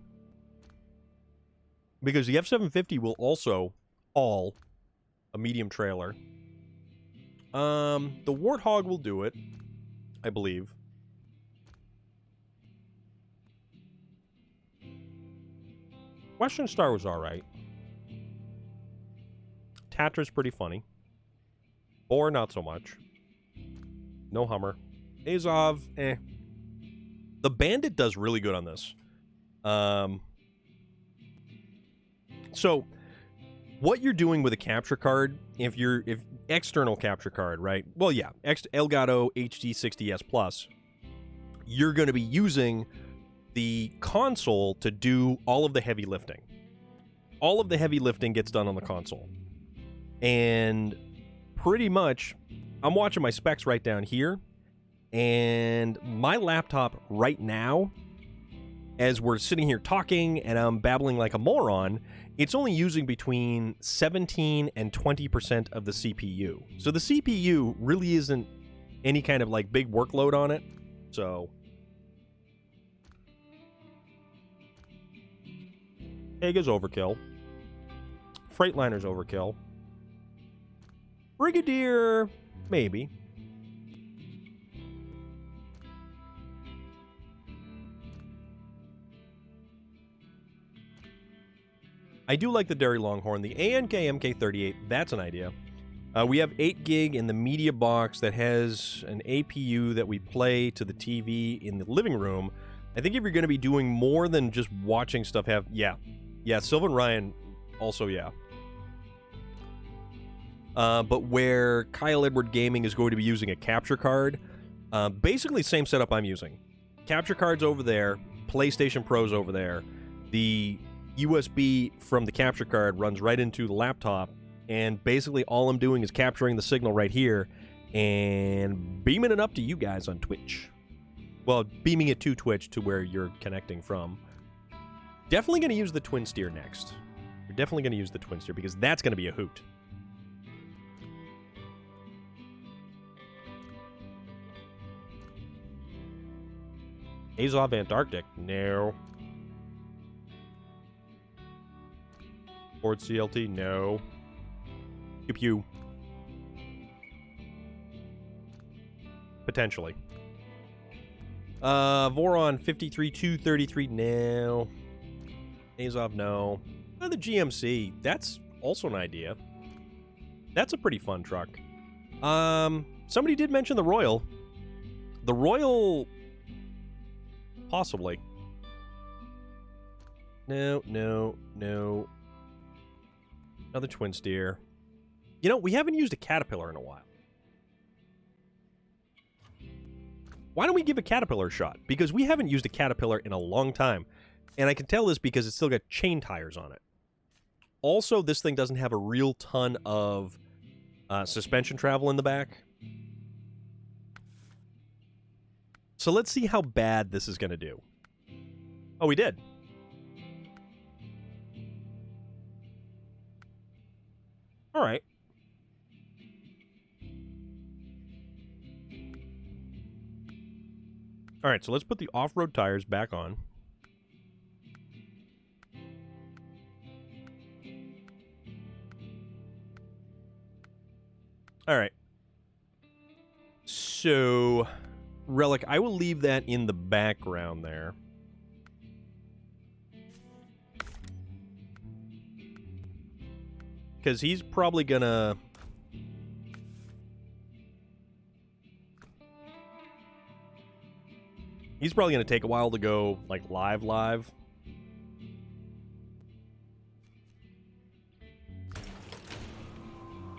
Because the F750 will also haul a medium trailer. The Warthog will do it, I believe. Western Star was alright. Tatra's pretty funny. Or not so much. No Hummer. Azov, eh. The Bandit does really good on this. So, what you're doing with a capture card, if external capture card, right? Well, yeah, Elgato HD60S Plus, you're going to be using the console to do all of the heavy lifting. All of the heavy lifting gets done on the console. And pretty much, I'm watching my specs right down here. And my laptop right now, as we're sitting here talking and I'm babbling like a moron, it's only using between 17 and 20% of the CPU. So the CPU really isn't any kind of like big workload on it. So Ega's overkill. Freightliner's overkill. Brigadier, maybe. I do like the Derry Longhorn. The ANK MK38, that's an idea. We have 8 gig in the media box that has an APU that we play to the TV in the living room. I think if you're going to be doing more than just watching stuff, yeah, Sylvan Ryan also, yeah. But where Kyle Edward Gaming is going to be using a capture card, basically same setup I'm using. Capture cards over there, PlayStation Pros over there. The USB from the capture card runs right into the laptop, and basically all I'm doing is capturing the signal right here and beaming it up to you guys on Twitch. Well, beaming it to Twitch to where you're connecting from. Definitely going to use the Twin Steer next. We're definitely going to use the Twin Steer because that's going to be a hoot. Azov Antarctic. No. Ford CLT. No. Pew pew. Potentially. Voron 53233. No. Azov. No. The GMC. That's also an idea. That's a pretty fun truck. Somebody did mention the Royal. The Royal... Possibly. No, no, no. Another twin steer. You know, we haven't used a Caterpillar in a while. Why don't we give a Caterpillar a shot? Because we haven't used a Caterpillar in a long time. And I can tell this because it's still got chain tires on it. Also, this thing doesn't have a real ton of suspension travel in the back. So let's see how bad this is going to do. Oh, we did. All right. All right, so let's put the off-road tires back on. All right. So, Relic, I will leave that in the background there. Because he's probably gonna... He's probably gonna take a while to go, like, live.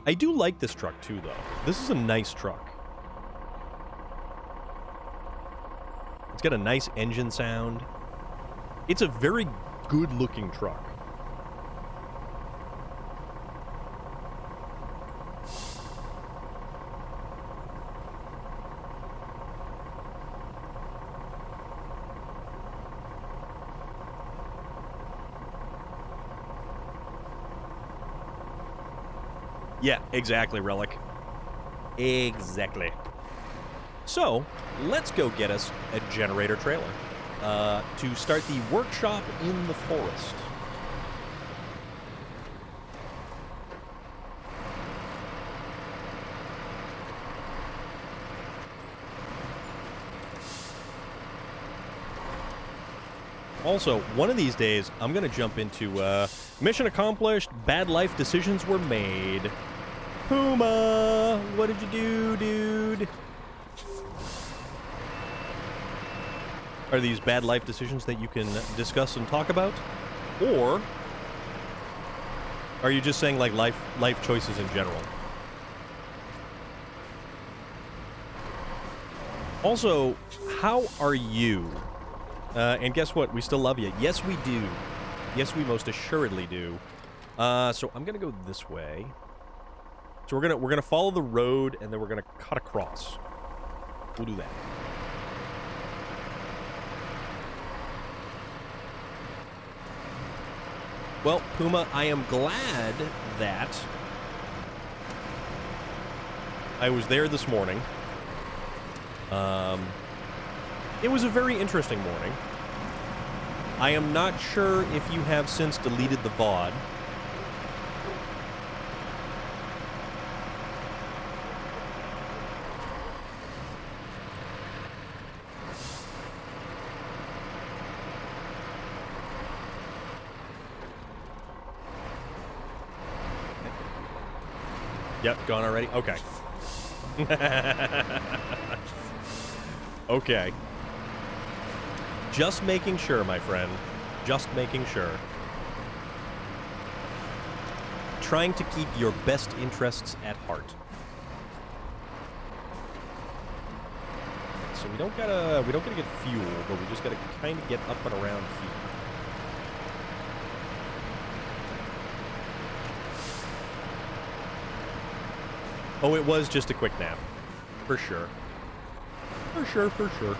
I do like this truck, too, though. This is a nice truck. It's got a nice engine sound. It's a very good-looking truck. Yeah, exactly, Relic. Exactly. So, let's go get us a generator trailer to start the workshop in the forest. Also, one of these days, I'm going to jump into mission accomplished, bad life decisions were made. Puma, what did you do, dude? Are these bad life decisions that you can discuss and talk about? Or are you just saying, like, life choices in general? Also, how are you? And guess what? We still love you. Yes, we do. Yes, we most assuredly do. So I'm gonna go this way. So we're gonna follow the road, and then we're gonna cut across. We'll do that. Well, Puma, I am glad that I was there this morning. It was a very interesting morning. I am not sure if you have since deleted the VOD. Yep, gone already? Okay. Okay. Just making sure, my friend. Just making sure. Trying to keep your best interests at heart. So we don't gotta get fuel, but we just gotta kind of get up and around here. Oh, it was just a quick nap. For sure. For sure, for sure.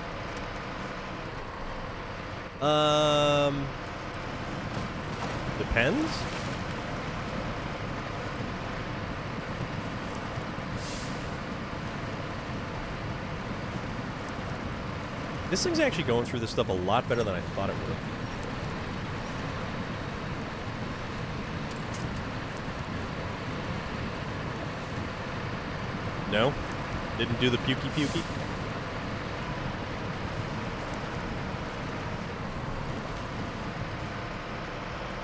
Depends. This thing's actually going through this stuff a lot better than I thought it would. No? Didn't do the pukey pukey?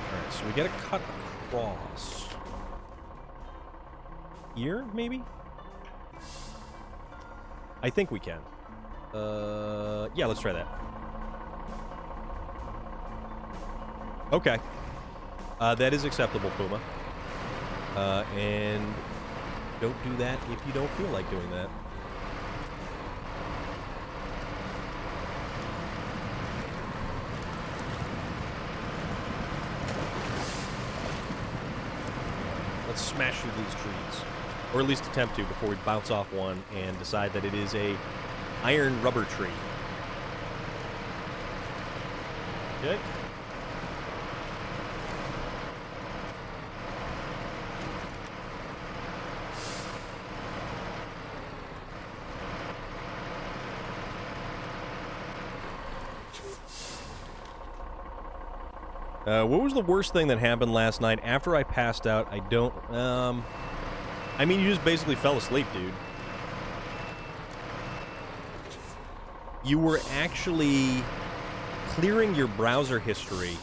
Alright, so we gotta cut across. Here, maybe? I think we can. Yeah, let's try that. Okay. That is acceptable, Puma. And don't do that if you don't feel like doing that. Let's smash through these trees. Or at least attempt to before we bounce off one and decide that it is a iron rubber tree. Okay. What was the worst thing that happened last night after I passed out? I don't, I mean, you just basically fell asleep, dude. You were actually clearing your browser history.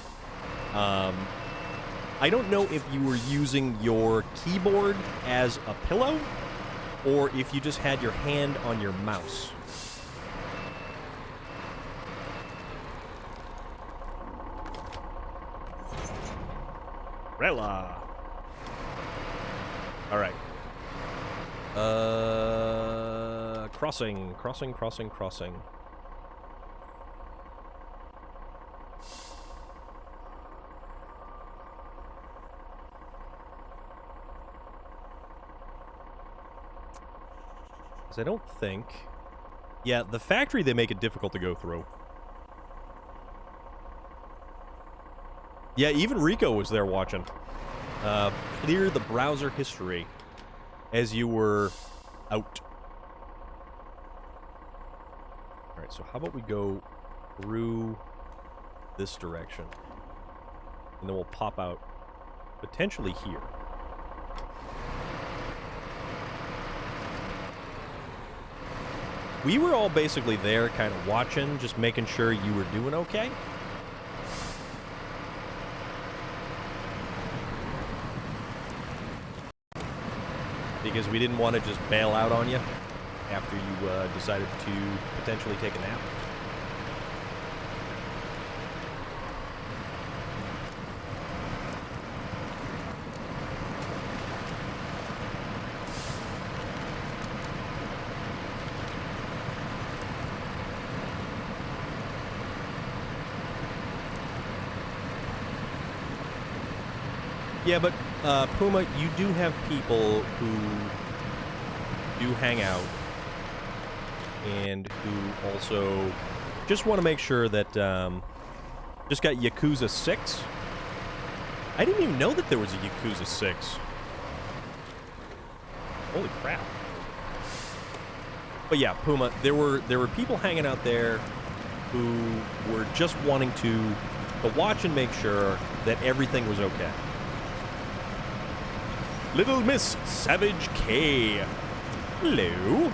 I don't know if you were using your keyboard as a pillow or if you just had your hand on your mouse. Rella. All right. Crossing. Because I don't think... Yeah, the factory, they make it difficult to go through. Yeah, even Rico was there watching. Clear the browser history as you were out. Alright, so how about we go through this direction. And then we'll pop out potentially here. We were all basically there kind of watching, just making sure you were doing okay. Because we didn't want to just bail out on you after you decided to potentially take a nap. Yeah, but Puma, you do have people who do hang out and who also just want to make sure that just got Yakuza 6. I didn't even know that there was a Yakuza 6. Holy crap. But yeah, Puma, there were people hanging out there who were just wanting to watch and make sure that everything was okay. Little Miss Savage K. Hello.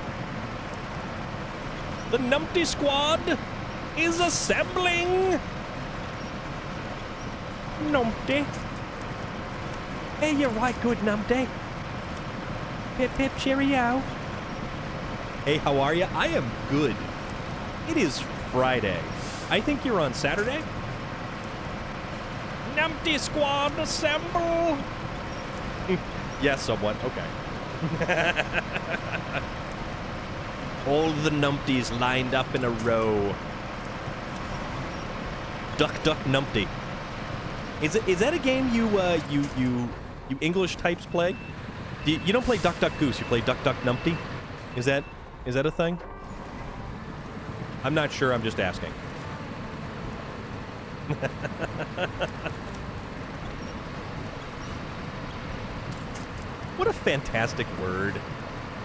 The Numpty Squad is assembling. Numpty. Hey, you're right good, Numpty. Pip pip cheerio. Hey, how are you? I am good. It is Friday. I think you're on Saturday. Numpty Squad assemble. Yes, somewhat. Okay. All the numpties lined up in a row. Duck, duck, numpty. Is that a game you English types play? You don't play Duck, Duck, Goose. You play Duck, Duck, Numpty. Is that a thing? I'm not sure. I'm just asking. What a fantastic word.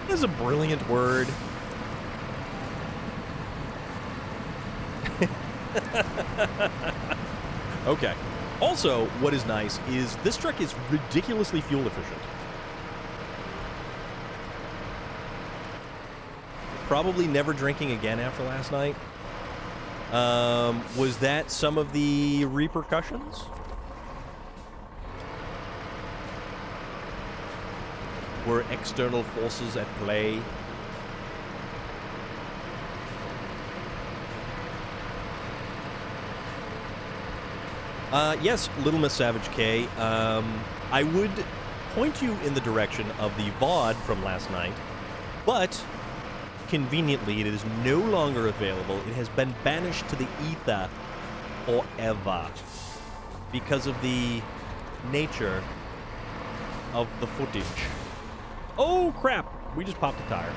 This is a brilliant word. Okay. Also, what is nice is this truck is ridiculously fuel efficient. Probably never drinking again after last night. Was that some of the repercussions? Were external forces at play? Yes, Little Miss Savage K. I would point you in the direction of the VOD from last night, but conveniently it is no longer available. It has been banished to the ether forever because of the nature of the footage. Oh, crap! We just popped a tire.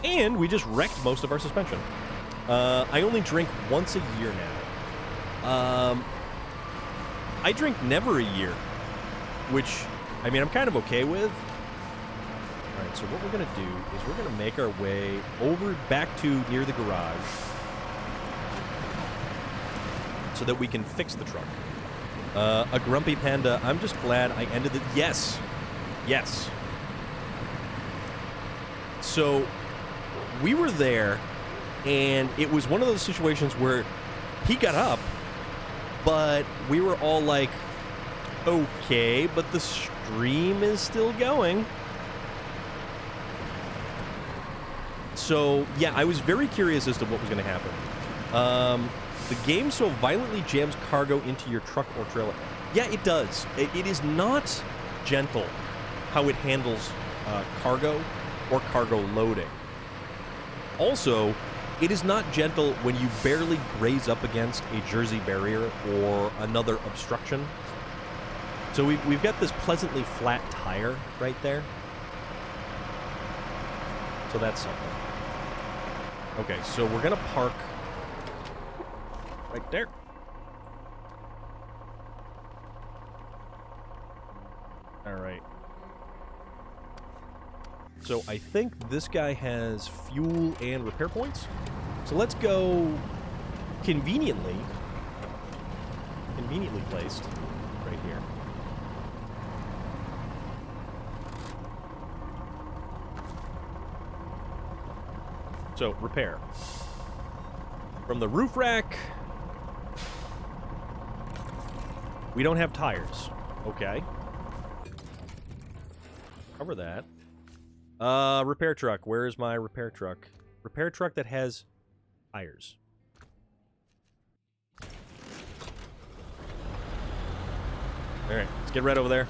And we just wrecked most of our suspension. I only drink once a year now. I drink never a year, which, I mean, I'm kind of okay with. All right, so what we're going to do is we're going to make our way over back to near the garage so that we can fix the truck. A grumpy panda, I'm just glad I ended it. Yes. Yes. So we were there, and it was one of those situations where he got up, but we were all like, okay, but the stream is still going. So, yeah, I was very curious as to what was going to happen. The game so violently jams cargo into your truck or trailer. Yeah, it does. It is not gentle how it handles cargo or cargo loading. Also, it is not gentle when you barely graze up against a Jersey barrier or another obstruction. So we've got this pleasantly flat tire right there. So that's something. Okay, so we're going to park right there. All right. So I think this guy has fuel and repair points. So let's go conveniently placed right here. So, repair. From the roof rack, we don't have tires. Okay. Cover that. Repair truck. Where is my repair truck? Repair truck that has tires. Alright, let's get right over there.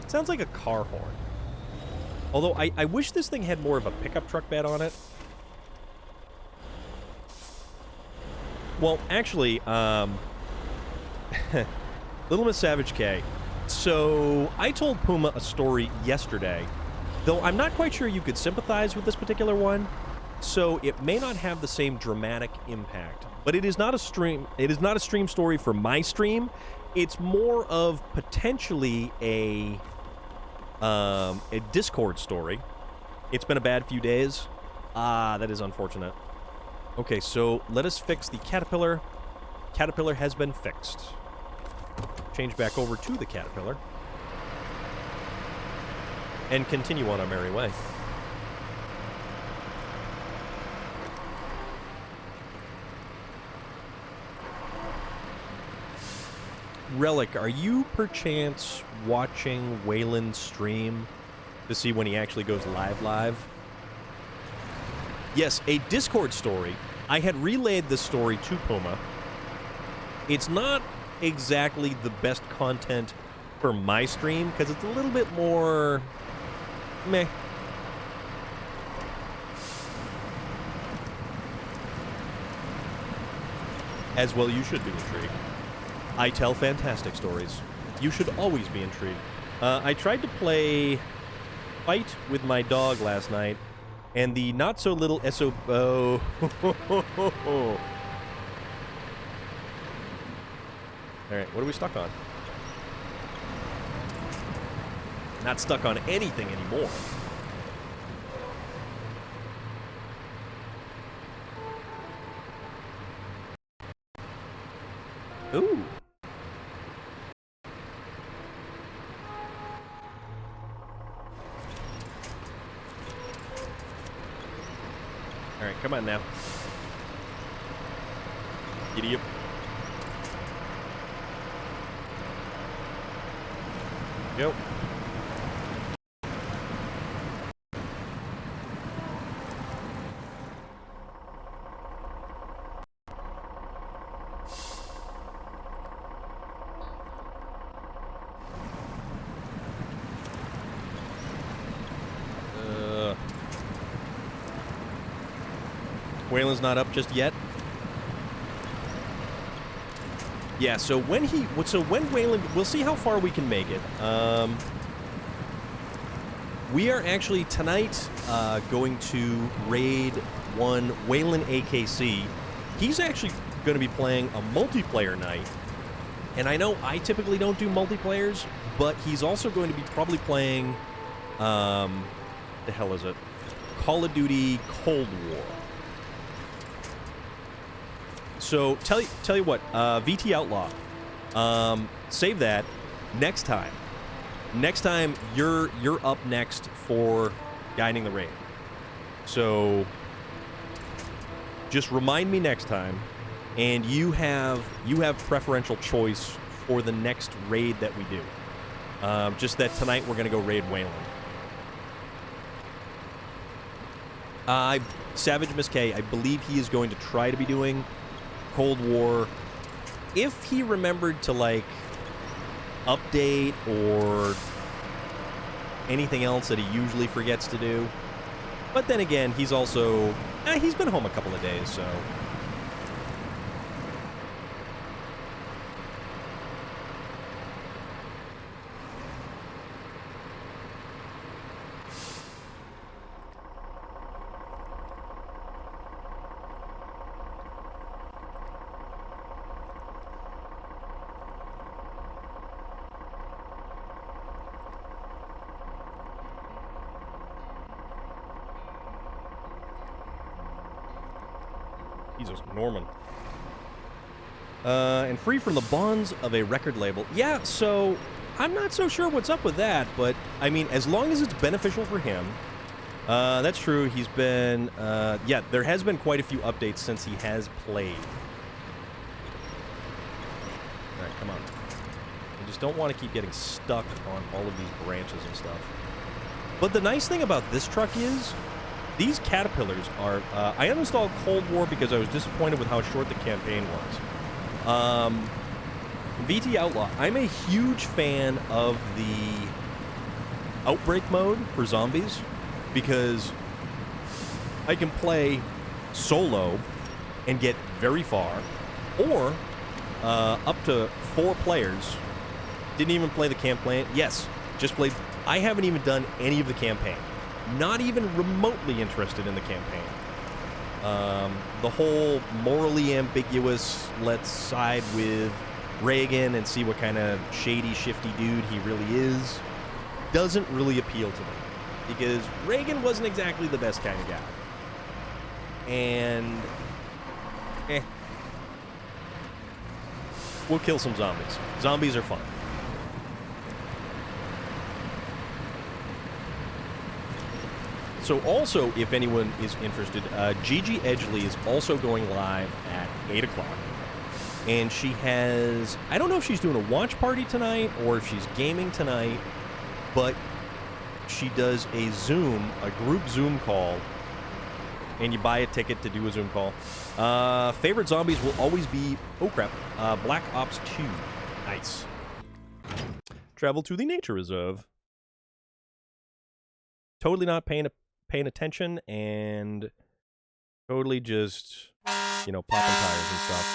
Sounds like a car horn. Although, I wish this thing had more of a pickup truck bed on it. Well, actually, Little Miss Savage K. So, I told Puma a story yesterday, though I'm not quite sure you could sympathize with this particular one, so it may not have the same dramatic impact. But it is not a stream. It is not a stream story for my stream. It's more of potentially a Discord story. It's been a bad few days. Ah, that is unfortunate. Okay, so let us fix the Caterpillar. Caterpillar has been fixed. Change back over to the Caterpillar. And continue on our merry way. Relic, are you perchance watching Waylon's stream to see when he actually goes live? Yes, a Discord story. I had relayed this story to Puma. It's not exactly the best content for my stream, because it's a little bit more meh. As well, you should be intrigued. I tell fantastic stories. You should always be intrigued. I tried to play Fight with my dog last night, and the not-so-little SO... Oh. Alright, what are we stuck on? Not stuck on anything anymore. Ooh. All right, come on now. Giddy up. Go. Waylon's not up just yet. Yeah, so when Waylon, we'll see how far we can make it. We are actually tonight going to raid one Waylon AKC. He's actually going to be playing a multiplayer night. And I know I typically don't do multiplayers, but he's also going to be probably playing, the hell is it? Call of Duty Cold War. So tell you what, VT Outlaw, save that next time. Next time you're up next for guiding the raid. So just remind me next time, and you have preferential choice for the next raid that we do. Just that tonight we're gonna go raid Waylon. Savage Miss K, I believe he is going to try to be doing Cold War, if he remembered to, like, update or anything else that he usually forgets to do. But then again, he's also... he's been home a couple of days, so... Jesus, Norman. And free from the bonds of a record label. Yeah, so I'm not so sure what's up with that, but I mean, as long as it's beneficial for him, that's true. He's been, yeah, there has been quite a few updates since he has played. All right, come on. I just don't want to keep getting stuck on all of these branches and stuff. But the nice thing about this truck is, these Caterpillars are... I uninstalled Cold War because I was disappointed with how short the campaign was. VT Outlaw, I'm a huge fan of the Outbreak mode for zombies because I can play solo and get very far, or up to 4 players. Didn't even play the campaign. Yes, just played... I haven't even done any of the campaign. Not even remotely interested in the campaign. The whole morally ambiguous, let's side with Reagan and see what kind of shady, shifty dude he really is, doesn't really appeal to me. Because Reagan wasn't exactly the best kind of guy. And... we'll kill some zombies. Zombies are fun. So also, if anyone is interested, Gigi Edgley is also going live at 8 o'clock. And she has... I don't know if she's doing a watch party tonight or if she's gaming tonight, but she does a Zoom, a group Zoom call, and you buy a ticket to do a Zoom call. Favorite zombies will always be... oh, crap. Black Ops 2. Nice. Travel to the nature reserve. Totally not paying attention and totally just, you know, popping tires and stuff.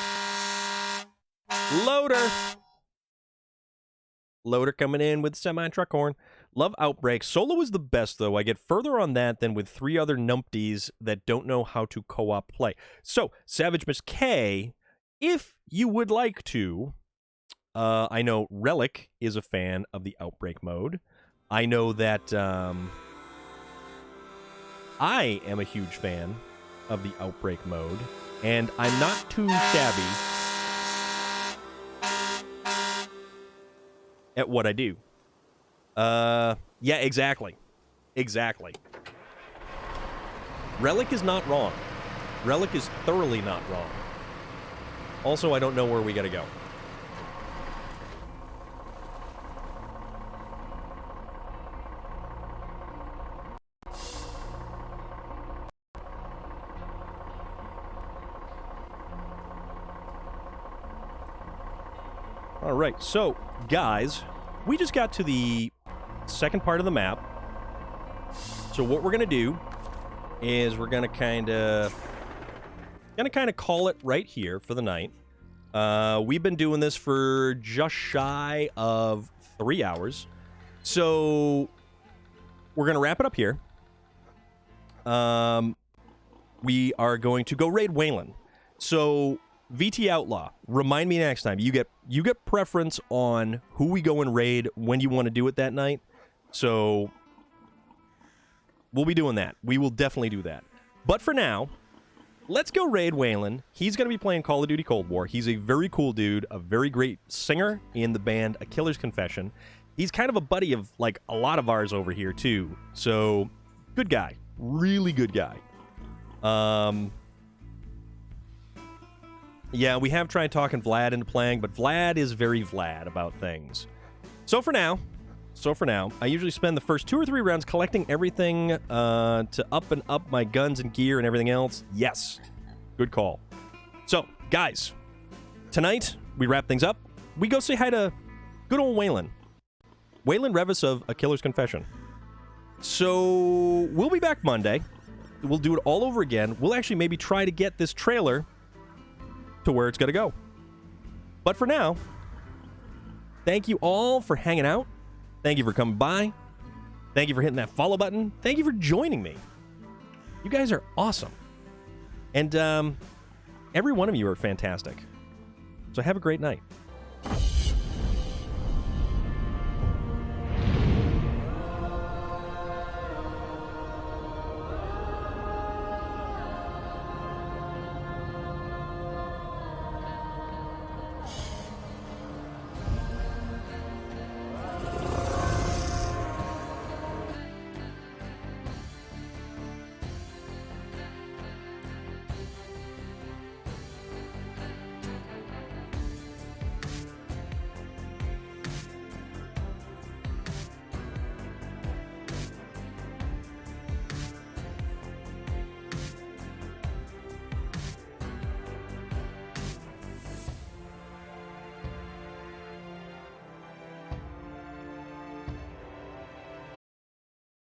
Loader coming in with semi-truck horn. Love Outbreak. Solo is the best, though. I get further on that than with 3 other numpties that don't know how to co-op play. So, Savage Miss K, if you would like to, I know Relic is a fan of the Outbreak mode. I know that, I am a huge fan of the Outbreak mode, and I'm not too shabby at what I do. Yeah, exactly. Exactly. Relic is not wrong. Relic is thoroughly not wrong. Also, I don't know where we gotta go. All right, so, guys, we just got to the second part of the map. So what we're going to do is we're going to kind of call it right here for the night. We've been doing this for just shy of 3 hours. So we're going to wrap it up here. We are going to go raid Wayland. So VT Outlaw, remind me next time. You get preference on who we go and raid when you want to do it that night. So we'll be doing that. We will definitely do that. But for now, let's go raid Wayland. He's going to be playing Call of Duty Cold War. He's a very cool dude, a very great singer in the band A Killer's Confession. He's kind of a buddy of, like, a lot of ours over here, too. So, good guy. Really good guy. Yeah, we have tried talking Vlad into playing, but Vlad is very Vlad about things. So for now, I usually spend the first 2 or 3 rounds collecting everything to up my guns and gear and everything else. Yes, good call. So, guys, tonight we wrap things up. We go say hi to good old Wayland. Wayland Revis of A Killer's Confession. So, we'll be back Monday. We'll do it all over again. We'll actually maybe try to get this trailer to where it's going to go. But for now, thank you all for hanging out. Thank you for coming by. Thank you for hitting that follow button. Thank you for joining me. You guys are awesome. And every one of you are fantastic. So have a great night.